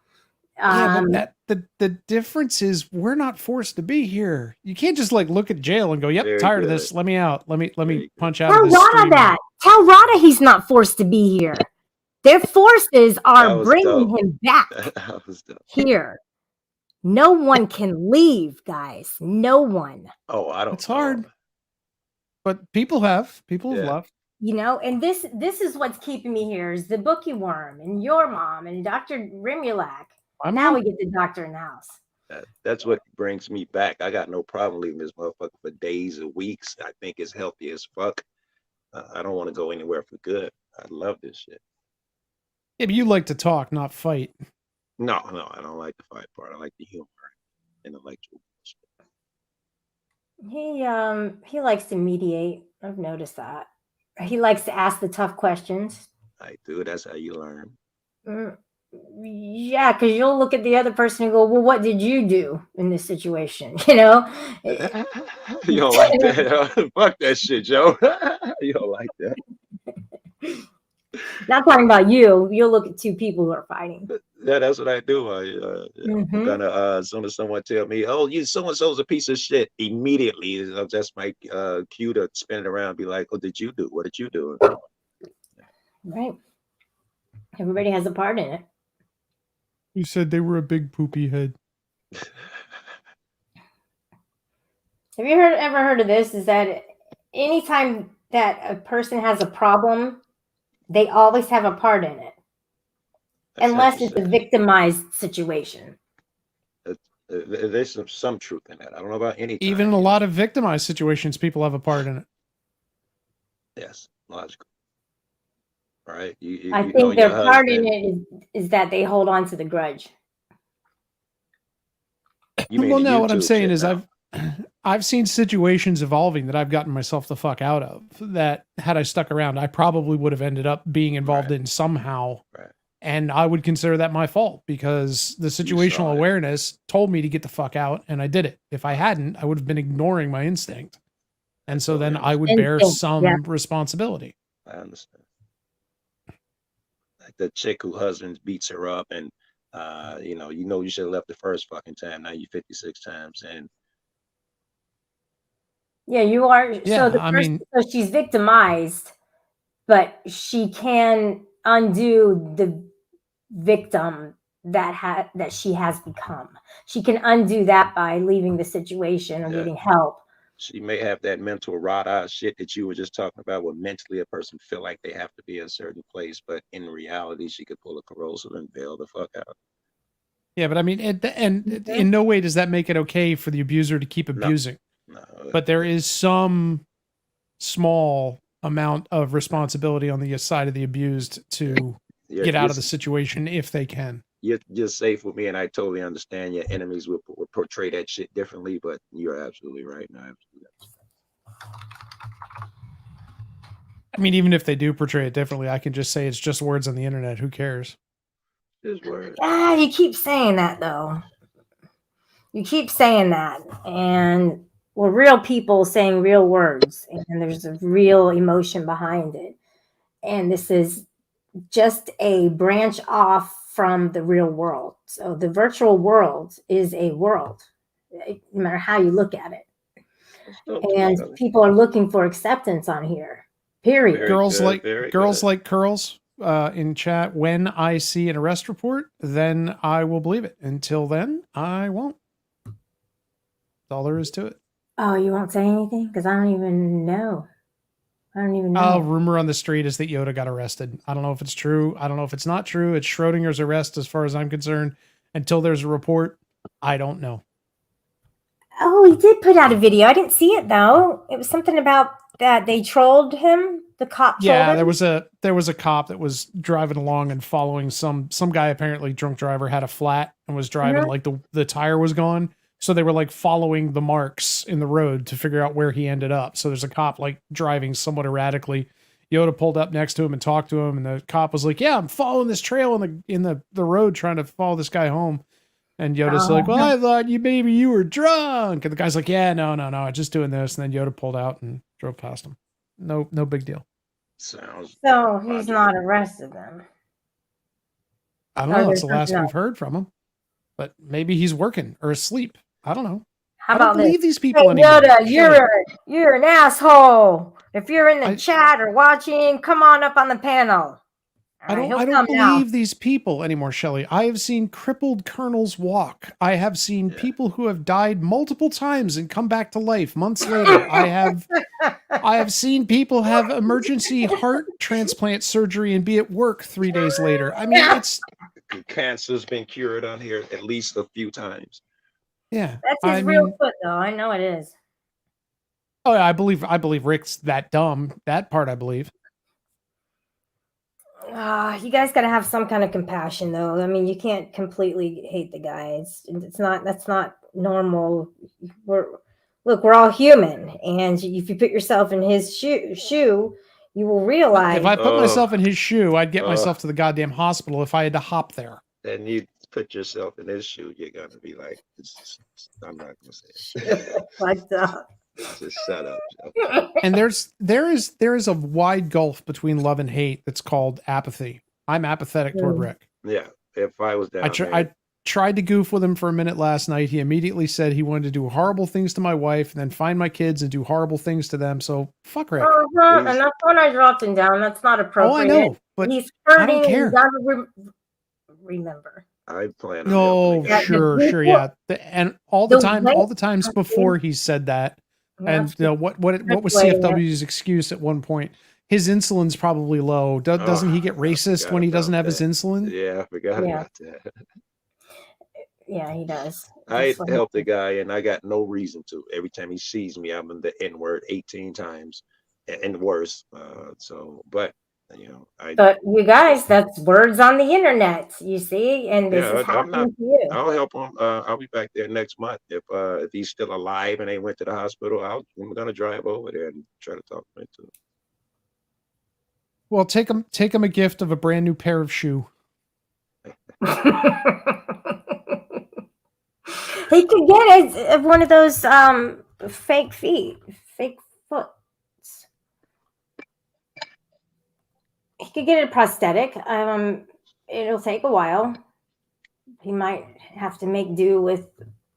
Yeah, but the difference is we're not forced to be here. You can't just like look at jail and go, "Yep, tired of this. Let me out. Let me punch out." Tell Rada that. Tell Rada he's not forced to be here. Their forces are bringing him back here. No one can leave, guys. No one. Oh, I don't. It's hard. But people have left. You know, and this is what's keeping me here is the Bookie Worm and your mom and Dr. Rimulak. Now we get the doctor in the house. That's what brings me back. I got no problem leaving this motherfucker for days or weeks. I think it's healthy as fuck. I don't want to go anywhere for good. I love this shit. Yeah, but you like to talk, not fight. No, I don't like the fight part. I like the humor and intellectual shit. He likes to mediate. I've noticed that. He likes to ask the tough questions. I do. That's how you learn. Yeah, because you'll look at the other person and go, well, what did you do in this situation? You know? You don't like that. Fuck that shit, Joe. You don't like that. Not talking about you. You'll look at 2 people who are fighting. Yeah, that's what I do. I'm gonna as soon as someone tell me, "Oh, you so-and-so's a piece of shit," immediately that's my cue to spin it around and be like, "Oh, did you do? What did you do?" Right. Everybody has a part in it. You said they were a big poopy head. Have you ever heard of this? Is that anytime that a person has a problem, they always have a part in it. Unless it's a victimized situation. There's some truth in that. I don't know about any. Even in a lot of victimized situations, people have a part in it. Yes, logical. Right. I think their part in it is that they hold on to the grudge. Well, no, what I'm saying is I've seen situations evolving that I've gotten myself the fuck out of, that had I stuck around, I probably would have ended up being involved in somehow. Right. And I would consider that my fault because the situational awareness told me to get the fuck out, and I did it. If I hadn't, I would have been ignoring my instinct. And so then I would bear some responsibility. I understand. Like the chick who husband beats her up, and you should have left the first fucking time. Now you 56 times, and yeah, you are. Yeah, so she's victimized, but she can undo the victim that she has become. She can undo that by leaving the situation or getting help. She may have that mental rot-out shit that you were just talking about, where mentally a person feel like they have to be in a certain place, but in reality, she could pull a corrosive and bail the fuck out. Yeah, but I mean, and in no way does that make it okay for the abuser to keep abusing. No. But there is some small amount of responsibility on the side of the abused to get out of the situation if they can. You're safe with me, and I totally understand your enemies will portray that shit differently, but you're absolutely right. No, absolutely. I mean, even if they do portray it differently, I can just say it's just words on the internet. Who cares? Just words. You keep saying that, though. You keep saying that, and we're real people saying real words, and there's a real emotion behind it. And this is just a branch off from the real world. So the virtual world is a world, no matter how you look at it. And people are looking for acceptance on here. Period. Girls like curls in chat. When I see an arrest report, then I will believe it. Until then, I won't. That's all there is to it. Oh, you won't say anything? Because I don't even know. Rumor on the street is that Yoda got arrested. I don't know if it's true. I don't know if it's not true. It's Schrodinger's arrest as far as I'm concerned. Until there's a report, I don't know. Oh, he did put out a video. I didn't see it, though. It was something about that they trolled him. The cop trolled him. there was a cop that was driving along and following some guy, apparently drunk driver, had a flat and was driving like the tire was gone. So they were like following the marks in the road to figure out where he ended up. So there's a cop like driving somewhat erratically. Yoda pulled up next to him and talked to him, and the cop was like, "Yeah, I'm following this trail in the road, trying to follow this guy home." And Yoda's like, "Well, I thought you were drunk." And the guy's like, "Yeah, no, I'm just doing this." And then Yoda pulled out and drove past him. No big deal. So he's not arrested then. I don't know. That's the last we've heard from him. But maybe he's working or asleep. I don't know. How I don't about believe this? these people anymore. Yoda, you're an asshole. If you're in the chat or watching, come on up on the panel. I don't believe these people anymore, Shelley. I have seen crippled colonels walk. I have seen people who have died multiple times and come back to life months later. I have seen people have emergency heart transplant surgery and be at work 3 days later. I mean, it's cancer's been cured on here at least a few times. Yeah, that's his real foot, though. I know it is. Oh, yeah, I believe Rick's that dumb. That part, I believe. You guys got to have some kind of compassion, though. I mean, you can't completely hate the guy. That's not normal. We're all human, and if you put yourself in his shoe, you will realize. If I put myself in his shoe, I'd get myself to the goddamn hospital if I had to hop there. And you put yourself in his shoe, you're gonna be like, I'm not gonna say it. Fucked up. Just shut up, Joe. And there is a wide gulf between love and hate that's called apathy. I'm apathetic toward Rick. Yeah, if I was down I tried to goof with him for a minute last night. He immediately said he wanted to do horrible things to my wife and then find my kids and do horrible things to them. So fuck Rick. And that's when I dropped him down. That's not appropriate. Oh, I know, but he's hurting. I don't care. You gotta remember. I plan. No, sure, yeah. And all the times before he said that. And what was CFW's excuse at one point? His insulin's probably low. Doesn't he get racist when he doesn't have his insulin? Yeah, I forgot about that. Yeah, he does. I helped the guy, and I got no reason to. Every time he sees me, I'm in the N word 18 times, and worse. But you know, But you guys, that's words on the internet, you see, and this is I'm not. happening to you. I'll help him. I'll be back there next month if he's still alive and they went to the hospital. I'm gonna drive over there and try to talk to him too. Well, take him a gift of a brand new pair of shoe. He could get one of those fake feet, fake foot. He could get a prosthetic. It'll take a while. He might have to make do with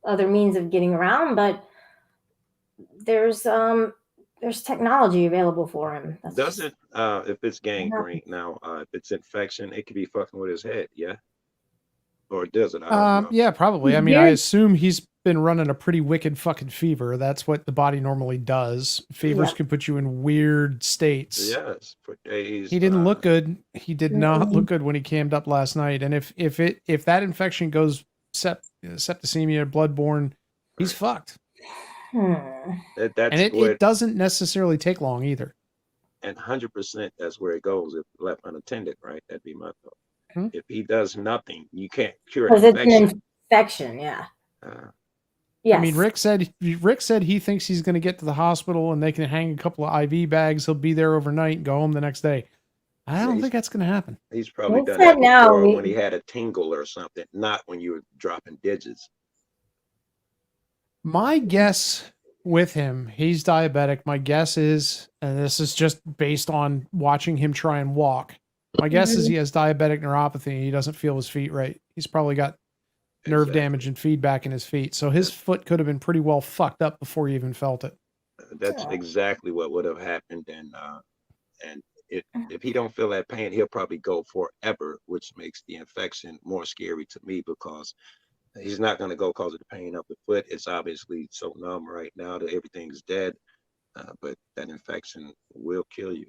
other means of getting around, but there's technology available for him. Doesn't if it's gangrene now, if it's infection, it could be fucking with his head, yeah? Or does it? I don't know. Yeah, probably. I mean, I assume he's been running a pretty wicked fucking fever. That's what the body normally does. Fevers can put you in weird states. Yes, for days. He didn't look good. He did not look good when he cammed up last night. And if that infection goes septicemia, bloodborne, he's fucked. And it doesn't necessarily take long either. And 100% that's where it goes if left unattended, right? That'd be my thought. If he does nothing, you can't cure an infection. It's an infection, yeah. Yes. I mean, Rick said he thinks he's going to get to the hospital and they can hang a couple of IV bags. He'll be there overnight and go home the next day. I don't think that's going to happen. He's probably done that before when he had a tingle or something, not when you were dropping digits. My guess with him, he's diabetic. My guess is, and this is just based on watching him try and walk, my guess is he has diabetic neuropathy and he doesn't feel his feet right. He's probably got nerve damage and feedback in his feet. So his foot could have been pretty well fucked up before he even felt it. That's exactly what would have happened. And if he don't feel that pain, he'll probably go forever, which makes the infection more scary to me because he's not going to go cause of the pain of the foot. It's obviously so numb right now that everything's dead. But that infection will kill you.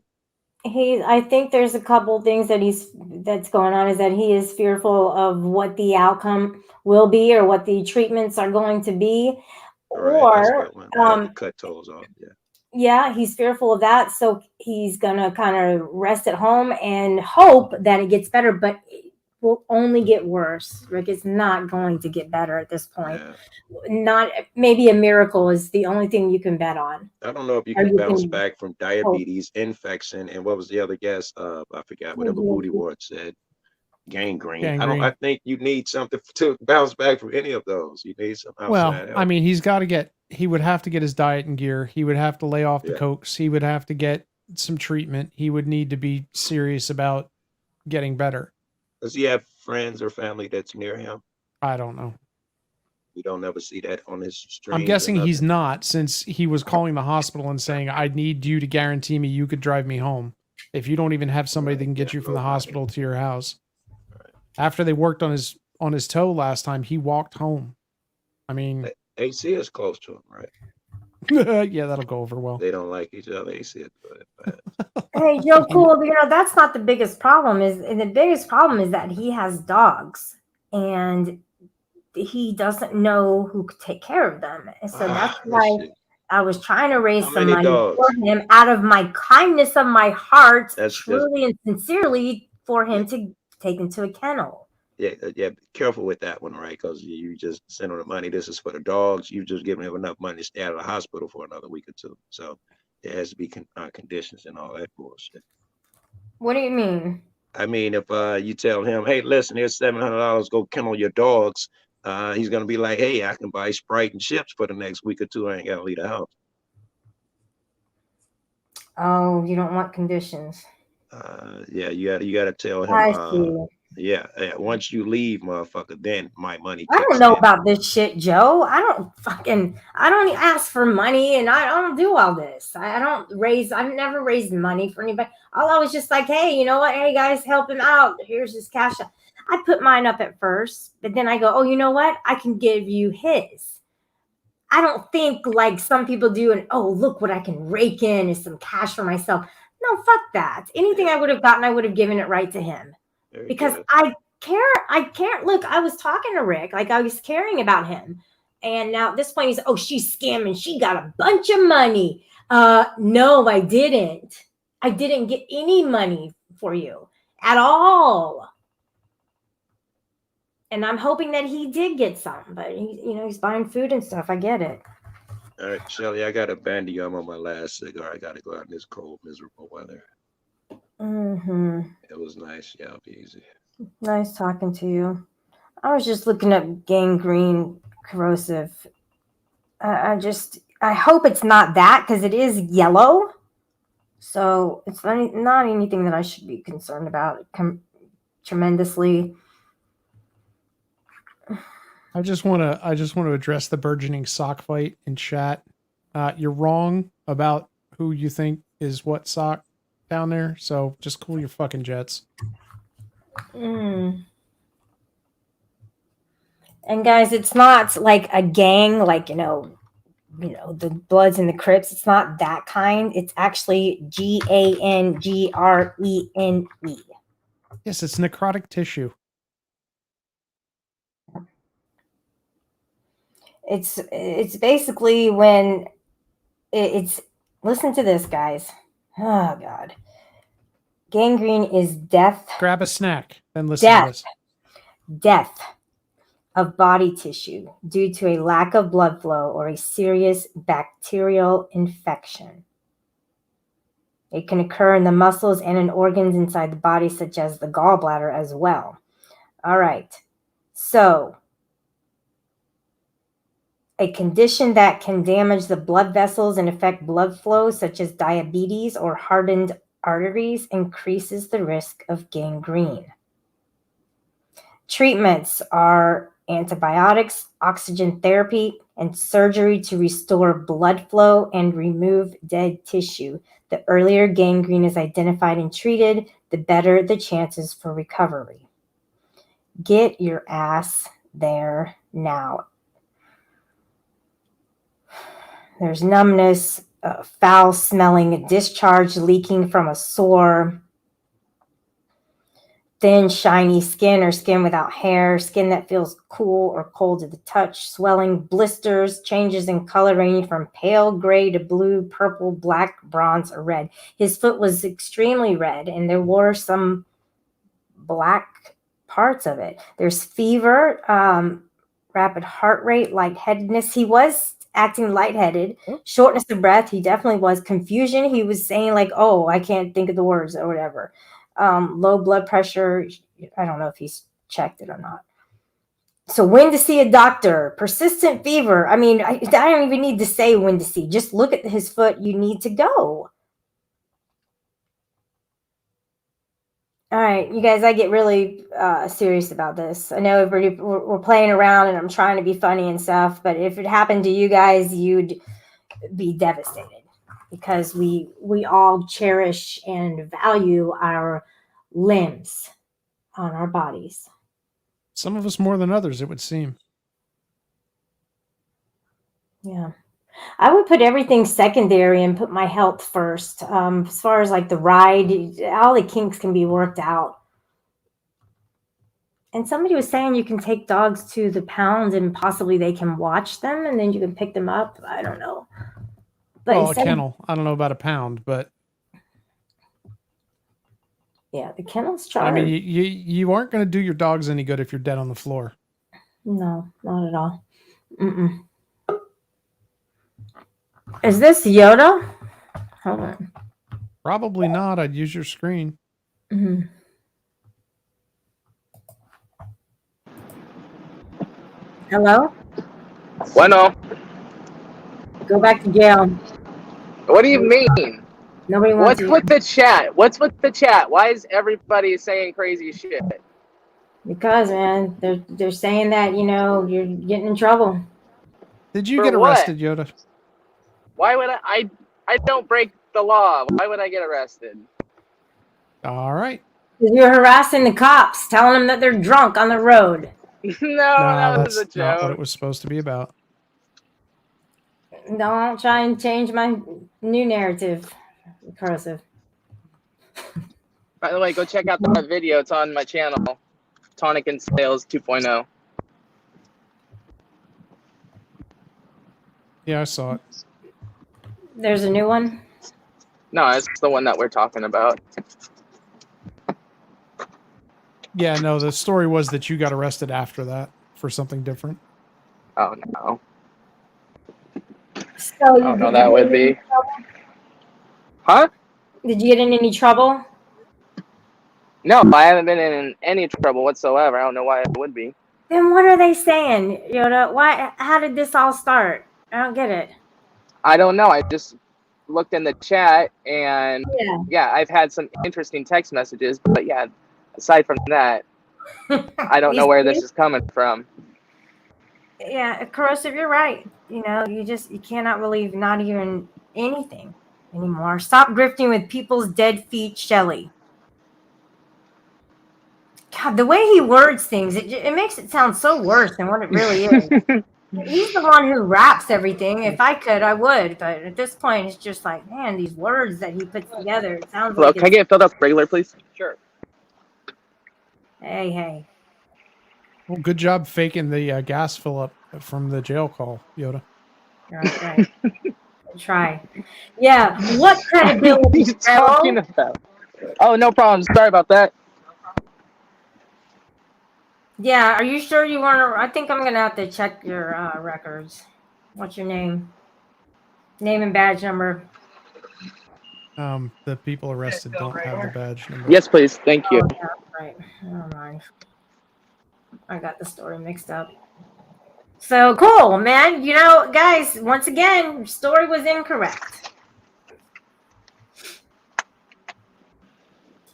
I think there's a couple things that's going on is that he is fearful of what the outcome will be or what the treatments are going to be. Or cut toes off. Yeah, he's fearful of that. So he's gonna kind of rest at home and hope that it gets better, but it will only get worse. Rick, it's not going to get better at this point. Not maybe a miracle is the only thing you can bet on. I don't know if you can bounce back from diabetes, infection, and what was the other guess? I forgot whatever Booty Ward said. Gangrene. I think you need something to bounce back from any of those. You need some outside help. I mean, he would have to get his diet in gear. He would have to lay off the cokes. He would have to get some treatment. He would need to be serious about getting better. Does he have friends or family that's near him? I don't know. You don't ever see that on his stream. I'm guessing he's not, since he was calling the hospital and saying, I need you to guarantee me you could drive me home. If you don't even have somebody that can get you from the hospital to your house. After they worked on his toe last time, he walked home. I mean, AC is close to him, right? Yeah, that'll go over well. They don't like each other. AC is good. Hey, Joe Cool, that's not the biggest problem. The biggest problem is that he has dogs and he doesn't know who could take care of them. And so that's why I was trying to raise some money for him out of my kindness of my heart, truly and sincerely, for him to take into a kennel. Yeah, be careful with that one, right? Because you just send them the money. This is for the dogs. You've just given them enough money to stay out of the hospital for another week or two. So there has to be conditions and all that bullshit. What do you mean? I mean, if you tell him, hey, listen, here's $700, go kennel your dogs. He's going to be like, hey, I can buy Sprite and chips for the next week or two. I ain't got to leave the house. Oh, you don't want conditions. Yeah, you got to tell him. I see. Yeah. Once you leave, motherfucker, then my money. I don't know about this shit, Joe. I don't ask for money and I don't do all this. I've never raised money for anybody. I was just like, hey, you know what? Hey guys, help him out. Here's his cash. I put mine up at first, but then I go, oh, you know what? I can give you his. I don't think like some people do and, oh, look what I can rake in is some cash for myself. No, fuck that. Anything I would have gotten, I would have given it right to him. Because I care. Look, I was talking to Rick, like I was caring about him. And now at this point he's, oh, she's scamming. She got a bunch of money. No, I didn't. I didn't get any money for you at all. And I'm hoping that he did get some, but he's buying food and stuff. I get it. All right, Shelly, I got a bandy. I'm on my last cigar. I got to go out in this cold, miserable weather. Mm-hmm. It was nice. Yeah, I'll be easy. Nice talking to you. I was just looking up gangrene corrosive. I hope it's not that, because it is yellow. So it's not anything that I should be concerned about tremendously. I just want to address the burgeoning sock fight in chat. You're wrong about who you think is what sock down there. So just cool your fucking jets. And guys, it's not like a gang, like the Bloods and the Crips. It's not that kind. It's actually GANGRENE. Yes, it's necrotic tissue. It's basically when it's listen to this, guys. Oh God. Gangrene is death. Grab a snack and listen to this. Death of body tissue due to a lack of blood flow or a serious bacterial infection. It can occur in the muscles and in organs inside the body, such as the gallbladder as well. All right. So, a condition that can damage the blood vessels and affect blood flow, such as diabetes or hardened arteries, increases the risk of gangrene. Treatments are antibiotics, oxygen therapy, and surgery to restore blood flow and remove dead tissue. The earlier gangrene is identified and treated, the better the chances for recovery. Get your ass there now. There's numbness, foul smelling, discharge leaking from a sore, thin, shiny skin or skin without hair, skin that feels cool or cold to the touch, swelling, blisters, changes in color ranging from pale gray to blue, purple, black, bronze, or red. His foot was extremely red, and there were some black parts of it. There's fever, rapid heart rate, lightheadedness. He was acting lightheaded, shortness of breath. He definitely was. Confusion. He was saying like, oh, I can't think of the words or whatever. Low blood pressure. I don't know if he's checked it or not. So when to see a doctor? Persistent fever. I mean, I don't even need to say when to see. Just look at his foot. You need to go. All right, you guys, I get really serious about this. I know we're playing around and I'm trying to be funny and stuff, but if it happened to you guys, you'd be devastated, because we all cherish and value our limbs on our bodies. Some of us more than others, it would seem. Yeah. I would put everything secondary and put my health first. As far as like the ride, all the kinks can be worked out. And somebody was saying you can take dogs to the pound and possibly they can watch them and then you can pick them up. I don't know. But well, a kennel. I don't know about a pound, but yeah, the kennel's charged. I mean, you aren't going to do your dogs any good if you're dead on the floor. No, not at all. Mm-mm. Is this Yoda? Hold on. Probably not. I'd use your screen. Mm-hmm. Hello? Bueno. Go back to jail. What do you mean? Nobody wants What's with the chat? What's with the chat? Why is everybody saying crazy shit? Because, man, they're saying that, you're getting in trouble. Did you get arrested, Yoda? Why would I don't break the law. Why would I get arrested? All right. You're harassing the cops, telling them that they're drunk on the road. No, that was a joke. Not what it was supposed to be about. Don't try and change my new narrative, Cursive. By the way, go check out that video. It's on my channel. Tonic and Sales 2.0. Yeah, I saw it. There's a new one? No, it's the one that we're talking about. Yeah, no, the story was that you got arrested after that for something different. Oh, no. So Oh, no, that would be. Huh? Did you get in any trouble? No, I haven't been in any trouble whatsoever. I don't know why it would be. Then what are they saying, Yoda? Why? How did this all start? I don't get it. I don't know. I just looked in the chat, and yeah, I've had some interesting text messages, but yeah, aside from that, I don't know where this is coming from. Yeah, Corrosive, you're right. You know, you cannot believe not even anything anymore. Stop grifting with people's dead feet, Shelly. God, the way he words things, it makes it sound so worse than what it really is. He's the one who raps everything. If I could, I would. But at this point, it's just like, man, these words that he puts together, it sounds Hello, like can I get filled up regular, please? Sure. Hey. Well, good job faking the gas fill up from the jail call, Yoda. Right. Try. Yeah. What credibility What are you talking about? Oh, no problem. Sorry about that. Yeah. Are you sure you want to? I think I'm gonna have to check your records. What's your name? Name and badge number. The people arrested don't have the badge number. Yes, please. Thank you. Oh, yeah, right. Never mind. I got the story mixed up. So cool, man. You know, guys, once again, your story was incorrect.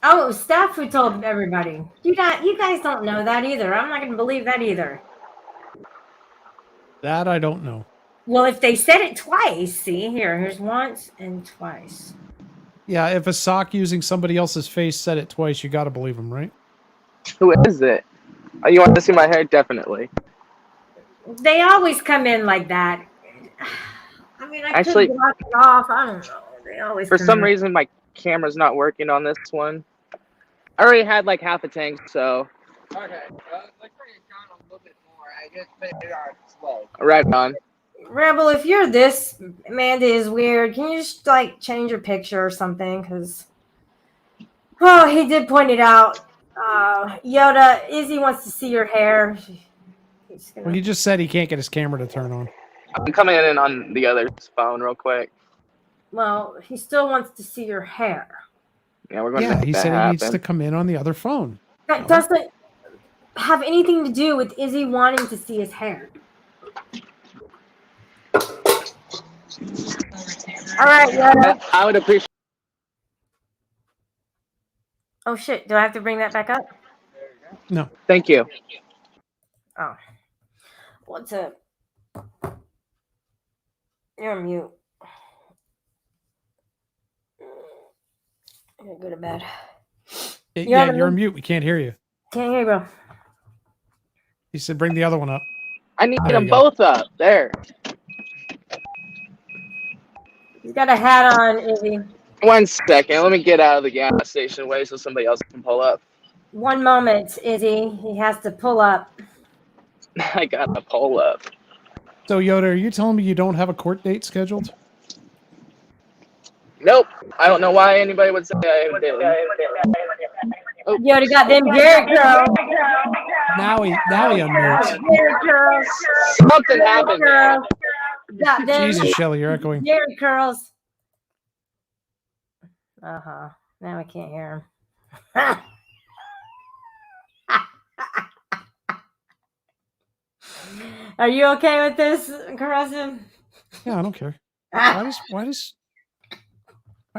Oh, staff who told everybody. You guys don't know that either. I'm not going to believe that either. That I don't know. Well, if they said it twice, see, here's once and twice. Yeah, if a sock using somebody else's face said it twice, you got to believe them, right? Who is it? Oh, you want to see my hair? Definitely. They always come in like that. I mean, I Actually, could block it off. I don't know. They always for come some in. reason, my camera's not working on this one. I already had like half a tank, so. Okay, let's bring it down a little bit more. I just put it on slow. Right on. Rebel, if you're this, Amanda is weird. Can you just like change your picture or something? Because, oh, he did point it out. Yoda, Izzy wants to see your hair. Well, he just said he can't get his camera to turn on. I'm coming in on the other phone real quick. Well, he still wants to see your hair. Yeah, we're going to Yeah, make he that said happen. he needs to come in on the other phone. That doesn't have anything to do with Izzy wanting to see his hair. All right, Yoda. I would appreciate. Oh shit! Do I have to bring that back up? No. Thank you. Oh, what's up? You're on mute. I'm gonna go to bed. You're on mute. We can't hear you. Can't hear you, bro. He said, "Bring the other one up." I need them both up. There. He's got a hat on, Izzy. 1 second. Let me get out of the gas station way so somebody else can pull up. One moment, Izzy. He has to pull up. I got to pull up. So, Yoda, are you telling me you don't have a court date scheduled? Nope. I don't know why anybody would say I did. Oh. Yoda got them Jerry curls. Now he unmutes. Jerry curls. Something happened. Got them. Jesus, Shelly, you're echoing. Jerry curls. Uh-huh. Now I can't hear him. Are you okay with this, Corrosive? Yeah, I don't care. Why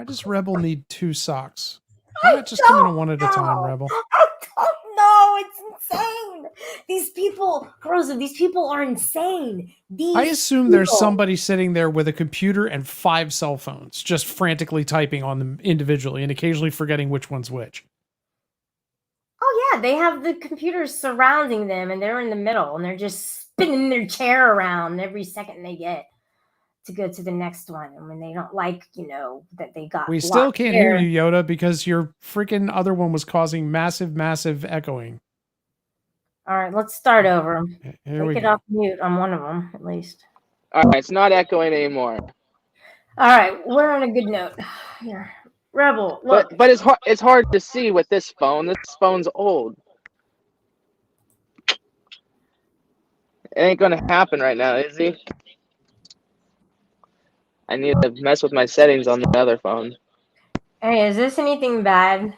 does Rebel need 2 socks? Why not just come in one at a time, Rebel? I don't know. It's insane. These people, Corrosive, these people are insane. I assume there's somebody sitting there with a computer and 5 cell phones, just frantically typing on them individually and occasionally forgetting which one's which. Oh, yeah. They have the computers surrounding them and they're in the middle and they're just spinning their chair around every second they get to go to the next one. And when they don't like, that they got. We still can't hear you, Yoda, because your freaking other one was causing massive, massive echoing. All right, let's start over. Here we Take it go. off mute on one of them, at least. All right, it's not echoing anymore. All right, we're on a good note here. Rebel, look. But it's hard to see with this phone. This phone's old. It ain't gonna happen right now, is he? I need to mess with my settings on the other phone. Hey, is this anything bad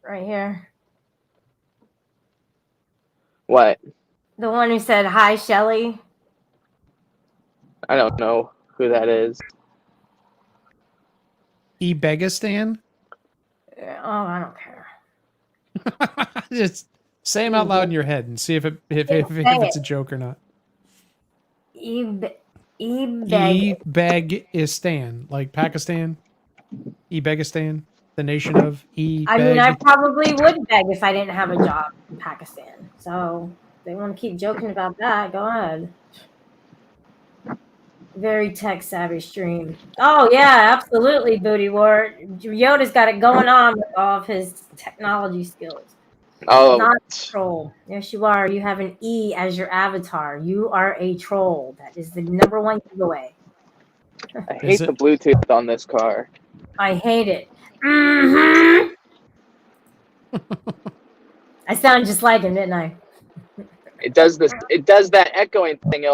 right here? What? The one who said, hi, Shelly? I don't know who that is. Ebegistan? Oh, I don't care. Just say them out loud in your head and see if it's a joke or not. Ebegistan, like Pakistan. Ebegistan, the nation of I mean, I probably would beg if I didn't have a job in Pakistan. So if they want to keep joking about that, go ahead. Very tech savvy stream. Oh yeah, absolutely, Booty Ward. Yoda's got it going on with all of his technology skills. Oh, not a troll. Yes, you are. You have an E as your avatar. You are a troll. That is the number one giveaway. I hate the Bluetooth on this car. I hate it. Mm-hmm. I sound just like him, didn't I? It does this. It does that echoing thing.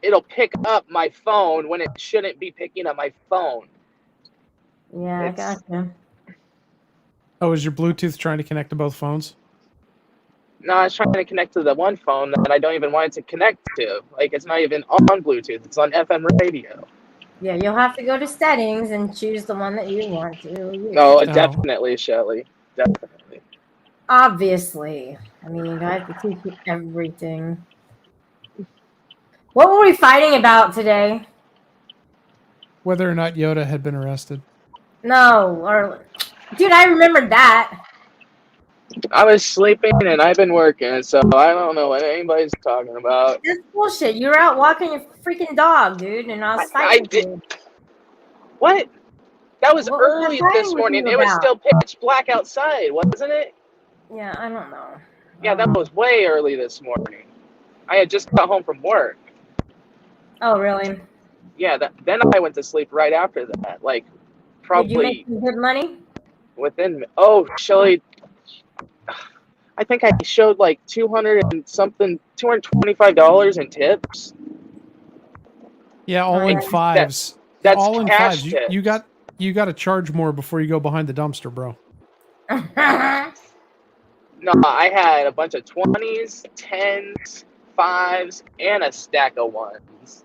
It'll pick up my phone when it shouldn't be picking up my phone. Yeah, I gotcha. Oh, is your Bluetooth trying to connect to both phones? No, I was trying to connect to the one phone that I don't even want it to connect to. Like, it's not even on Bluetooth. It's on FM radio. Yeah, you'll have to go to settings and choose the one that you want to use. No, definitely, Shelly. Definitely. Obviously. I mean, I have to teach you everything. What were we fighting about today? Whether or not Yoda had been arrested. No, or... Dude, I remembered that. I was sleeping and I've been working, so I don't know what anybody's talking about. That's bullshit. You were out walking your freaking dog, dude, and I was fighting. I did. What? That was early this morning. It was still pitch black outside, wasn't it? Yeah, I don't know. Yeah, that was way early this morning. I had just got home from work. Oh, really? Yeah, then I went to sleep right after that. Like, probably. Did you make some good money? Oh, Shelly, I think I showed like $225 in tips. Yeah, all in fives. That's all in cash fives. tips. You got to charge more before you go behind the dumpster, bro. No, I had a bunch of 20s, 10s, 5s, and a stack of 1s.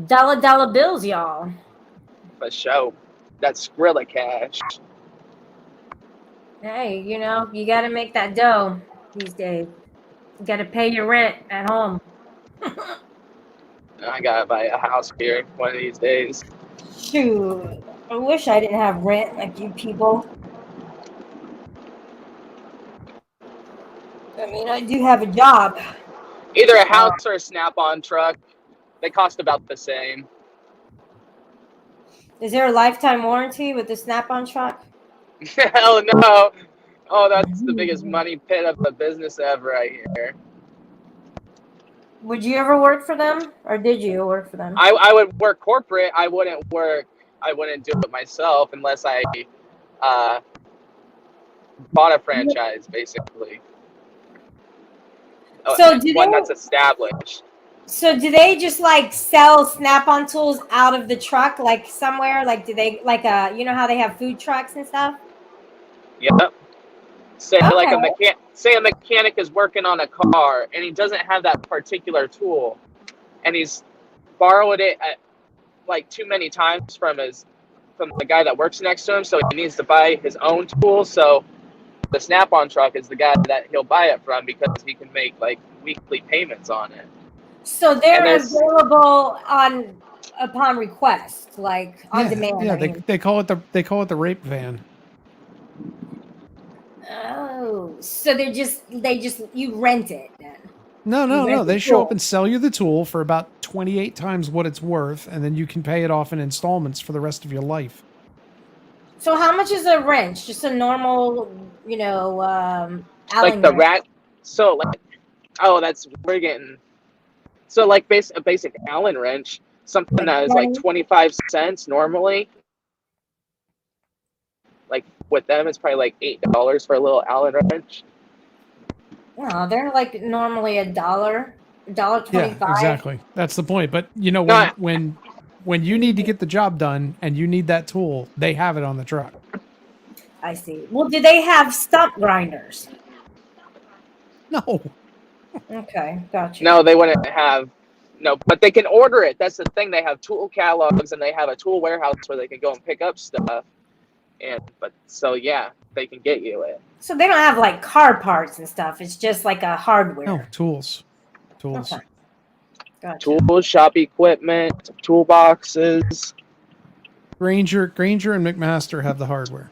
Dollar bills, y'all. For sure. That's Skrilla cash. Hey, you know, you got to make that dough these days. You got to pay your rent at home. I gotta buy a house here one of these days. Shoot. I wish I didn't have rent like you people. I mean, I do have a job. Either a house or a Snap-on truck. They cost about the same. Is there a lifetime warranty with the Snap-on truck? Hell no. Oh, that's the biggest money pit of a business ever, I hear. Would you ever work for them, or did you work for them? I would work corporate. I wouldn't do it myself unless I bought a franchise, basically. So that's established. So do they just like sell Snap-on tools out of the truck, like somewhere? Like, do they you know how they have food trucks and stuff? Yep. Say a mechanic is working on a car and he doesn't have that particular tool, and he's borrowed it like too many times from the guy that works next to him, so he needs to buy his own tool. So the Snap-on truck is the guy that he'll buy it from because he can make like weekly payments on it. So they're available upon request, like on demand. Yeah, they call it the rape van. Oh, so they just you rent it then? No. They show up and sell you the tool for about 28 times what it's worth, and then you can pay it off in installments for the rest of your life. So how much is a wrench? Just a normal, Allen Like the wrench. rat. So like, we're getting. So like a basic Allen wrench, something that is like 25 cents normally. Like with them, it's probably like $8 for a little Allen wrench. No, they're like normally $1.25. Yeah, exactly. That's the point. But when you need to get the job done and you need that tool, they have it on the truck. I see. Well, do they have stump grinders? No. Okay, gotcha. No, they wouldn't have. No, but they can order it. That's the thing. They have tool catalogs and they have a tool warehouse where they can go and pick up stuff. So yeah, they can get you it. So they don't have like car parts and stuff. It's just like a hardware. No, tools. Okay. Gotcha. Tools, shop equipment, toolboxes. Granger and McMaster have the hardware.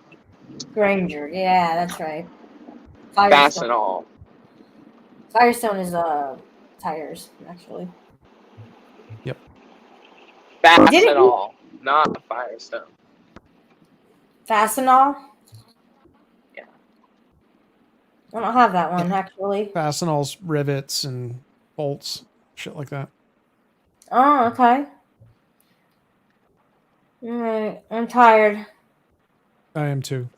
Granger, yeah, that's right. Fastenal. Firestone is tires, actually. Yep. Fastenal, not Firestone. Fastenal? Yeah. I don't have that one, actually. Fastenal's rivets and bolts, shit like that. Oh, okay. All right, I'm tired. I am too.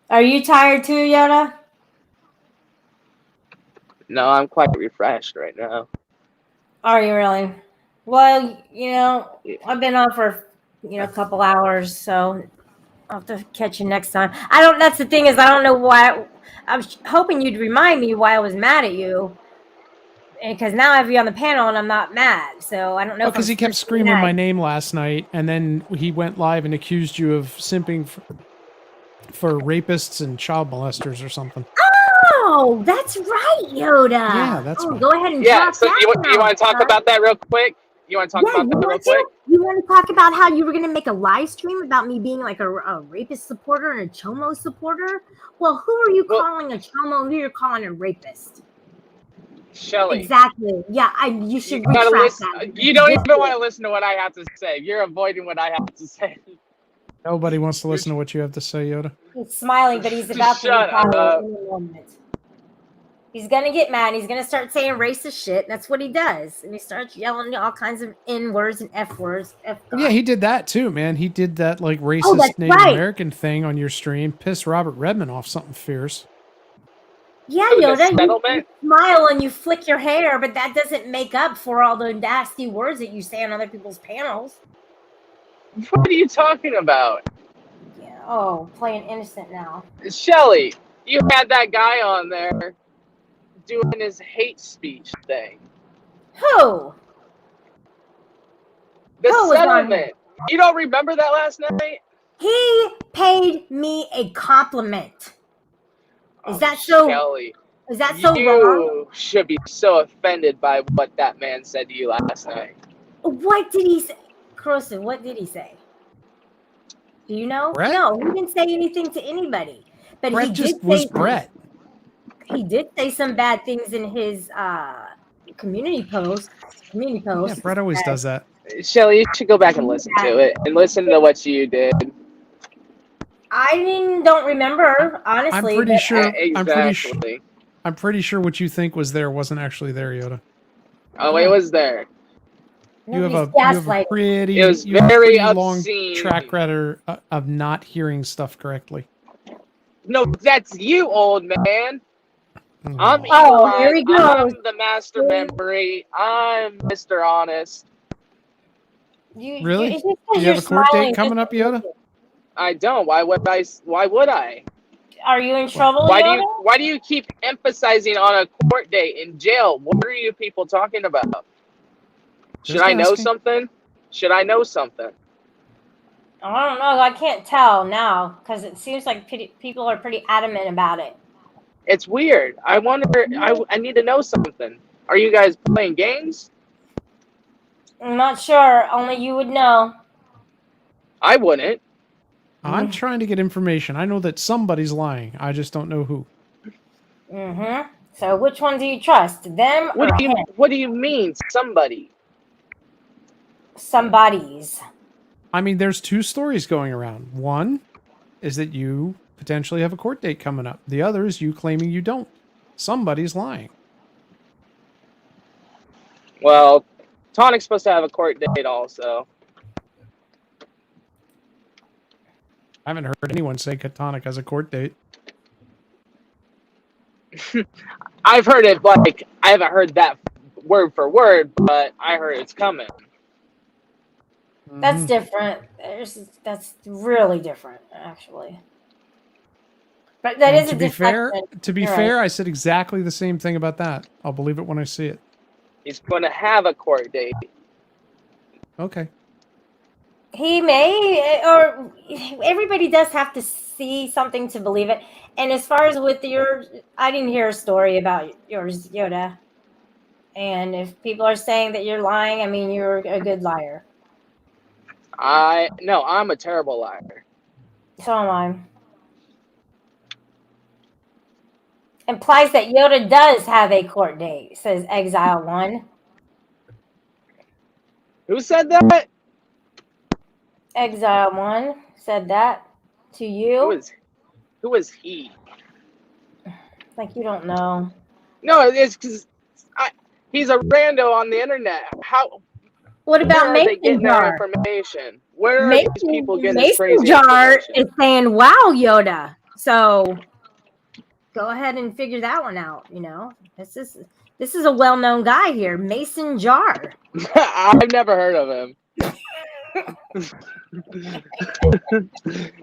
Are you tired too, Yoda? No, I'm quite refreshed right now. Are you really? Well, I've been on for a couple hours, so I'll have to catch you next time. That's the thing is I don't know why. I was hoping you'd remind me why I was mad at you. Because now I have you on the panel and I'm not mad. So I don't know. Because he kept screaming my name last night, and then he went live and accused you of simping for rapists and child molesters or something. Oh, that's right, Yoda. Yeah, that's right. Go ahead and Yeah, drop so that you want to talk about that real quick? You want to talk about that real quick? You want to talk about how you were going to make a live stream about me being like a rapist supporter and a Chomo supporter? Well, who are you calling a Chomo? Who you're calling a rapist? Shelly. Exactly. Yeah, you should retract that. You don't even want to listen to what I have to say. You're avoiding what I have to say. Nobody wants to listen to what you have to say, Yoda. He's smiling, but he's about to retire in a moment. He's going to get mad. He's going to start saying racist shit. That's what he does. And he starts yelling all kinds of N words and F words. Yeah, he did that too, man. He did that like racist Native American thing on your stream. Pissed Robert Redmond off something fierce. Yeah, Yoda, you smile and you flick your hair, but that doesn't make up for all the nasty words that you say on other people's panels. What are you talking about? Yeah, oh, playing innocent now. Shelly, you had that guy on there doing his hate speech thing. Who? The settlement. You don't remember that last night? He paid me a compliment. Is that so? Shelly, is that so wrong? You should be so offended by what that man said to you last night. What did he say? Croson, what did he say? Do you know? Brett? No, he didn't say anything to anybody. But Brett he just did was say, Brett. He did say some bad things in his community post. Yeah, Brett always does that. Shelly, you should go back and listen to it and listen to what you did. I don't remember, honestly. I'm pretty sure. Exactly. I'm pretty sure what you think was there wasn't actually there, Yoda. Oh, it was there. You have a pretty, it was you have very a long obscene. track record of not hearing stuff correctly. No, that's you, old man. I'm here he goes. I'm the master memory. I'm Mr. Honest. Really? Do you have a court date coming up, Yoda? I don't. Why would I? Why would I? Are you in trouble? Why do you keep emphasizing on a court date in jail? What are you people talking about? Should I know something? Should I know something? I don't know. I can't tell now because it seems like people are pretty adamant about it. It's weird. I wonder. I need to know something. Are you guys playing games? I'm not sure. Only you would know. I wouldn't. I'm trying to get information. I know that somebody's lying. I just don't know who. Mm-hmm. So which one do you trust? Them or him? What do you mean, somebody? Somebody's. I mean, there's two stories going around. One is that you potentially have a court date coming up. The other is you claiming you don't. Somebody's lying. Well, Tonic's supposed to have a court date also. I haven't heard anyone say Tonic has a court date. I've heard it, like, I haven't heard that word for word, but I heard it's coming. That's different. That's really different, actually. But that is to a be fair, deflection. to be You're fair, right. I said exactly the same thing about that. I'll believe it when I see it. He's going to have a court date. Okay. He may, or everybody does have to see something to believe it. And as far as with your, I didn't hear a story about yours, Yoda. And if people are saying that you're lying, I mean, you're a good liar. No, I'm a terrible liar. So am I. Implies that Yoda does have a court date, says Exile 1. Who said that? Exile 1 said that to you. Who is he? Like you don't know. No, it's because he's a rando on the internet. What about where are they Mason getting their Jar? information? Where are these people getting this Mason crazy Jar information? is saying, "Wow, Yoda." So go ahead and figure that one out. You know, this is a well-known guy here, Mason Jar. I've never heard of him.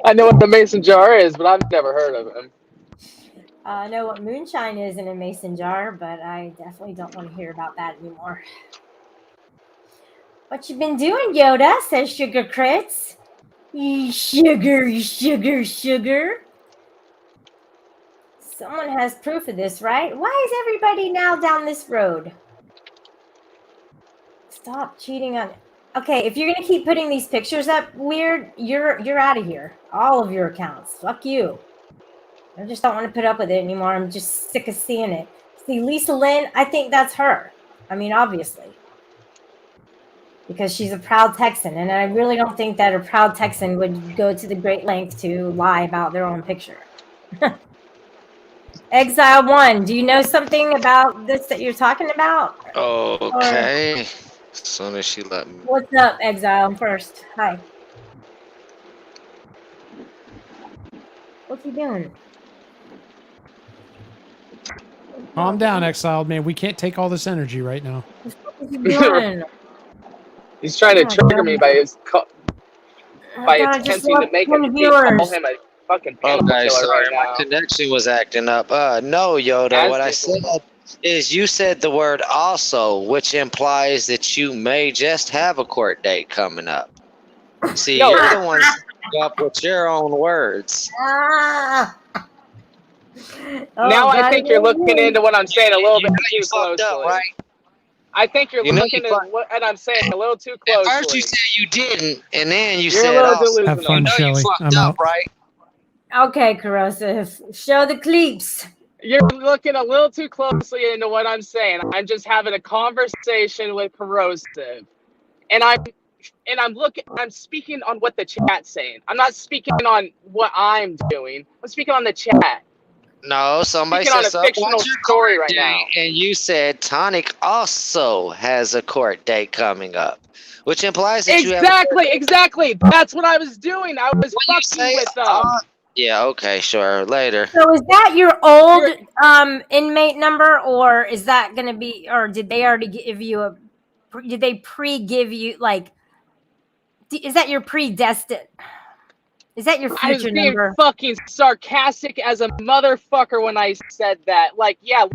I know what the Mason Jar is, but I've never heard of him. I know what moonshine is in a mason jar, but I definitely don't want to hear about that anymore. What you been doing, Yoda? Says Sugar Crits. Sugar. Someone has proof of this, right? Why is everybody now down this road? Stop cheating on. Okay, if you're gonna keep putting these pictures up weird, you're out of here. All of your accounts. Fuck you. I just don't want to put up with it anymore. I'm just sick of seeing it. See, Lisa Lynn, I think that's her. I mean, obviously. Because she's a proud Texan. And I really don't think that a proud Texan would go to the great length to lie about their own picture. Exile 1, do you know something about this that you're talking about? Okay. As soon as she let me. What's up, Exile, first? Hi. What's he doing? Calm down, Exiled man. We can't take all this energy right now. What's he doing? He's trying to trigger me by attempting to make me call him a fucking animal Okay, killer sorry, right my now. connection was acting up. No, Yoda, what I said is you said the word also, which implies that you may just have a court date coming up. See, No. you're the one coming up with your own words. Now I think you're looking into what I'm saying a little bit too closely. Up, right? I think you're looking at what I'm saying a little too closely. At first you said you didn't, and then you You're said a little also. delusional. Have fun, You know Shelly. you fucked I'm up, out. right? Okay, Corrosive. Show the clips. You're looking a little too closely into what I'm saying. I'm just having a conversation with Corrosive. And I'm speaking on what the chat's saying. I'm not speaking on what I'm doing. I'm speaking on the chat. No, somebody Speaking said on a something fictional about your story court right now. date, and you said Tonic also has a court date coming up, which implies that you have Exactly. That's what I was doing. I was fucking with them. Yeah, okay, sure. Later. So is that your old inmate number, or is that going to be, or did they already give you did they pre-give you, like, is that your predestined? Is that your I was future being number? fucking sarcastic as a motherfucker when I said that. Like, yeah,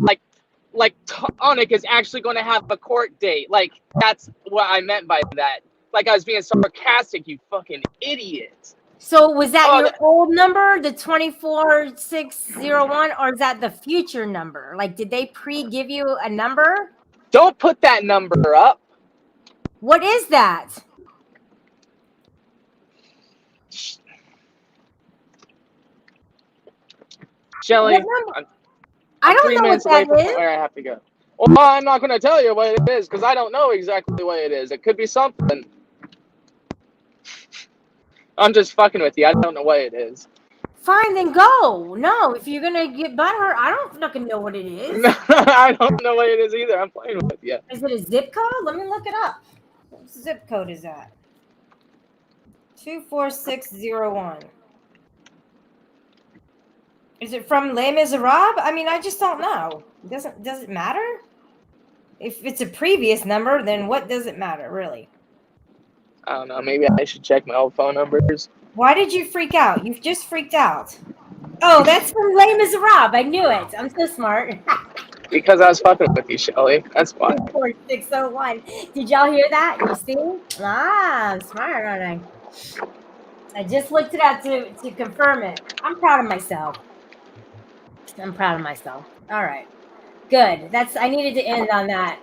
like Tonic is actually going to have a court date. Like, that's what I meant by that. Like, I was being sarcastic, you fucking idiot. So was that your old number, the 24601, or is that the future number? Like, did they pre-give you a number? Don't put that number up. What is that? Shelly, I don't 3 know minutes what away that from is. where I have to go. Well, I'm not going to tell you what it is because I don't know exactly what it is. It could be something. I'm just fucking with you. I don't know what it is. Fine, then go. No, if you're gonna get butthurt, I don't fucking know what it is. No, I don't know what it is either. I'm playing with you. Is it a zip code? Let me look it up. What zip code is that? 24601. Is it from Les Miserables? I mean, I just don't know. Does it matter? If it's a previous number, then what does it matter, really? I don't know. Maybe I should check my old phone numbers. Why did you freak out? You've just freaked out. Oh, that's from Les Miserables. I knew it. I'm so smart. Because I was fucking with you, Shelly. That's why. 24601. Did y'all hear that? You see? I'm smart, aren't I? I just looked it up to confirm it. I'm proud of myself. I'm proud of myself. All right. Good. I needed to end on that.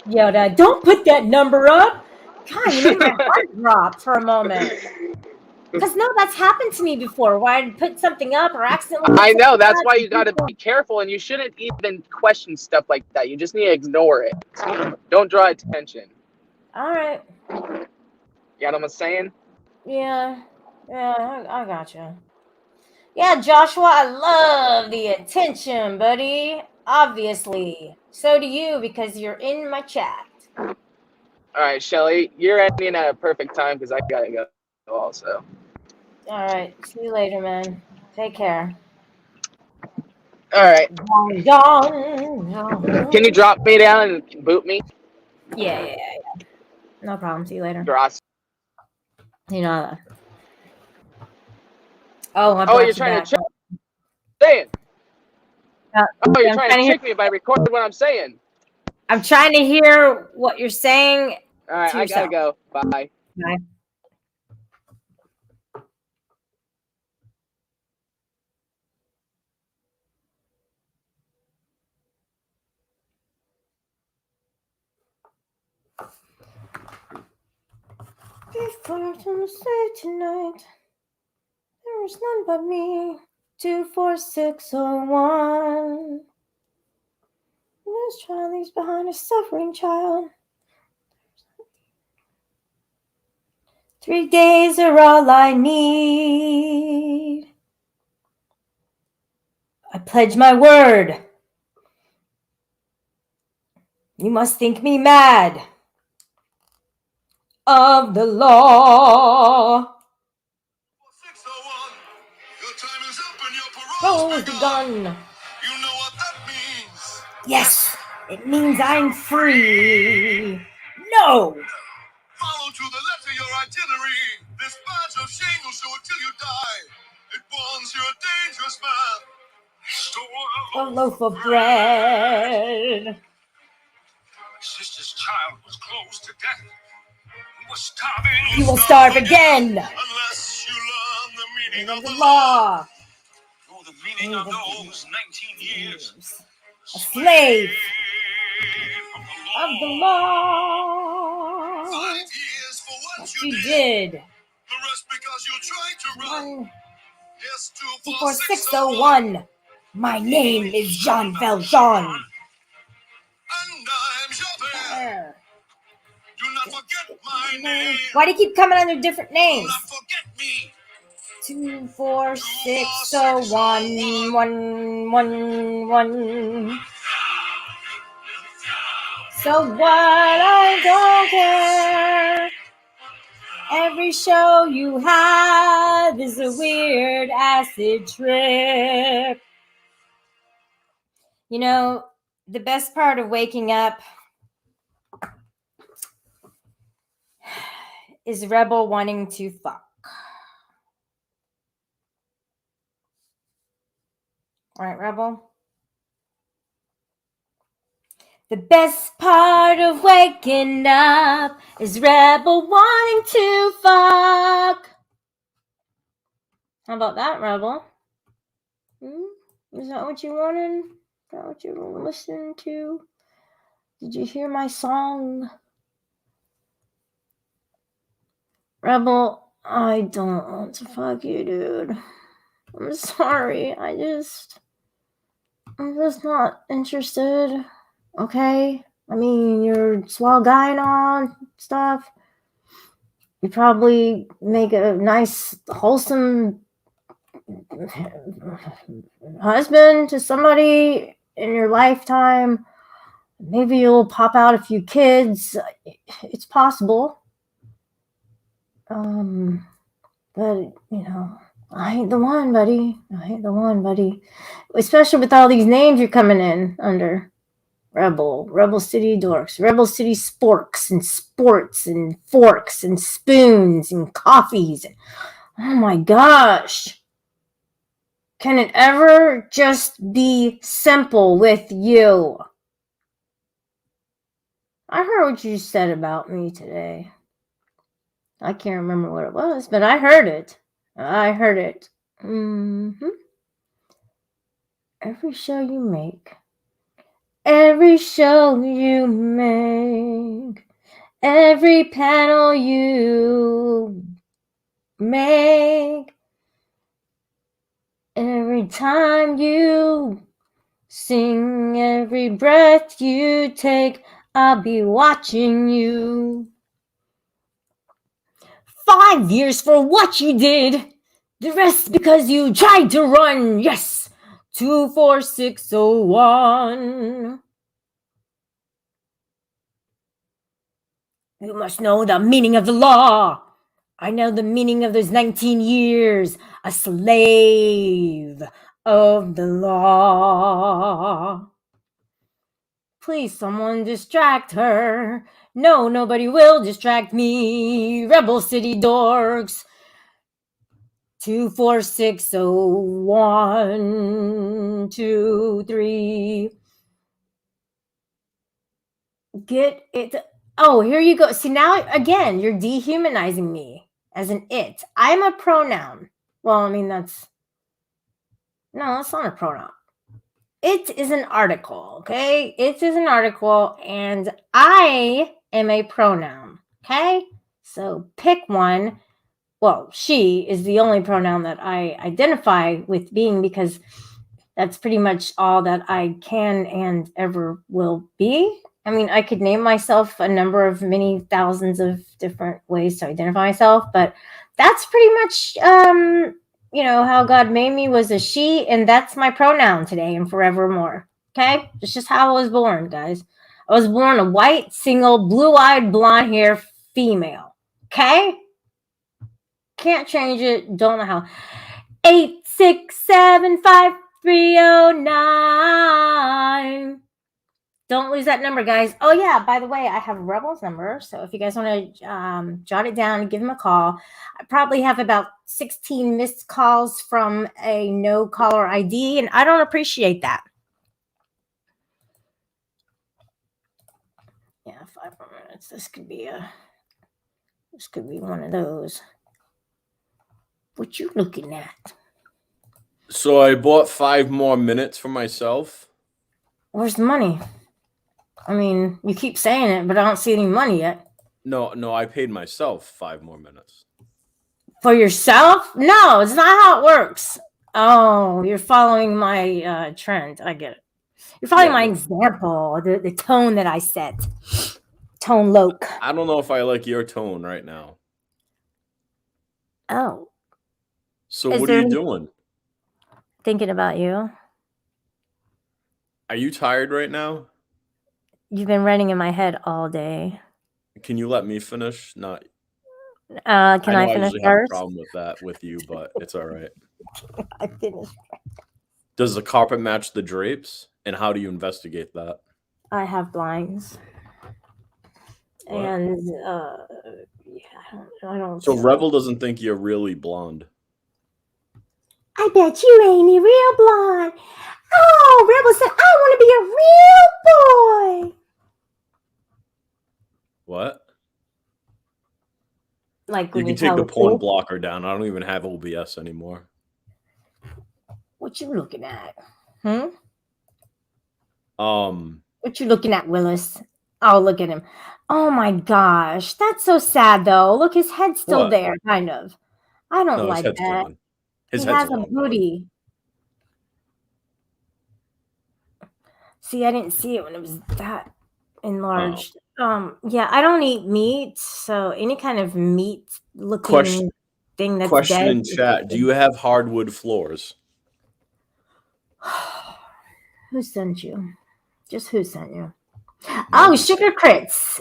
Yoda, don't put that number up. God, you made my heart drop for a moment. Because no, that's happened to me before where I'd put something up or accidentally. I know. That's why you got to be careful, and you shouldn't even question stuff like that. You just need to ignore it. Don't draw attention. All right. You know what I'm saying? Yeah. I gotcha. Yeah, Joshua, I love the attention, buddy. Obviously. So do you because you're in my chat. All right, Shelly, you're ending at a perfect time because I got to go also. All right. See you later, man. Take care. All right. Can you drop me down and boot me? Yeah. No problem. See you later. Dross. You know. Oh, you're trying to check. Saying. You're trying to trick me by recording what I'm saying. I'm trying to hear what you're saying. All right, I gotta go. Bye. Bye. Before to say tonight, there is none but me. 24601. This child leaves behind a suffering child. 3 days are all I need. I pledge my word. You must think me mad. Of the law. Hold the gun. You know what that means? Yes, it means I'm free. No. Follow to the letter your itinerary. This badge of shame will show it till you die. It warns you're a dangerous man. A loaf of bread. My sister's child was close to death. We were starving. You will starve again. Unless you learn the meaning of the law. Know the meaning of those 19 years. A slave of the law. 5 years for what you did. The rest because you tried to run. Yes, 24601. My name is Jean Valjean. And I'm Javert. Do not forget my name. Why do you keep coming under different names? Do not forget me. 2460111. So what? I don't care. Every show you have is a weird acid trip. You know, the best part of waking up is Rebel wanting to fuck. All right, Rebel? The best part of waking up is Rebel wanting to fuck. How about that, Rebel? Is that what you wanted? Is that what you were listening to? Did you hear my song? Rebel, I don't want to fuck you, dude. I'm sorry. I'm just not interested. Okay? I mean, you're a swell guy and all stuff. You probably make a nice, wholesome husband to somebody in your lifetime. Maybe you'll pop out a few kids. It's possible. But I ain't the one, buddy. I ain't the one, buddy. Especially with all these names you're coming in under. Rebel City Dorks, Rebel City Sporks and Sports and Forks and Spoons and Coffees. Oh my gosh. Can it ever just be simple with you? I heard what you said about me today. I can't remember what it was, but I heard it. I heard it. Every show you make. Every show you make. Every panel you make. Every time you sing, every breath you take, I'll be watching you. 5 years for what you did. The rest because you tried to run. Yes. 24601. You must know the meaning of the law. I know the meaning of those 19 years. A slave of the law. Please, someone distract her. No, nobody will distract me. Rebel City Dorks. 24601 2 3. Get it. Oh, here you go. See, now again, you're dehumanizing me as an it. I'm a pronoun. Well, I mean, that's not a pronoun. It is an article, okay? It is an article, and I am a pronoun, okay? So pick one. Well, she is the only pronoun that I identify with being, because that's pretty much all that I can and ever will be. I mean, I could name myself a number of many thousands of different ways to identify myself, but that's pretty much, how God made me, was a she, and that's my pronoun today and forevermore. Okay? It's just how I was born, guys. I was born a white, single, blue-eyed, blonde-hair female. Okay? Can't change it. Don't know how. 8675309. Don't lose that number, guys. Oh yeah, by the way, I have Rebel's number, so if you guys want to jot it down and give him a call. I probably have about 16 missed calls from a no caller ID, and I don't appreciate that. Yeah, 5 more minutes. This could be one of those. What you looking at? So I bought 5 more minutes for myself. Where's the money? I mean, you keep saying it, but I don't see any money yet. No, I paid myself 5 more minutes. For yourself? No, it's not how it works. Oh, you're following my trend. I get it. You're following my example, the tone that I set. Tone Loke. I don't know if I like your tone right now. Oh. So what are you doing? Thinking about you. Are you tired right now? You've been running in my head all day. Can you let me finish? Not. Can I finish I usually first? have a problem with that with you, but it's all right. I finished. Does the carpet match the drapes? And how do you investigate that? I have blinds. What? And I don't. So Revel doesn't think you're really blonde. I bet you ain't a real blonde. Oh, Rebel said, I want to be a real boy. What? Like you when can take the porn blocker down. I don't even have OBS anymore. What you looking at? What you looking at, Willis? Oh, look at him. Oh my gosh. That's so sad though. Look, his head's still there, kind of. I don't like that. Gone. His he head's has a booty. Gone. See, I didn't see it when it was that enlarged. Yeah, I don't eat meat, so any kind of meat looking thing that's Question dead. in chat: do you have hardwood floors? Who sent you? Just who sent you? No, Oh, just sugar crits.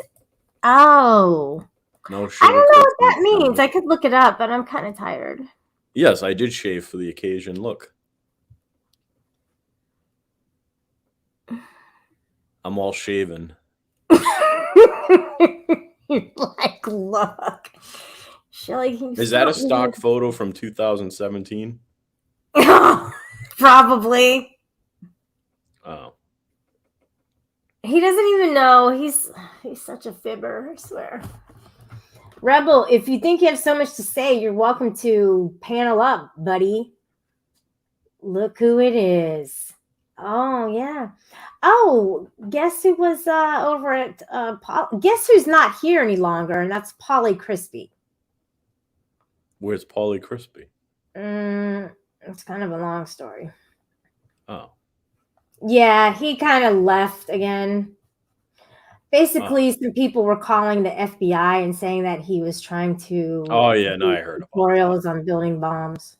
Oh, no I sugar don't know what that crystals. means. I could look it up, but I'm kind of tired. Yes, I did shave for the occasion. Look, I'm all shaven. Like, look, Shelly, can you Is that a stop being- stock photo from 2017? Probably. Oh, He doesn't even know. He's such a fibber, I swear. Rebel, if you think you have so much to say, you're welcome to panel up, buddy. Look who it is. Oh, yeah. Oh, guess who was over at guess who's not here any longer, and that's Polly Crispy. where's Paulie Crispy? It's kind of a long story. Oh, Yeah, he kind of left again. Basically, some people were calling the FBI and saying that he was trying to oh yeah, no, I heard about tutorials on building bombs.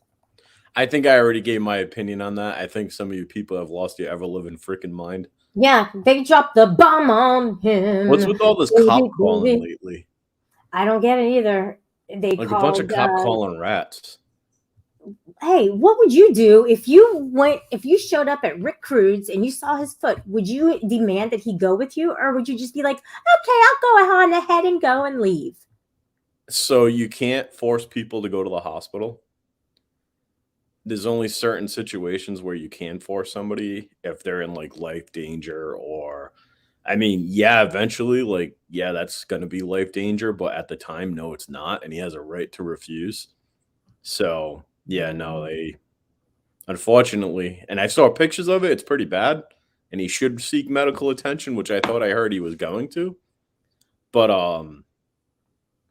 I think I already gave my opinion on that. I think some of you people have lost your ever living freaking mind. Yeah, they dropped the bomb on him. What's with all this cop calling lately? I don't get it either. They Like called, a bunch of cop calling rats. Hey, what would you do if you showed up at Rick Crude's and you saw his foot? Would you demand that he go with you, or would you just be like, okay, I'll go on ahead and go and leave? So you can't force people to go to the hospital. There's only certain situations where you can force somebody if they're in like life danger, or I mean, yeah, eventually, like, yeah, that's gonna be life danger, but at the time, no, it's not, and he has a right to refuse. So yeah, no, they unfortunately, and I saw pictures of it, it's pretty bad, and he should seek medical attention, which I thought I heard he was going to. But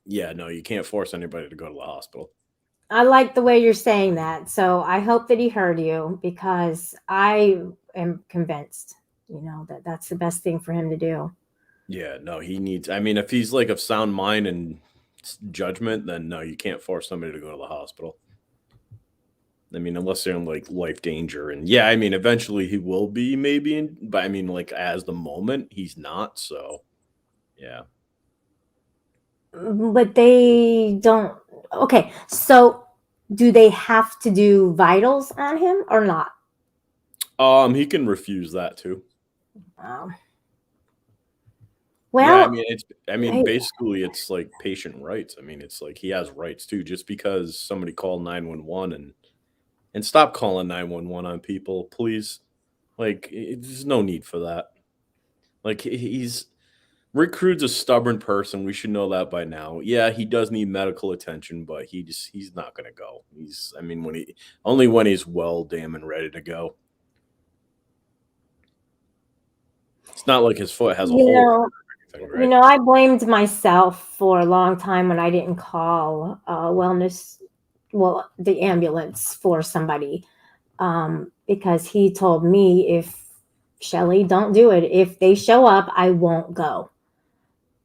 yeah, no, you can't force anybody to go to the hospital. I like the way you're saying that. So I hope that he heard you, because I am convinced, that that's the best thing for him to do. Yeah, no, he needs, I mean, if he's like of sound mind and judgment, then no, you can't force somebody to go to the hospital. I mean, unless they're in like life danger. And yeah, I mean, eventually he will be maybe, but I mean, like, as the moment, he's not. So yeah. But they don't. Okay, so do they have to do vitals on him or not? He can refuse that too. Wow. Well, yeah, I mean, hey, basically, it's like patient rights. I mean, it's like he has rights too. Just because somebody called 911 and stop calling 911 on people, please. Like, there's no need for that. Like, he's Rick Crude's a stubborn person. We should know that by now. Yeah, he does need medical attention, but he's not gonna go. I mean, when he's well, damn, and ready to go. It's not like his foot has a hole. Right? I blamed myself for a long time when I didn't call the ambulance for somebody, because he told me, if Shelly, don't do it. If they show up, I won't go.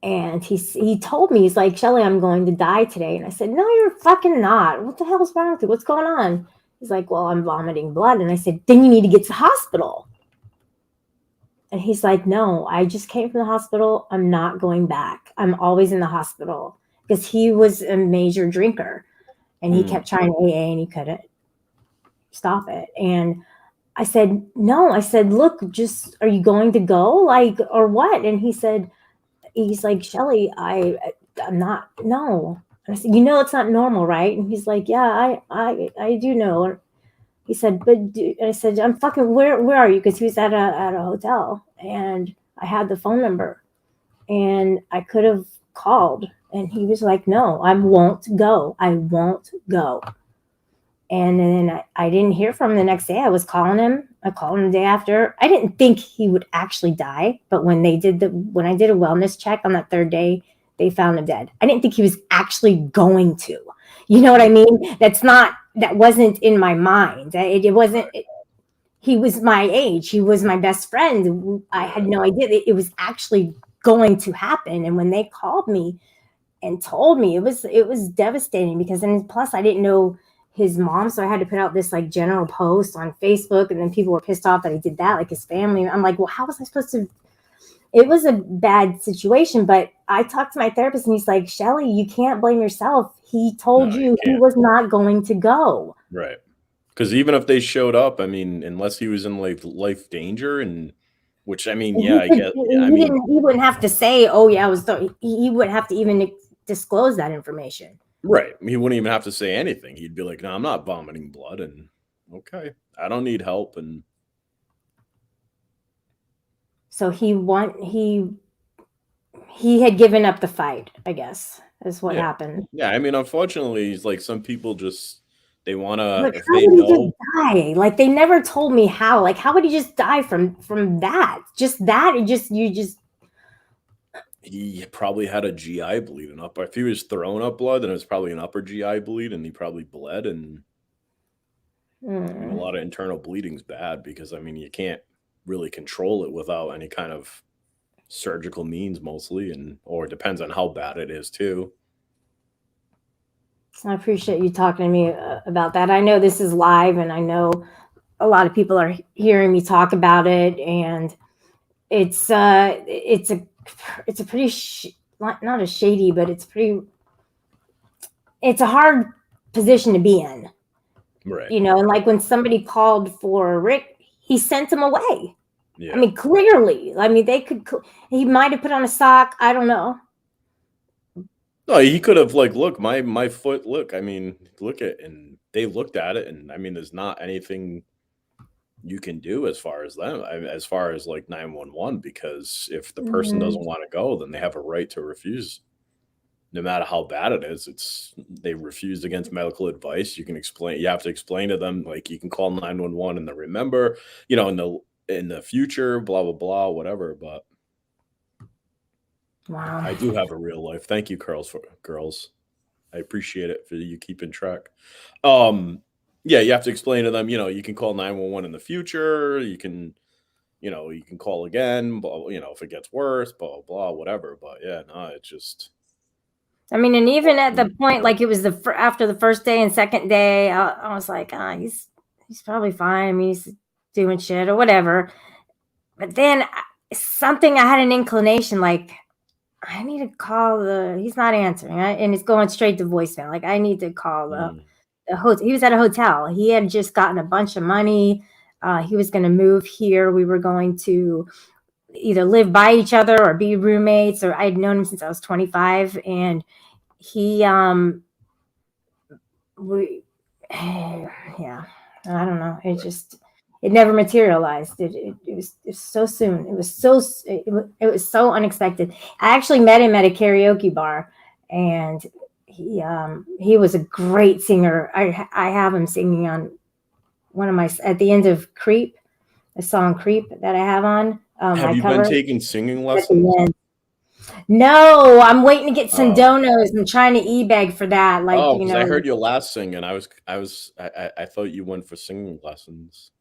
And he told me, he's like, Shelly, I'm going to die today. And I said, no, you're fucking not. What the hell is wrong with you? What's going on? He's like, well, I'm vomiting blood. And I said, then you need to get to the hospital. And he's like, no, I just came from the hospital. I'm not going back. I'm always in the hospital, because he was a major drinker and he kept trying AA and he couldn't stop it. And I said, no, I said, look, just, are you going to go, like, or what? And he's like, Shelly, I'm not, no. And I said, it's not normal, right? And he's like, yeah, I do know. He said, I said, I'm fucking, where are you? Because he was at a hotel, and I had the phone number, and I could have called. And he was like, no, I won't go. I won't go. And then I didn't hear from him the next day. I was calling him. I called him the day after. I didn't think he would actually die, but when I did a wellness check on that third day, they found him dead. I didn't think he was actually going to. You know what I mean? That wasn't in my mind. It wasn't. He was my age. He was my best friend. I had no idea that it was actually going to happen. And when they called me and told me, it was devastating, because then plus I didn't know his mom, so I had to put out this like general post on Facebook, and then people were pissed off that I did that, like his family. I'm like, well, how was I supposed to? It was a bad situation, but I talked to my therapist and he's like, Shelly, you can't blame yourself. He told you he was not going to go. Right. Because even if they showed up, I mean, unless he was in like life danger, and which I mean, yeah, I get. I mean, he wouldn't have to say, oh yeah, he wouldn't have to even disclose that information. Right. He wouldn't even have to say anything. He'd be like, no, I'm not vomiting blood, and okay, I don't need help. And so he had given up the fight, I guess, is what happened. Yeah, I mean, unfortunately, it's like some people just they want to, if How they would he know. just die? Like, they never told me how. Like, how would he just die from that? Just that? He probably had a GI bleeding up. If he was throwing up blood, then it was probably an upper GI bleed, and he probably bled. And a lot of internal bleeding's bad, because I mean, you can't really control it without any kind of surgical means, mostly, or it depends on how bad it is too. I appreciate you talking to me about that. I know this is live, and I know a lot of people are hearing me talk about it, and it's a pretty not a shady, but it's a hard position to be in. Right. You know, and like when somebody called for Rick, he sent him away. Yeah. I mean, clearly. I mean, he might have put on a sock. I don't know. No, he could have like, look, my foot, look, I mean, look at, and they looked at it, and I mean, there's not anything you can do as far as them, as far as like 911, because if the person doesn't want to go, then they have a right to refuse. No matter how bad it is, they refused against medical advice. You have to explain to them, like, you can call 911 and then remember, you know, in the future, blah, blah, blah, whatever. But wow, I do have a real life. Thank you, girls. I appreciate it for you keeping track. Yeah, you have to explain to them, you know, you can call 911 in the future. You can call again, but, you know, if it gets worse, blah, blah, blah, whatever. But yeah, no, it's just. I mean, and even at the point, like it was after the first day and second day, I was like, he's probably fine. I mean, he's doing shit or whatever. But then I had an inclination, like, I need to call he's not answering, and it's going straight to voicemail. Like, I need to call the hotel. He was at a hotel. He had just gotten a bunch of money. He was going to move here. We were going to either live by each other or be roommates, or I'd known him since I was 25, and he I don't know, it never materialized. It was so soon. It was so unexpected. I actually met him at a karaoke bar, and he was a great singer. I have him singing on one of my, at the end of Creep, the song Creep that I have on. Have you been taking singing lessons? No, I'm waiting to get some donos and trying to e-bag for that. Like, you know, I heard your last singing. I thought you went for singing lessons.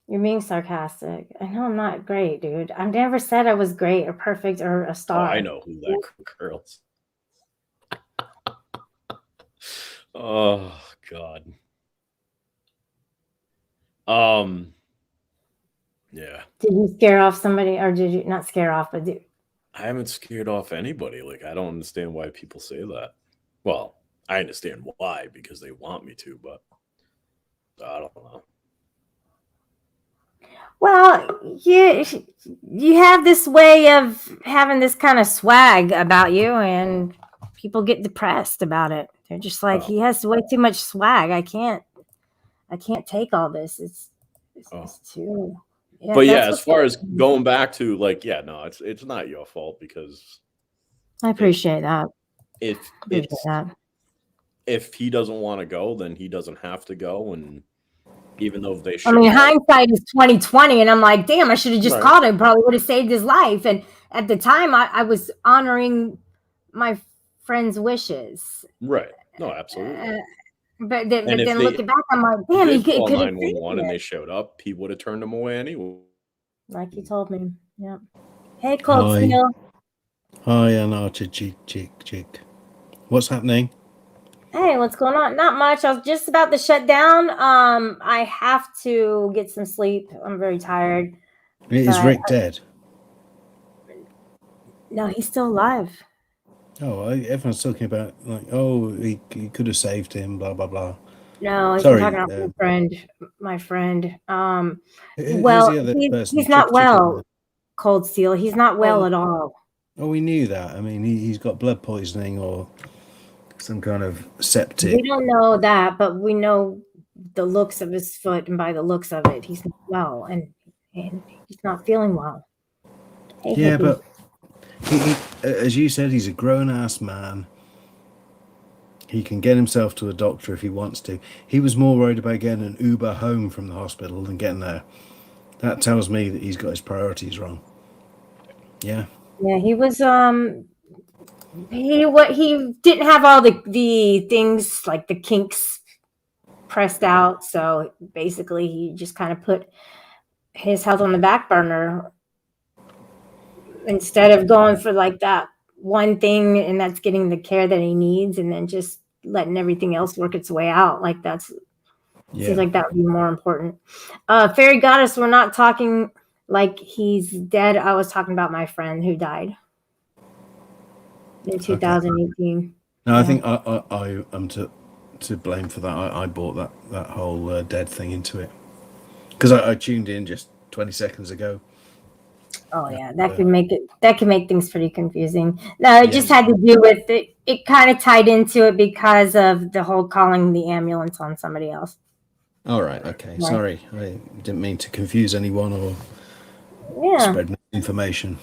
You're being sarcastic. I know I'm not great, dude. I never said I was great or perfect or a star. Oh, I know who that girl's. Oh God. Yeah. Did you scare off somebody, or did you not scare off? But I haven't scared off anybody. Like, I don't understand why people say that. Well, I understand why, because they want me to, but I don't know. Well, you have this way of having this kind of swag about you, and people get depressed about it. They're just like, he has way too much swag. I can't take all this. It's too. Yeah, but yeah, as far as going back to like, yeah, no, it's not your fault, because I appreciate that. If he doesn't want to go, then he doesn't have to go. And even though they should, I mean, hindsight is 20/20, and I'm like, damn, I should have just called him. Probably would have saved his life. And at the time, I was honoring my friend's wishes. Right. No, absolutely. But then looking back, I'm like, damn, he could have 911 and they showed up, he would have turned him away anyway. Like you told me. Yeah. Hey, Cold Hi. Steel. Hi, Anarcha Chick. What's happening? Hey, what's going on? Not much. I was just about to shut down. I have to get some sleep. I'm very tired. Is But Rick dead? no, he's still alive. Oh, everyone's talking about like, oh, he could have saved him, blah blah blah. No, I'm Sorry. talking about my friend. My friend. Who's Well, the other person? he's not Chicken well. Man. Cold Steel. He's not well Oh. at all. Oh, we knew that. I mean, he's got blood poisoning or some kind of septic. We don't know that, but we know the looks of his foot, and by the looks of it, he's not well, and he's not feeling well. Hey, Yeah, hippie. but he, as you said, he's a grown-ass man. He can get himself to a doctor if he wants to. He was more worried about getting an Uber home from the hospital than getting there. That tells me that he's got his priorities wrong. Yeah. Yeah, he was he didn't have all the things like the kinks pressed out, so basically he just kind of put his health on the back burner instead of going for like that one thing, and that's getting the care that he needs, and then just letting everything else work its way out. Like seems like that would be more important. Fairy Goddess, we're not talking like he's dead. I was talking about my friend who died in 2018. No, I think I am to blame for that. I brought that whole dead thing into it because I tuned in just 20 seconds ago. Oh yeah, that could make things pretty confusing. No, it just had to do with it. It kind of tied into it because of the whole calling the ambulance on somebody else. All right. Okay. Right. Sorry, I didn't mean to confuse anyone or spread misinformation.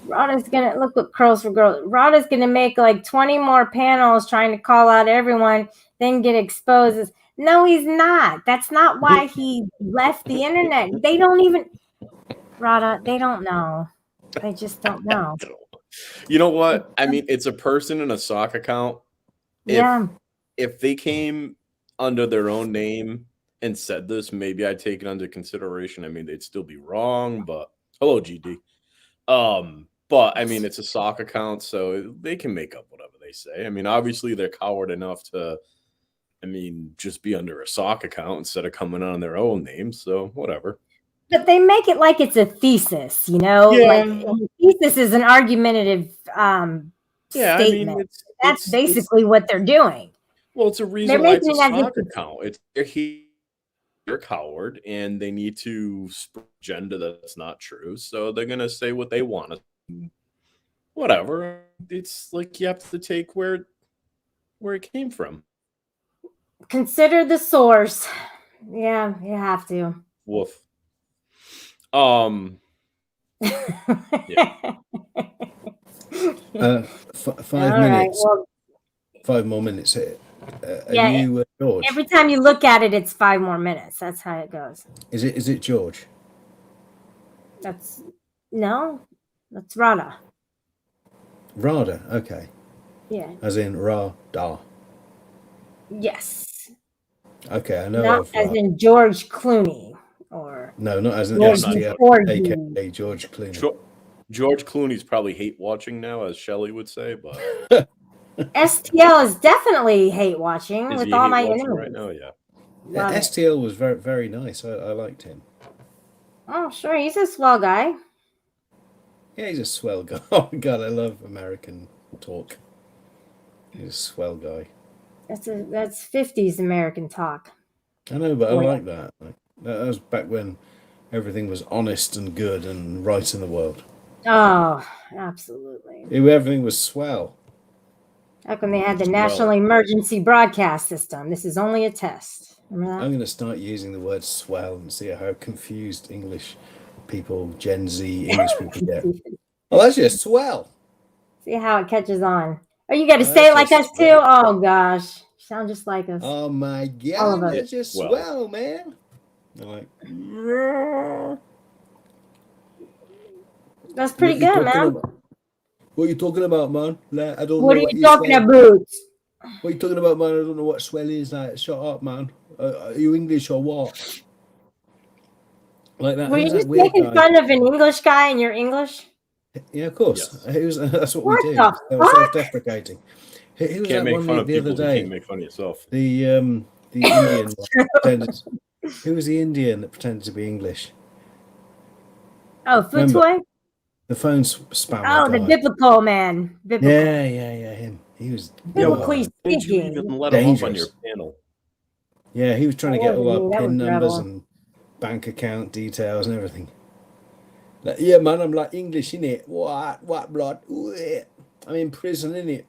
Rada's gonna look what Curls for Girls. Rada's gonna make like 20 more panels trying to call out everyone, then get exposed. No, he's not. That's not why he left the internet. They don't even Rada, they don't know. They just don't know. You know what? I mean, it's a person in a sock account. If they came under their own name and said this, maybe I'd take it under consideration. I mean, they'd still be wrong, but hello, GD. But I mean, it's a sock account, so they can make up whatever they say. I mean, obviously they're coward enough to, I mean, just be under a sock account instead of coming on their own name. So whatever. But they make it like it's a thesis, you know? Yeah. Like thesis is an argumentative Yeah, statement. I mean, That's basically what they're doing. Well, it's a reason why it's a sock account. It's they're a coward and they need to spread agenda that's not true. So they're gonna say what they want to. Whatever. It's like you have to take where it came from. Consider the source. Yeah, you have to. Woof. Yeah. 5 minutes. Right, well, 5 more minutes here. yeah, Are you George? every time you look at it, it's 5 more minutes. That's how it goes. Is it George? That's Rada. Rada. Okay. Yeah. As in Rada. Yes. Okay, I know. Not as in George Clooney or no, not as in George aka George Clooney. George Clooney's probably hate watching now, as Shelley would say, but STL is definitely hate watching is with he all hate my watching enemies. right now? Yeah. STL was very, very nice. I liked him. Oh, sure, he's a swell guy. Yeah, he's a swell guy. Oh God, I love American talk. He's a swell guy. That's 50s American talk. I know, but I like that. That was back when everything was honest and good and right in the world. Oh, absolutely. Everything was swell. Back when they had the National Emergency Broadcast System. This is only a test. Remember that? I'm going to start using the word swell and see how confused English people, Gen Z English people get. Oh, that's just swell. See how it catches on. Oh, you got to say it like us too? Oh, gosh. You sound just like us. Oh, my God. All of us. That's just swell, man. They're like, that's pretty good, man. What are you talking about, man? Like, I don't what know are you talking about? What are you talking about, man? I don't know what swell is. Like, shut up, man. Are you English or what? Like that. Were you just making fun of an English guy and you're English? Yeah, of course. Yes. That's what we What do. the They were fuck? self-deprecating. Who was Can't that make one fun of the other people that day? can't make fun of yourself. The Indian It's one true. pretended. Who was the Indian that pretended to be English? Oh, food Remember toy? the phone spammer Oh, the guy? biblical man. Biblical. Yeah, him. He was Yeah, Biblically why did you even speaking. let him up on your dangerous. panel? Yeah, he was trying That to get wasn't all our me. That was PIN numbers Rebel. and bank account details and everything. Like, yeah, man, I'm like English, innit? What, blood? I'm in prison, innit?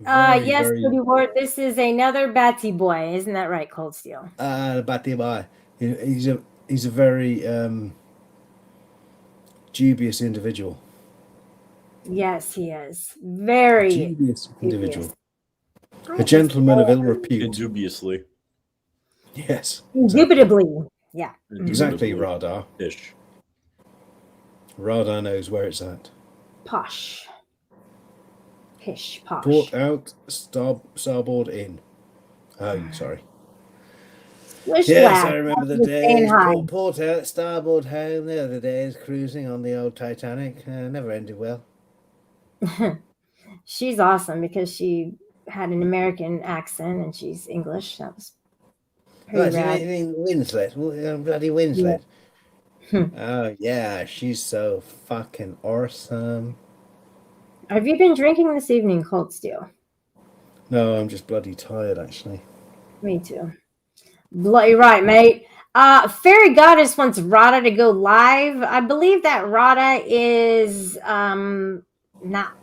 Very, Yes, very. Goody Ward. This is another Batsy boy. Isn't that right, Cold Steel? Batty boy. He's a very dubious individual. Yes, he is. Very Dubious individual. dubious. A gentleman of ill repute. Dubiously. Yes. Indubitably. Yeah. Exactly, Radar. Ish. Radar knows where it's at. Posh. Pish, posh. Port out, starboard in. Oh, sorry. Wish Yes, lad. I remember the Just saying days. hi. Port out, starboard home. The other days cruising on the old Titanic. Never ended well. She's awesome because she had an American accent and she's English. That was pretty rad. Winslet. Bloody Winslet. Yeah. Oh, yeah. She's so fucking awesome. Have you been drinking this evening, Cold Steel? No, I'm just bloody tired, actually. Me too. Bloody right, mate. Fairy Goddess wants Rada to go live. I believe that Rada is not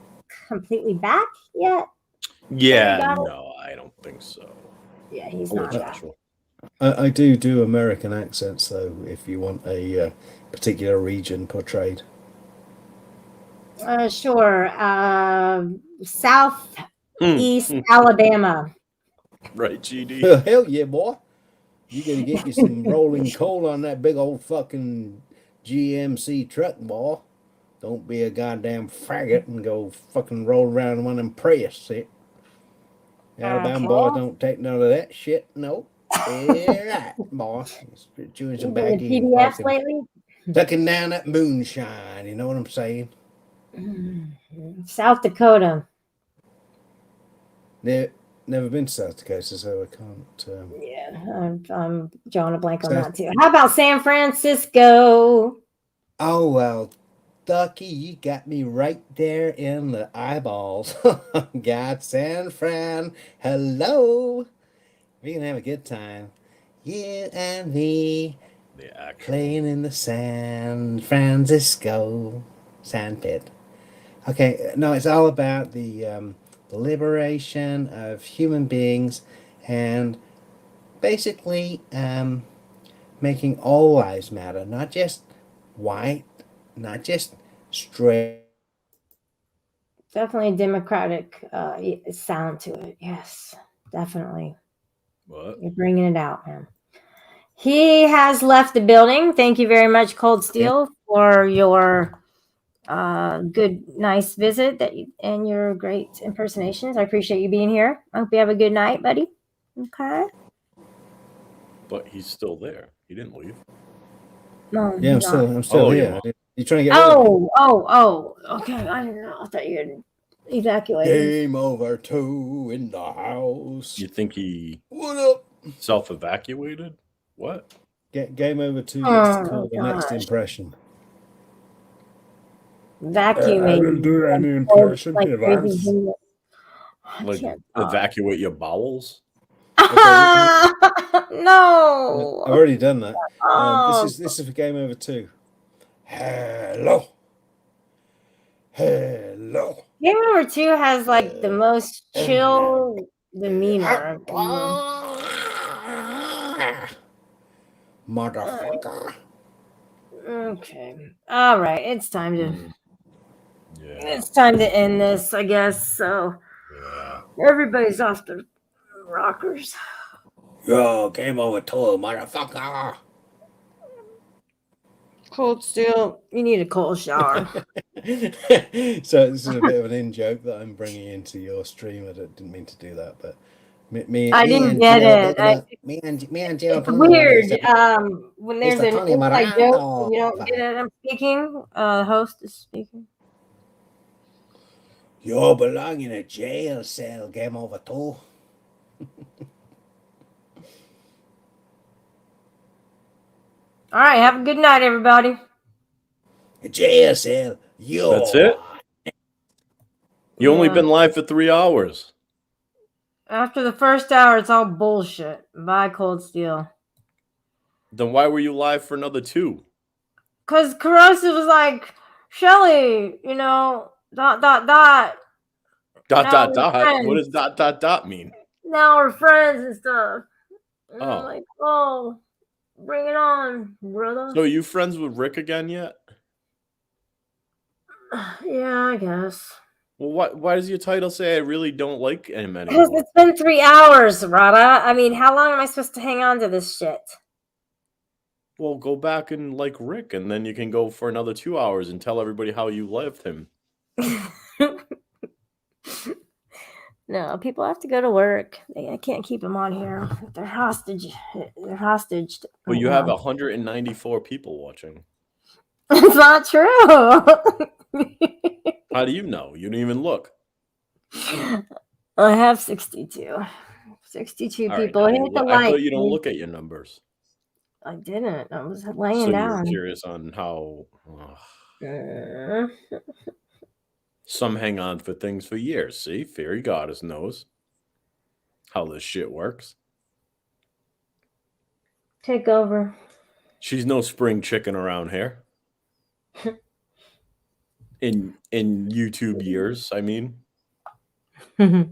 completely back yet. Yeah, no, I don't think so. Yeah, he's Or not back. Joshua. I do American accents, though, if you want a particular region portrayed. Sure. Southeast Alabama. Right, GD. Hell yeah, boy. You gotta get you some rolling coal on that big old fucking GMC truck, boy. Don't be a goddamn faggot and go fucking roll around in one of them Prius, see? Alabama boys don't take none of that shit, no. Yeah, right, boy. Chewing some You been to baggy and PBS fucking lately? sucking down that moonshine, you know what I'm saying? South Dakota. Never been to South Dakota, so I can't. Yeah, I'm drawing a blank on that too. How about San Francisco? Oh, well, Ducky, you got me right there in the eyeballs. Got San Fran. Hello. We're going to have a good time. You and me playing in the San Francisco sandpit. Okay, no, it's all about the liberation of human beings and basically making all lives matter, not just white, not just straight. Definitely democratic sound to it. Yes, definitely. What? You're bringing it out, man. He has left the building. Thank you very much, Cold Steel, for your good, nice visit and your great impersonations. I appreciate you being here. I hope you have a good night, buddy. Okay. But he's still there. He didn't leave. No, Yeah, I'm still here. You trying to get rid of me? Oh. Okay, I didn't know. I thought you had evacuated. Game over 2 in the house. You think he What up? self-evacuated? What? Game over 2 gets to call the next gosh. impression. Vacuuming. I didn't do any impression. Like crazy. Like evacuate your bowels? No. I've already done that. Oh. This is for game over 2. Hello. Game over 2 has like the most chill demeanor. Motherfucker. Okay. All right. It's time to. It's time to end this, I guess. So everybody's off the rockers. Yo, game over 2, motherfucker. Cold Steel, you need a cold shower. So this is a bit of an in joke that I'm bringing into your stream. I didn't mean to do that, but I didn't get it. Me and Joe It's Tony want weird to when there's Mr. an Tony inside joke Morano. and you don't get it. I'm speaking. The host is speaking. You belong in a jail cell, game over two. All right. Have a good night, everybody. A jail cell. You. That's it? You only Yeah. been live for 3 hours. After the first hour, it's all bullshit. Bye, Cold Steel. Then why were you live for another 2? Because Corrosive was like, Shelly, you know, ... Dot, Now dot, we're dot. What friends. does dot, dot, dot mean? Now we're friends and stuff. And I'm Oh. like, oh, bring it on, brother. So are you friends with Rick again yet? Yeah, I guess. Well, why does your title say I really don't like him Because anymore? it's been 3 hours, Rada. I mean, how long am I supposed to hang on to this shit? Well, go back and like Rick, and then you can go for another 2 hours and tell everybody how you loved him. No, people have to go to work. I can't keep them on here. They're hostage. They're hostaged. Well, right you have now. 194 people watching. It's not true. How do you know? You didn't even look. I have 62. 62 All right, people. now Hit the I like. thought you don't Please. look at your numbers. I didn't. I was laying So you're down. curious on how some hang on for things for years. See, Fairy Goddess knows how this shit works. Take over. She's no spring chicken around here. In YouTube years, I mean. Yeah,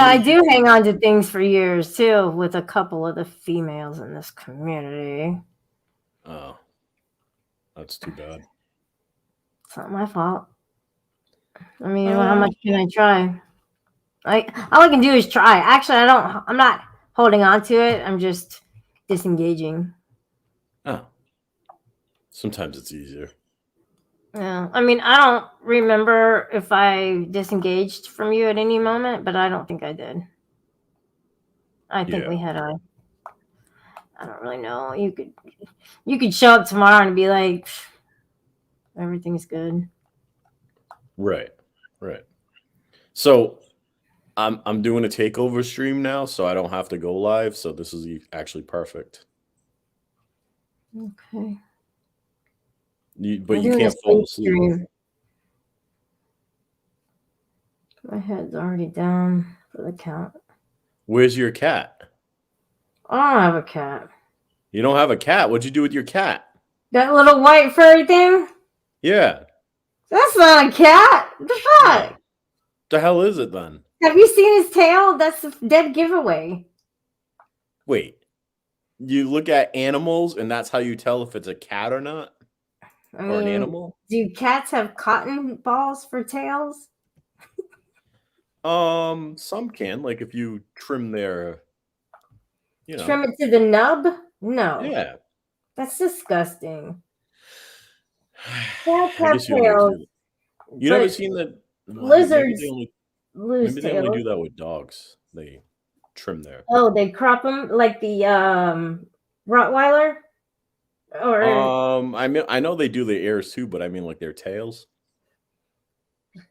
I do hang on to things for years too, with a couple of the females in this community. Oh, that's too bad. It's not my fault. I mean, how much can I try? All I can do is try. Actually, I'm not holding on to it. I'm just disengaging. Oh. Sometimes it's easier. Yeah. I mean, I don't remember if I disengaged from you at any moment, but I don't think I did. I think we had I don't really know. You could show up tomorrow and be like, everything's good. Right. So I'm doing a takeover stream now, so I don't have to go live. So this is actually perfect. Okay. But you can't fall asleep. My head's already down for the count. Where's your cat? I don't have a cat. You don't have a cat? What'd you do with your cat? That little white furry thing? Yeah. That's not a cat. What the fuck? The hell is it then? Have you seen his tail? That's a dead giveaway. Wait. You look at animals and that's how you tell if it's a cat or not? I or an mean, animal? do cats have cotton balls for tails? Some can, like if you trim their, Trim it to the nub? No. Yeah. That's disgusting. I Cats have guess you don't need to tails. do that. You never seen that? Lizards Maybe they only do that with dogs. They trim their. Oh, they crop them like the Rottweiler? Or I know they do their ears too, but I mean like their tails.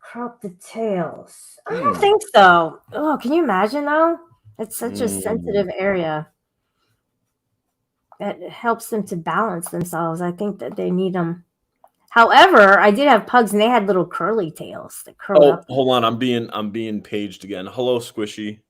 crop the tails. I don't think so. Oh, can you imagine though? It's such a sensitive area. That helps them to balance themselves. I think that they need them. However, I did have pugs and they had little curly tails that curled up. Hold on, I'm being paged again. Hello, Squishy.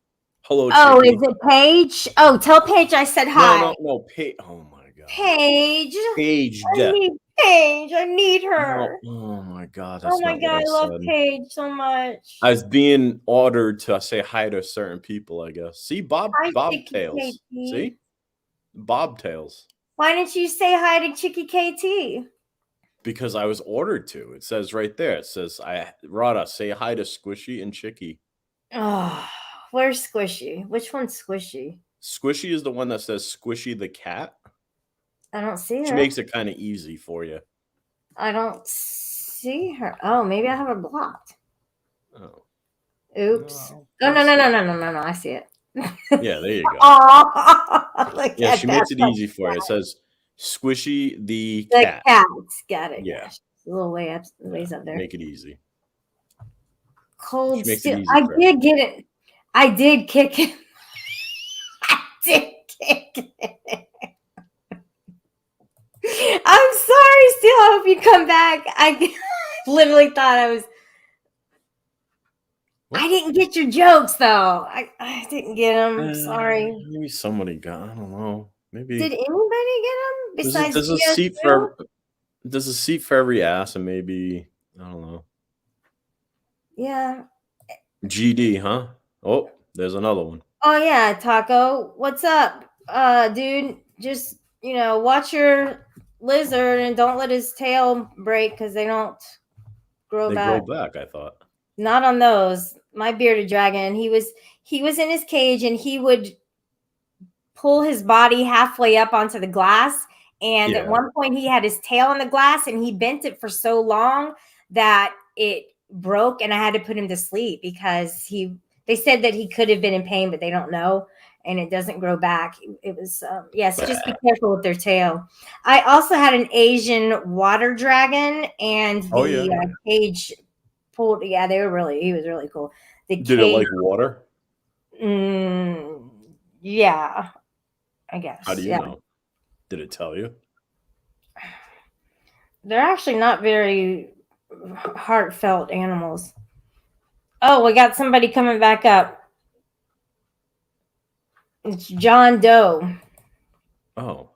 Hello, Oh, Chicky. is it Paige? Oh, tell Paige I said hi. No, Paige. Oh my god. Paige. Paige. I need Paige. I need her. No. Oh my god. That's Oh my not god, what I love said. Paige so much. I was being ordered to say hi to certain people, I guess. See, Hi, Bobtails. Chicky KT. See? Bobtails. Why didn't you say hi to Chicky KT? Because I was ordered to. It says right there. It says, Rada, say hi to Squishy and Chicky. Oh, where's Squishy? Which one's Squishy? Squishy is the one that says Squishy the cat. I don't see her. She makes it kind of easy for you. I don't see her. Oh, maybe I have her blocked. Oh. Oops. No, Oh, no, let's no, see. no, no, no, no, no. I see it. Yeah, there you go. Oh, look Yeah, at she that. makes it easy for you. It says Squishy the The cat. cats. Got it. Yeah. Gosh, a little ways up there. Make it easy. Cold She makes it Steel. easy I for did get it. I did kick him. I did kick it. I'm sorry, Steel. I hope you come back. I literally thought I was. What? I didn't get your jokes though. I didn't get them. Sorry. Maybe somebody got. I don't know. Maybe Did anybody get them besides there's a seat for there's a seat for every ass, and maybe I don't know. Yeah. GD, huh? Oh, there's another one. Oh yeah, Taco. What's up, dude? Just watch your lizard and don't let his tail break because they don't grow They back. grow back, I thought. Not on those. My bearded dragon. He was in his cage and he would pull his body halfway up onto the glass. And at Yeah. one point he had his tail on the glass and he bent it for so long that it broke and I had to put him to sleep because they said that he could have been in pain, but they don't know. And it doesn't grow back. It was, yes, just be careful with their tail. I also had an Asian water dragon and the cage pulled. Yeah, he was really cool. The Did it like water? Yeah, I guess. How do you know? Did it tell you? They're actually not very heartfelt animals. Oh, we got somebody coming back up. It's John Doe. Oh.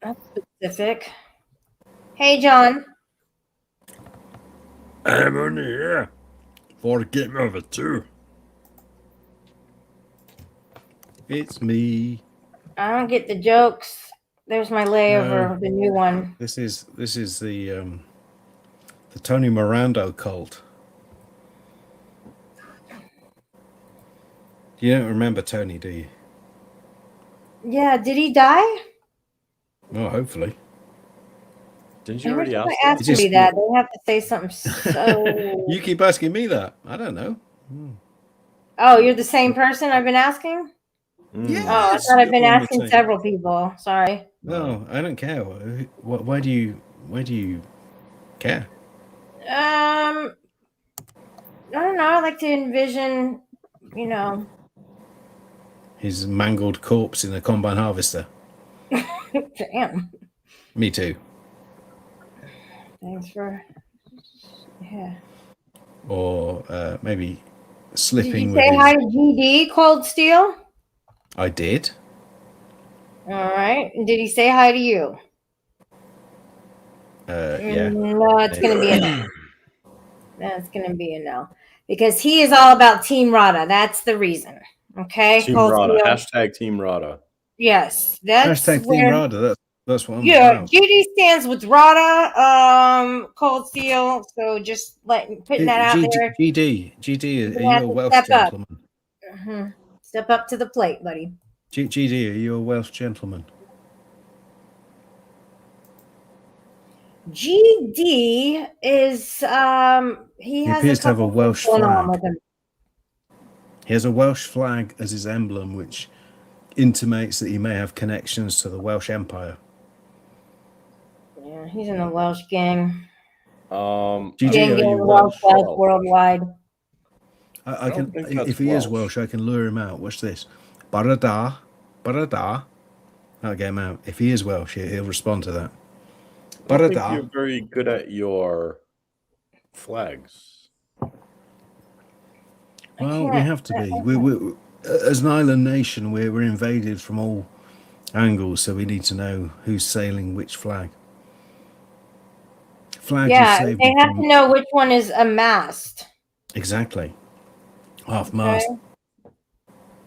That's specific. Hey, John. I'm only here for Game Over 2. It's me. I don't get the jokes. There's my layover, the new one. This is the Tony Miranda cult. You don't remember Tony, do you? Yeah, did he die? Well, hopefully. Didn't you already ask? Ask me that. They have to say something so. You keep asking me that. I don't know. Oh, you're the same person I've been asking? Yes, oh, I thought I've been asking several people. Sorry. No, I don't care. Why do you care? I don't know. I like to envision, His mangled corpse in a combine harvester. Damn. Me too. Thanks for. Yeah. Or maybe slipping. Did you with say his... hi to GD, Cold Steel? I did. All right. Did he say hi to you? Yeah. No, it's going to be a no. That's going to be a no. Because he is all about Team Rada. That's the reason. Okay? Team Rada. Hashtag Team Rada. Yes. That's hashtag where, Team Rada. That's what I'm about. GD stands with Rada, Cold Steel. So just putting that out there. GD, are you a Welsh gentleman? Step up to the plate, buddy. GD, are you a Welsh gentleman? GD is he has appears to have a Welsh flag. With him. He has a Welsh flag as his emblem, which intimates that he may have connections to the Welsh Empire. Yeah, he's in the Welsh gang. GD, are you Welsh worldwide. I can, if he is Welsh, I can lure him out. Watch this. Barada. I'll get him out. If he is Welsh, he'll respond to that. I don't think you're very good at your flags. Well, we have to be. We as an island nation, we're invaded from all angles, so we need to know who's sailing which flag. Flags they have to know which one is a mast. Exactly. Half mast.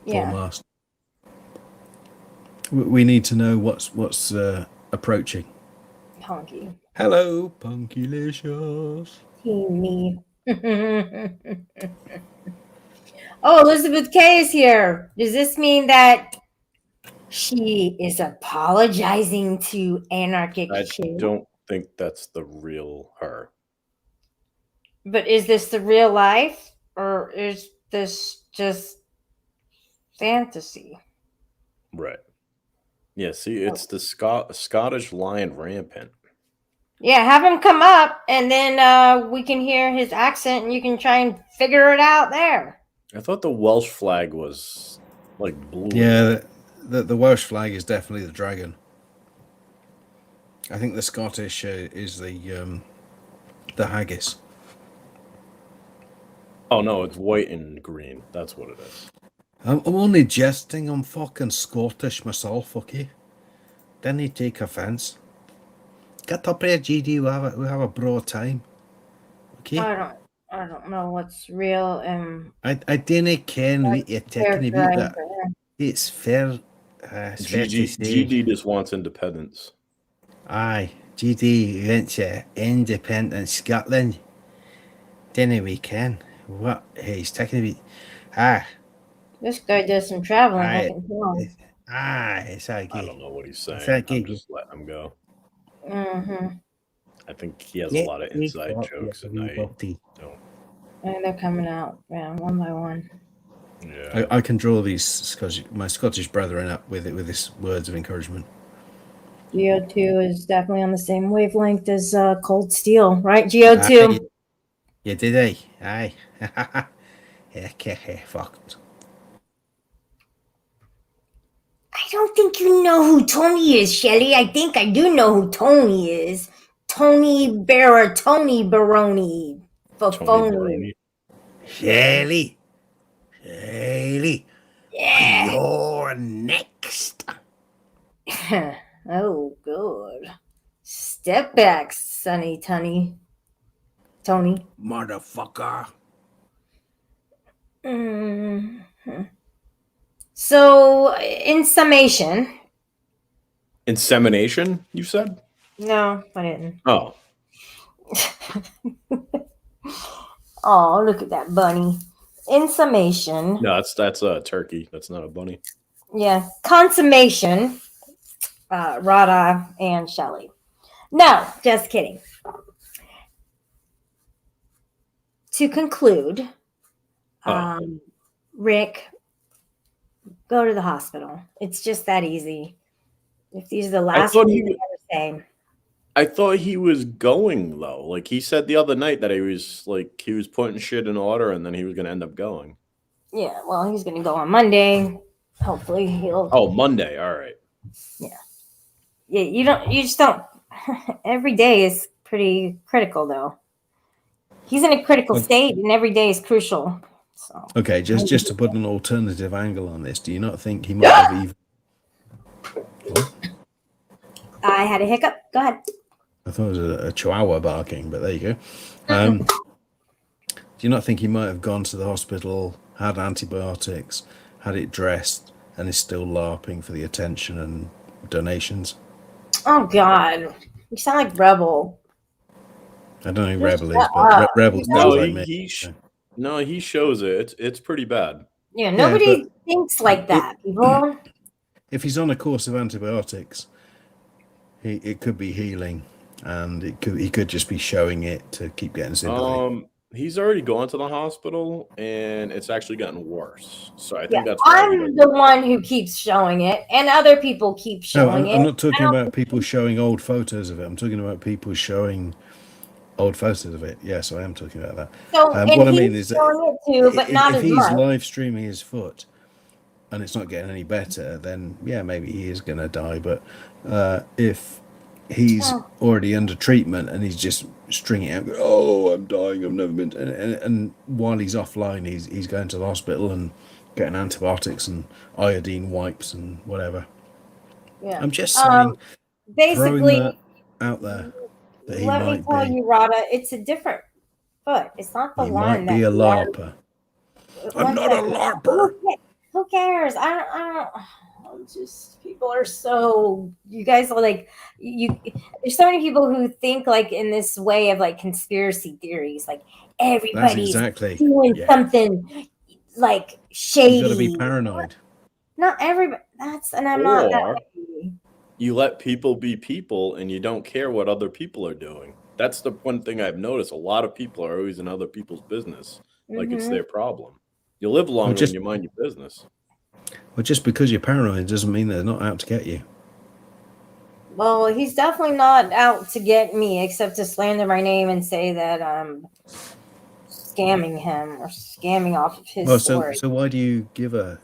Yeah. Full mast. We need to know what's approaching. Punky. Hello, Punkylicious. Team me. Oh, Elizabeth K is here. Does this mean that she is apologizing to Anarchic I Chick? don't think that's the real her. But is this the real life? Or is this just fantasy? Right. Yeah, see, it's the Scottish Lion Rampant. Yeah, have him come up, and then we can hear his accent, and you can try and figure it out there. I thought the Welsh flag was like blue and Yeah, white. the Welsh flag is definitely the dragon. I think the Scottish is the haggis. Oh no, it's white and green. That's what it is. I'm only jesting. I'm fucking Scottish myself, okay? Didn't take offence. Get up here, GD. We have a broad time, okay? I don't know what's real and I didn't ken what you're taking about, characterized. but it's fair. It's fair to say. GD just wants independence. Aye, GD went to independent Scotland. Didn't we ken what he's taking about? Ah, This guy does some traveling. I aye, can tell. it's okay. I don't know what he's It's saying. okay. I'm just letting him go. Mm-hmm. I think he has a lot of inside jokes at night. So. And they're coming out, one by one. Yeah. I can draw these my Scottish brethren up with this words of encouragement. Geo2 is definitely on the same wavelength as Cold Steel, right? Geo2. You did, aye. Fucked. I don't think you know who Tony is, Shelly. I think I do know who Tony is. Tony Baroni. Fafoni. Shelly. Yeah. You're next. Oh, good. Step back, Sonny Tony. Motherfucker. Mm-hmm. So, in summation. Insemination, you said? No, I didn't. Oh. Oh, look at that bunny. In summation. No, that's a turkey. That's not a bunny. Yeah. Consummation. Rada and Shelly. No, just kidding. To conclude, Rick, go to the hospital. It's just that easy. If these are the last words you ever say. I thought he was going though. Like he said the other night that he was putting shit in order and then he was gonna end up going. Yeah, well, he's gonna go on Monday. Hopefully he'll. Oh, Monday. All right. Yeah. Yeah, you just don't. Every day is pretty critical though. He's in a critical state and every day is crucial. So. Okay, just to put an alternative angle on this, do you not think he might have even... I had a hiccup. Go ahead. I thought it was a chihuahua barking, but there you go. Do you not think he might have gone to the hospital, had antibiotics, had it dressed, and is still LARPing for the attention and donations? Oh, God. You sound like Rebel. I don't know who Rebel is, but Rebel's no, like me. He shows it. It's pretty bad. Yeah, nobody thinks like that, people. If he's on a course of antibiotics, it could be healing, and he could just be showing it to keep getting sympathy. He's already gone to the hospital, and it's actually gotten worse. So I think that's. I'm the one who keeps showing it, and other people keep showing it. I'm not talking about people showing old photos of it. I'm talking about people showing old photos of it. Yes, I am talking about that. So, what I mean is that it too, but not if as he's much. live streaming his foot and it's not getting any better, then yeah, maybe he is going to die. But if he's already under treatment and he's just stringing out, oh, I'm dying, I've never been, and while he's offline, he's going to the hospital and getting antibiotics and iodine wipes and whatever. Yeah, I'm just saying, basically, throwing that out there. That let me tell you, Rada, it's a different foot. It's not the he one might be a LARPer. I'm not a LARPer. Who cares? I don't. Just people are so. You guys are like you. There's so many people who think like in this way of like conspiracy theories. Like everybody's doing something like shady. You got to be paranoid. Not everybody. I'm not that way. You let people be people and you don't care what other people are doing. That's the one thing I've noticed. A lot of people are always in other people's business. like it's their problem. You live longer when you mind your business. Well, just because you're paranoid doesn't mean they're not out to get you. Well, he's definitely not out to get me, except to slander my name and say that I'm scamming him or scamming off of his story. So why do you give a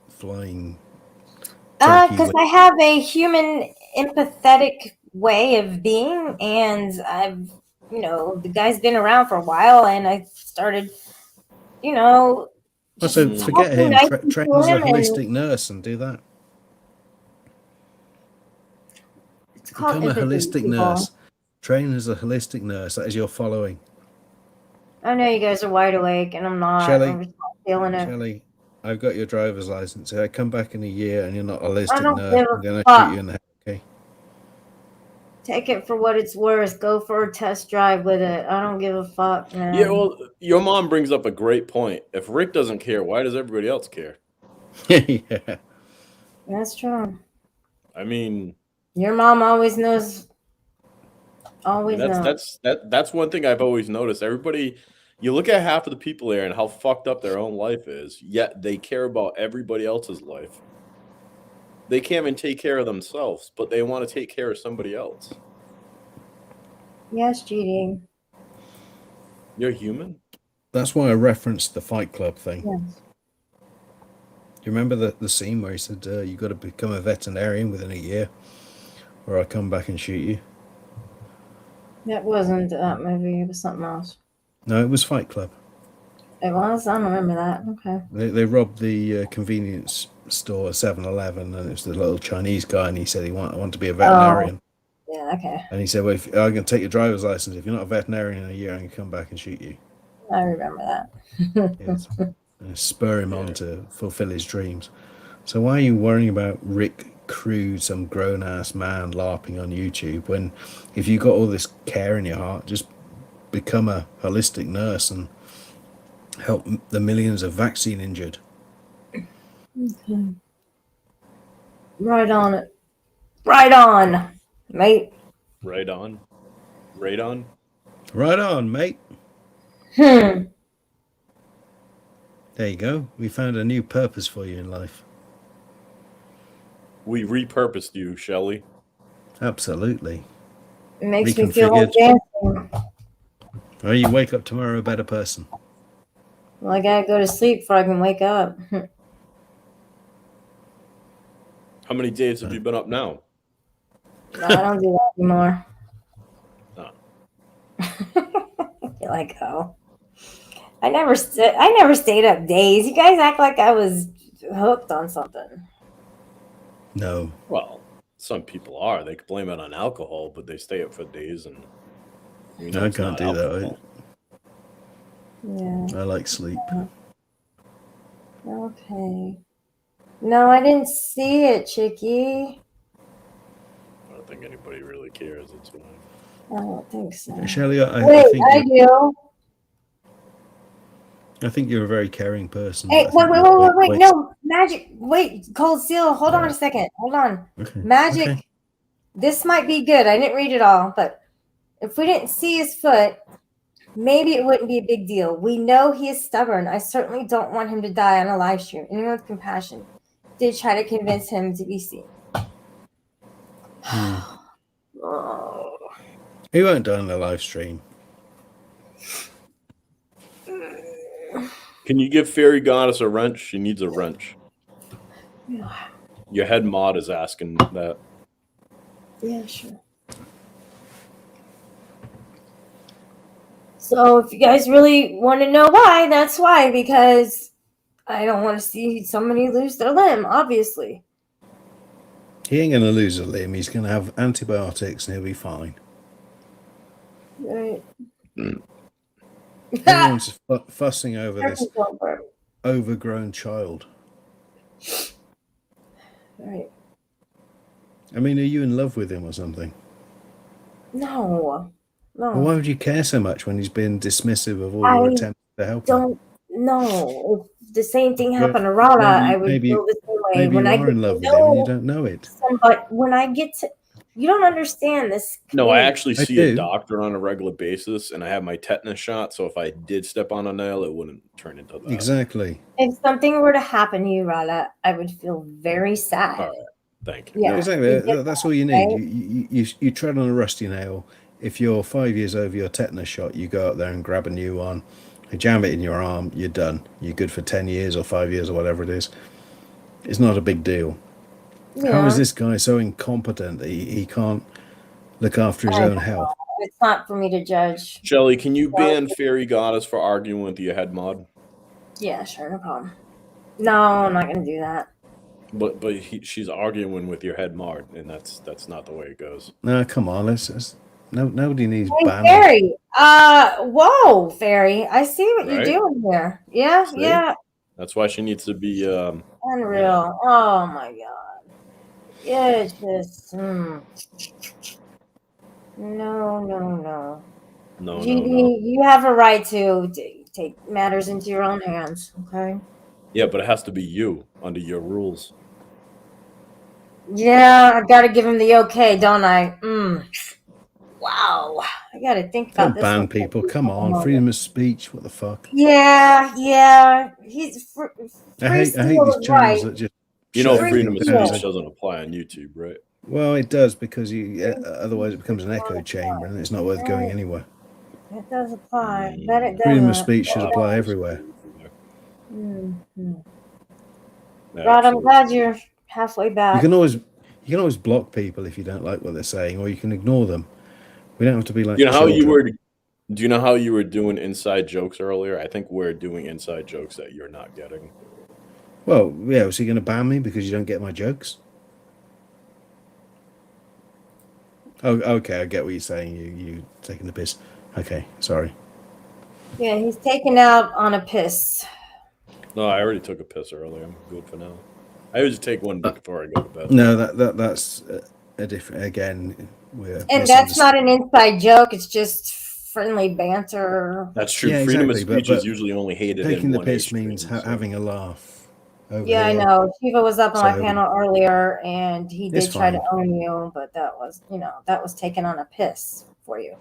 flying turkey? Because I have a human empathetic way of being, and I've, the guy's been around for a while, and I started, so forget him. Train as a holistic nurse and do that. Become a holistic nurse. Train as a holistic nurse. That is your following. I know you guys are wide awake, and I'm not. I'm just not feeling it. Shelley, I've got your driver's license. If I come back in a year and you're not a holistic nurse, I'm going to shoot you in the head. Okay. Take it for what it's worth. Go for a test drive with it. I don't give a fuck, man. Yeah, well, your mom brings up a great point. If Rick doesn't care, why does everybody else care? Yeah. That's true. I mean, your mom always knows. That's one thing I've always noticed. Everybody, you look at half of the people there and how fucked up their own life is, yet they care about everybody else's life. They can't even take care of themselves, but they want to take care of somebody else. Yes, GD. You're human? That's why I referenced the Fight Club thing. Yes. Do you remember the scene where he said, you got to become a veterinarian within a year, or I'll come back and shoot you? That wasn't that movie. It was something else. No, it was Fight Club. It was? I don't remember that. Okay. They robbed the convenience store 7-Eleven, and it was the little Chinese guy, and he said, I want to be a veterinarian. Oh, yeah, okay. And he said, well, I'm going to take your driver's license. If you're not a veterinarian in a year, I'm going to come back and shoot you. I remember that. Yes. And spur him on to fulfill his dreams. So why are you worrying about Rick Crude, some grown-ass man LARPing on YouTube, when if you've got all this care in your heart, just become a holistic nurse and help the millions of vaccine injured. Okay. Right on it. Right on, mate. Right on. Right on. Right on, mate. There you go. We found a new purpose for you in life. We repurposed you, Shelley. Absolutely. It makes me feel like dancing. Well, you wake up tomorrow a better person. Well, I gotta go to sleep before I can wake up. How many days have you been up now? No, I don't do that anymore. Oh. You're like, oh. I never stayed up days. You guys act like I was hooked on something. No. Well, some people are. They could blame it on alcohol, but they stay up for days, and I can't do that. Yeah. I like sleep. Okay. No, I didn't see it, Chicky. I don't think anybody really cares. That's why. I don't think so. Shelley, I think you're a very caring person. Hey, wait. No, Magic. Wait, Cold Seal. Hold on a second. Hold on. Okay. Magic. Okay. This might be good. I didn't read it all, but if we didn't see his foot, maybe it wouldn't be a big deal. We know he is stubborn. I certainly don't want him to die on a live stream. Anyone with compassion did try to convince him to be seen. Oh. He won't die on the live stream. Can you give Fairy Goddess a wrench? She needs a wrench. Yeah. Your head mod is asking that. Yeah, sure. So if you guys really want to know why, that's why, because I don't want to see somebody lose their limb, obviously. He ain't going to lose a limb. He's going to have antibiotics and he'll be fine. Right. Everyone's fussing over this overgrown child. Right. I mean, are you in love with him or something? No. Well, why would you care so much when he's been dismissive of all your attempts to help him? Don't know. If the same thing happened to Rada, I would feel the same way. Maybe when you I are in love with him and you don't know it. But when I get to, You don't understand this. No, I community. actually I see a do. doctor on a regular basis, and I have my tetanus shot. So if I did step on a nail, it wouldn't turn into that. Exactly. If something were to happen to you, Rala, I would feel very sad. All right, thank you. Yeah, Exactly. you get That's that, all you need. right? You tread on a rusty nail. If you're 5 years over your tetanus shot, you go up there and grab a new one. You jam it in your arm. You're done. You're good for 10 years or 5 years or whatever it is. It's not a big deal. How is Yeah, this guy so incompetent that he can't look after his I own don't health? know. It's not for me to judge. Shelly, can you So, ban Fairy Goddess for arguing with your head mod? yeah, sure, no problem. No, I'm not gonna do that. But she's arguing with your head mod, and that's not the way it goes. No, come on. Nobody needs Hey, banning. Fairy. Whoa, Fairy. I see what you're Right? doing here. Yeah, See? yeah. That's why she needs to be. Unreal. Oh my god. Yeah, it's just. No, no, no. No, GD, you have a right to take matters into your own hands. Okay. Yeah, but it has to be you under your rules. Yeah, I gotta give him the okay, don't I? Wow. I gotta think about Don't this ban one. people. Come on. Freedom of speech. What the fuck? Yeah, yeah. He's I free hate steel these is channels right. that just You know, shut freedom everything of down. speech doesn't apply on YouTube, right? Well, it does because otherwise it becomes an echo chamber and it's not worth going anywhere. It does apply. But it Freedom of doesn't. speech should apply everywhere. Mm-hmm. Rod, I'm glad you're halfway back. You can always block people if you don't like what they're saying, or you can ignore them. We don't have to be like Do you know children. Do you know how you were doing inside jokes earlier? I think we're doing inside jokes that you're not getting. Well, yeah. Was he going to ban me because you don't get my jokes? Oh, okay. I get what you're saying. You taking the piss. Okay, sorry. Yeah, he's taken out on a piss. No, I already took a piss earlier. I'm good for now. I always take one before I go to bed. No, that's a different. Again, And that's not an inside joke. It's just friendly banter. That's true. Yeah, Freedom exactly, of speech is usually only hated taking in the one piss age means stream, so. having a laugh. Yeah, I know. Shiva was up on my So- panel earlier, and he It's did try to fine. own you, but that was taken on a piss for you.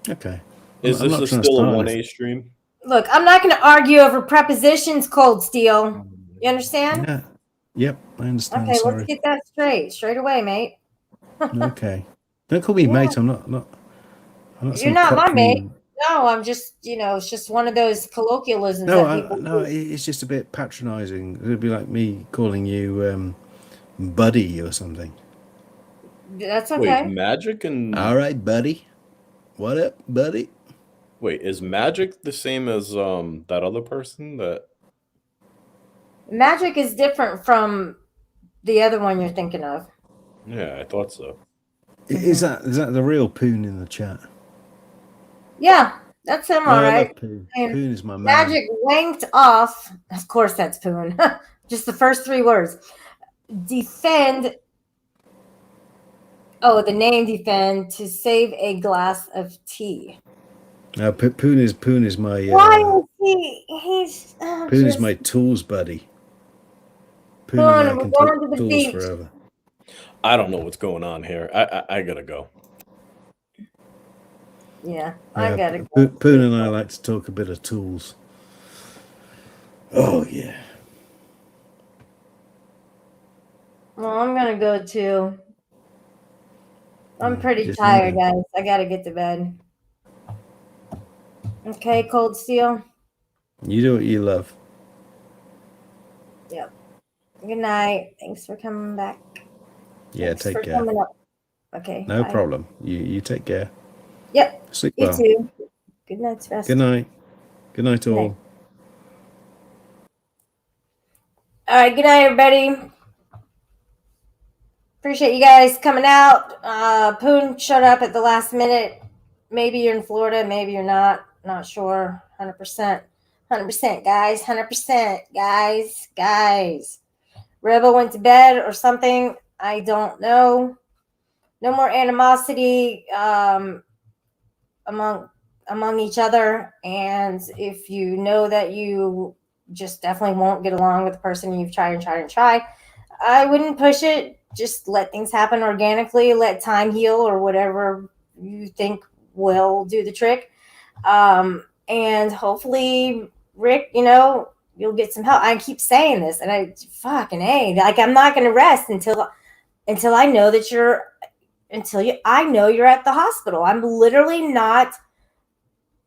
Okay. Is I'm this not trying to still a start 1A anything. stream? Look, I'm not going to argue over prepositions, Cold Steel. You understand? Yeah. Yep, I understand. Okay, Sorry. let's get that straight away, mate. Okay. Don't call me Yeah. mate. I'm not You're some not cock my from- mate. No, I'm just, it's just one of those colloquialisms No, that people no, use. it's just a bit patronising. It'd be like me calling you buddy or something. That's okay. Wait, Magic and All right, buddy. What up, buddy? wait, is Magic the same as that other person that? Magic is different from the other one you're thinking of. Yeah, I thought so. Is that the real Poon in the chat? Yeah, that's him, Oh, all I right. love Poon. And Poon is my man. Magic wanked off. Of course, that's Poon. Just the first 3 words. Defend. Oh, the name defend to save a glass of tea. Poon is my Why is he? He's Poon is just my tools buddy. Poon Poon, and I we're can going talk to the tools beach. forever. I don't know what's going on here. I gotta go. Yeah, I Yeah, gotta go. Poon and I like to talk a bit of tools. Oh yeah. Well, I'm gonna go too. I'm pretty just tired, leaving. guys. I gotta get to bed. Okay, Cold Steel. You do what you love. Yep. Good night. Thanks for coming back. Yeah, Thanks take for care. coming up. Okay. No bye. problem. You take care. Yep. Sleep You well. too. Good night's rest. Good night. Good night, Good night. all. All right. Good night, everybody. Appreciate you guys coming out. Poon showed up at the last minute. Maybe you're in Florida. Maybe you're not. Not sure. 100%. 100%, guys. 100%, guys. Rebel went to bed or something. I don't know. No more animosity among each other. And if you know that you just definitely won't get along with the person you've tried, I wouldn't push it. just let things happen organically, let time heal or whatever you think will do the trick. And hopefully, Rick, you'll get some help. I keep saying this, and I fucking like I'm not going to rest until I know that I know you're at the hospital. I'm literally not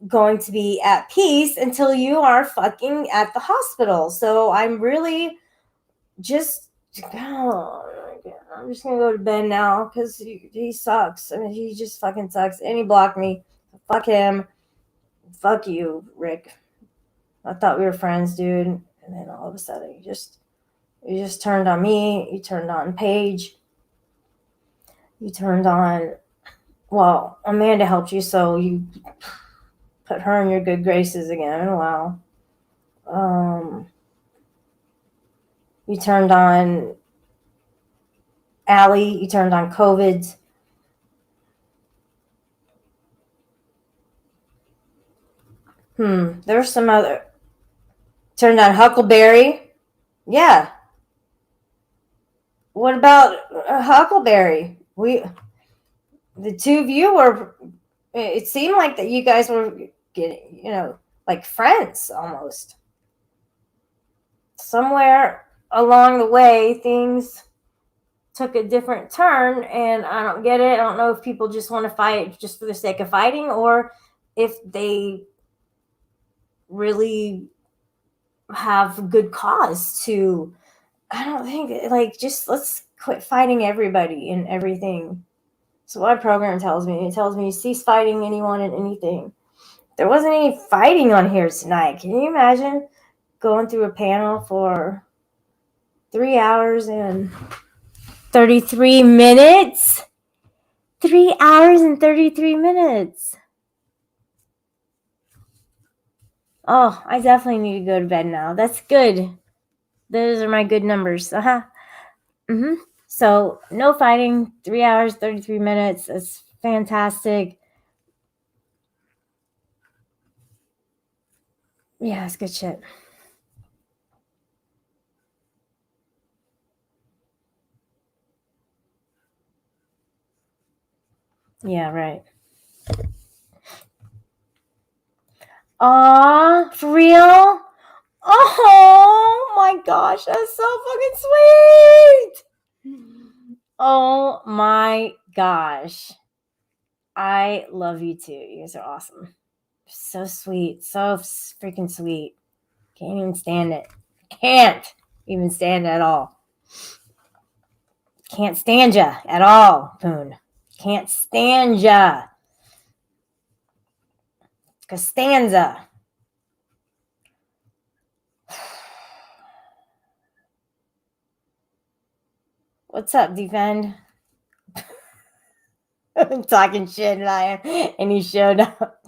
going to be at peace until you are fucking at the hospital. So I'm really just, I'm just gonna go to bed now because he sucks. I mean, he just fucking sucks, and he blocked me. Fuck him. Fuck you, Rick. I thought we were friends, dude. And then all of a sudden, you just turned on me. You turned on Paige. You turned on. Well, Amanda helped you, so you put her in your good graces again. Wow. You turned on Allie. You turned on COVID. There's some other. Turned on Huckleberry. Yeah. What about Huckleberry? The two of you were. It seemed like that you guys were getting, like friends almost. Somewhere along the way, things took a different turn, and I don't get it. I don't know if people just want to fight just for the sake of fighting, or if they really have good cause to. I don't think, like, just let's quit fighting everybody and everything. So what my program tells me, it tells me cease fighting anyone and anything. There wasn't any fighting on here tonight. Can you imagine going through a panel for 3 hours and 33 minutes? 3 hours and 33 minutes. Oh, I definitely need to go to bed now. That's good. Those are my good numbers. So no fighting, 3 hours, 33 minutes. That's fantastic. Yeah, it's good shit. Yeah, right. Aw, for real? Oh my gosh, that's so fucking sweet. Oh my gosh. I love you too. You guys are awesome. So sweet. So freaking sweet. Can't even stand it. Can't even stand it at all. Can't stand ya at all, Poon. Can't stand ya. Costanza. What's up, Defend? I'm talking shit, and he showed up.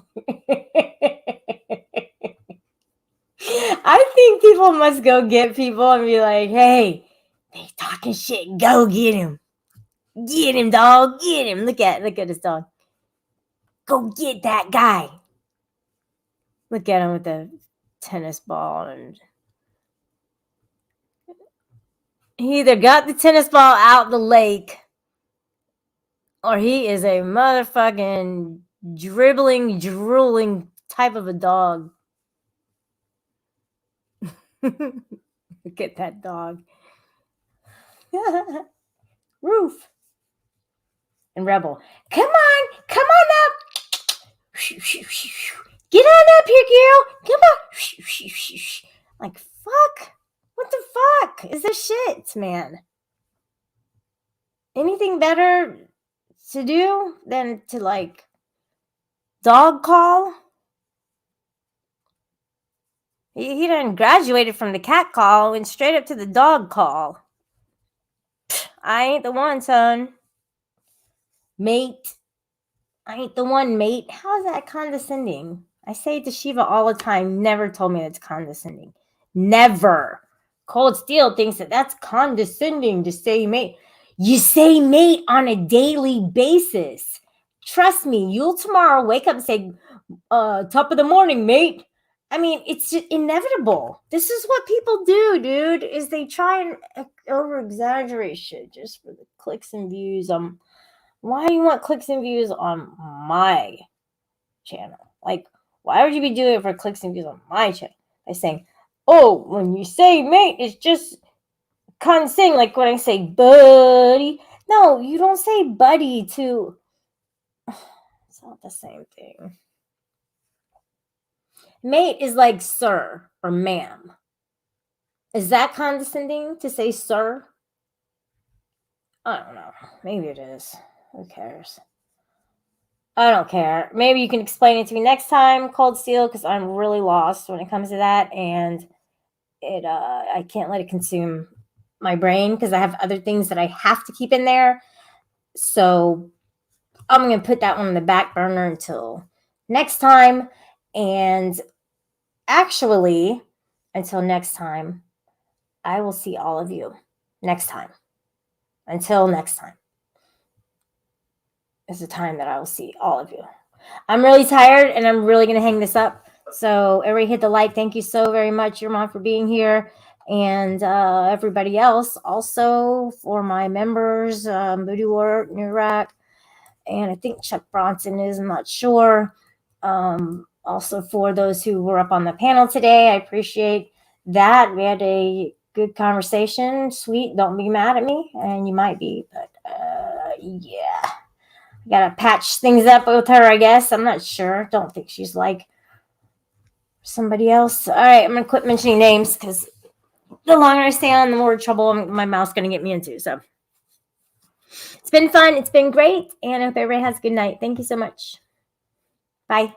I think people must go get people and be like, hey, they talking shit. Go get him. Get him, dog. Get him. Look at this dog. Go get that guy. Look at him with the tennis ball, and he either got the tennis ball out the lake or he is a motherfucking dribbling, drooling type of a dog. Look at that dog. Roof. And Rebel. Come on up. Get on up here, girl. Come on. Like, fuck. What the fuck is this shit, man? Anything better to do than to, like, dog call? He done graduated from the cat call, went straight up to the dog call. I ain't the one, son. Mate. I ain't the one, mate. How is that condescending? I say it to Shiva all the time. Never told me that's condescending. Never. Cold Steel thinks that that's condescending to say mate. You say mate on a daily basis. Trust me, you'll tomorrow wake up and say, top of the morning, mate. I mean, it's just inevitable. This is what people do, dude, is they try and over exaggerate shit just for the clicks and views. Why do you want clicks and views on my channel? Like, why would you be doing it for clicks and views on my channel? By saying, oh, when you say mate, it's just condescending, like when I say buddy. No, you don't say buddy to. It's not the same thing. Mate is like sir or ma'am. Is that condescending to say sir? I don't know. Maybe it is. Who cares? I don't care. Maybe you can explain it to me next time, Cold Steel, because I'm really lost when it comes to that, and I can't let it consume my brain because I have other things that I have to keep in there. So I'm going to put that one on the back burner until next time. And actually, until next time, I will see all of you next time. Until next time is the time that I will see all of you. I'm really tired and I'm really going to hang this up. So everybody hit the like. Thank you so very much, your mom, for being here. And everybody else, also for my members, Moody Wart, New Rack, and I think Chuck Bronson is, I'm not sure. Also for those who were up on the panel today, I appreciate that. We had a good conversation. Sweet, don't be mad at me, and you might be, but yeah. I gotta patch things up with her, I guess. I'm not sure. Don't think she's like somebody else. All right, I'm gonna quit mentioning names because the longer I stay on, the more trouble my mouth's gonna get me into. So it's been fun. It's been great. And I hope everybody has a good night. Thank you so much. Bye.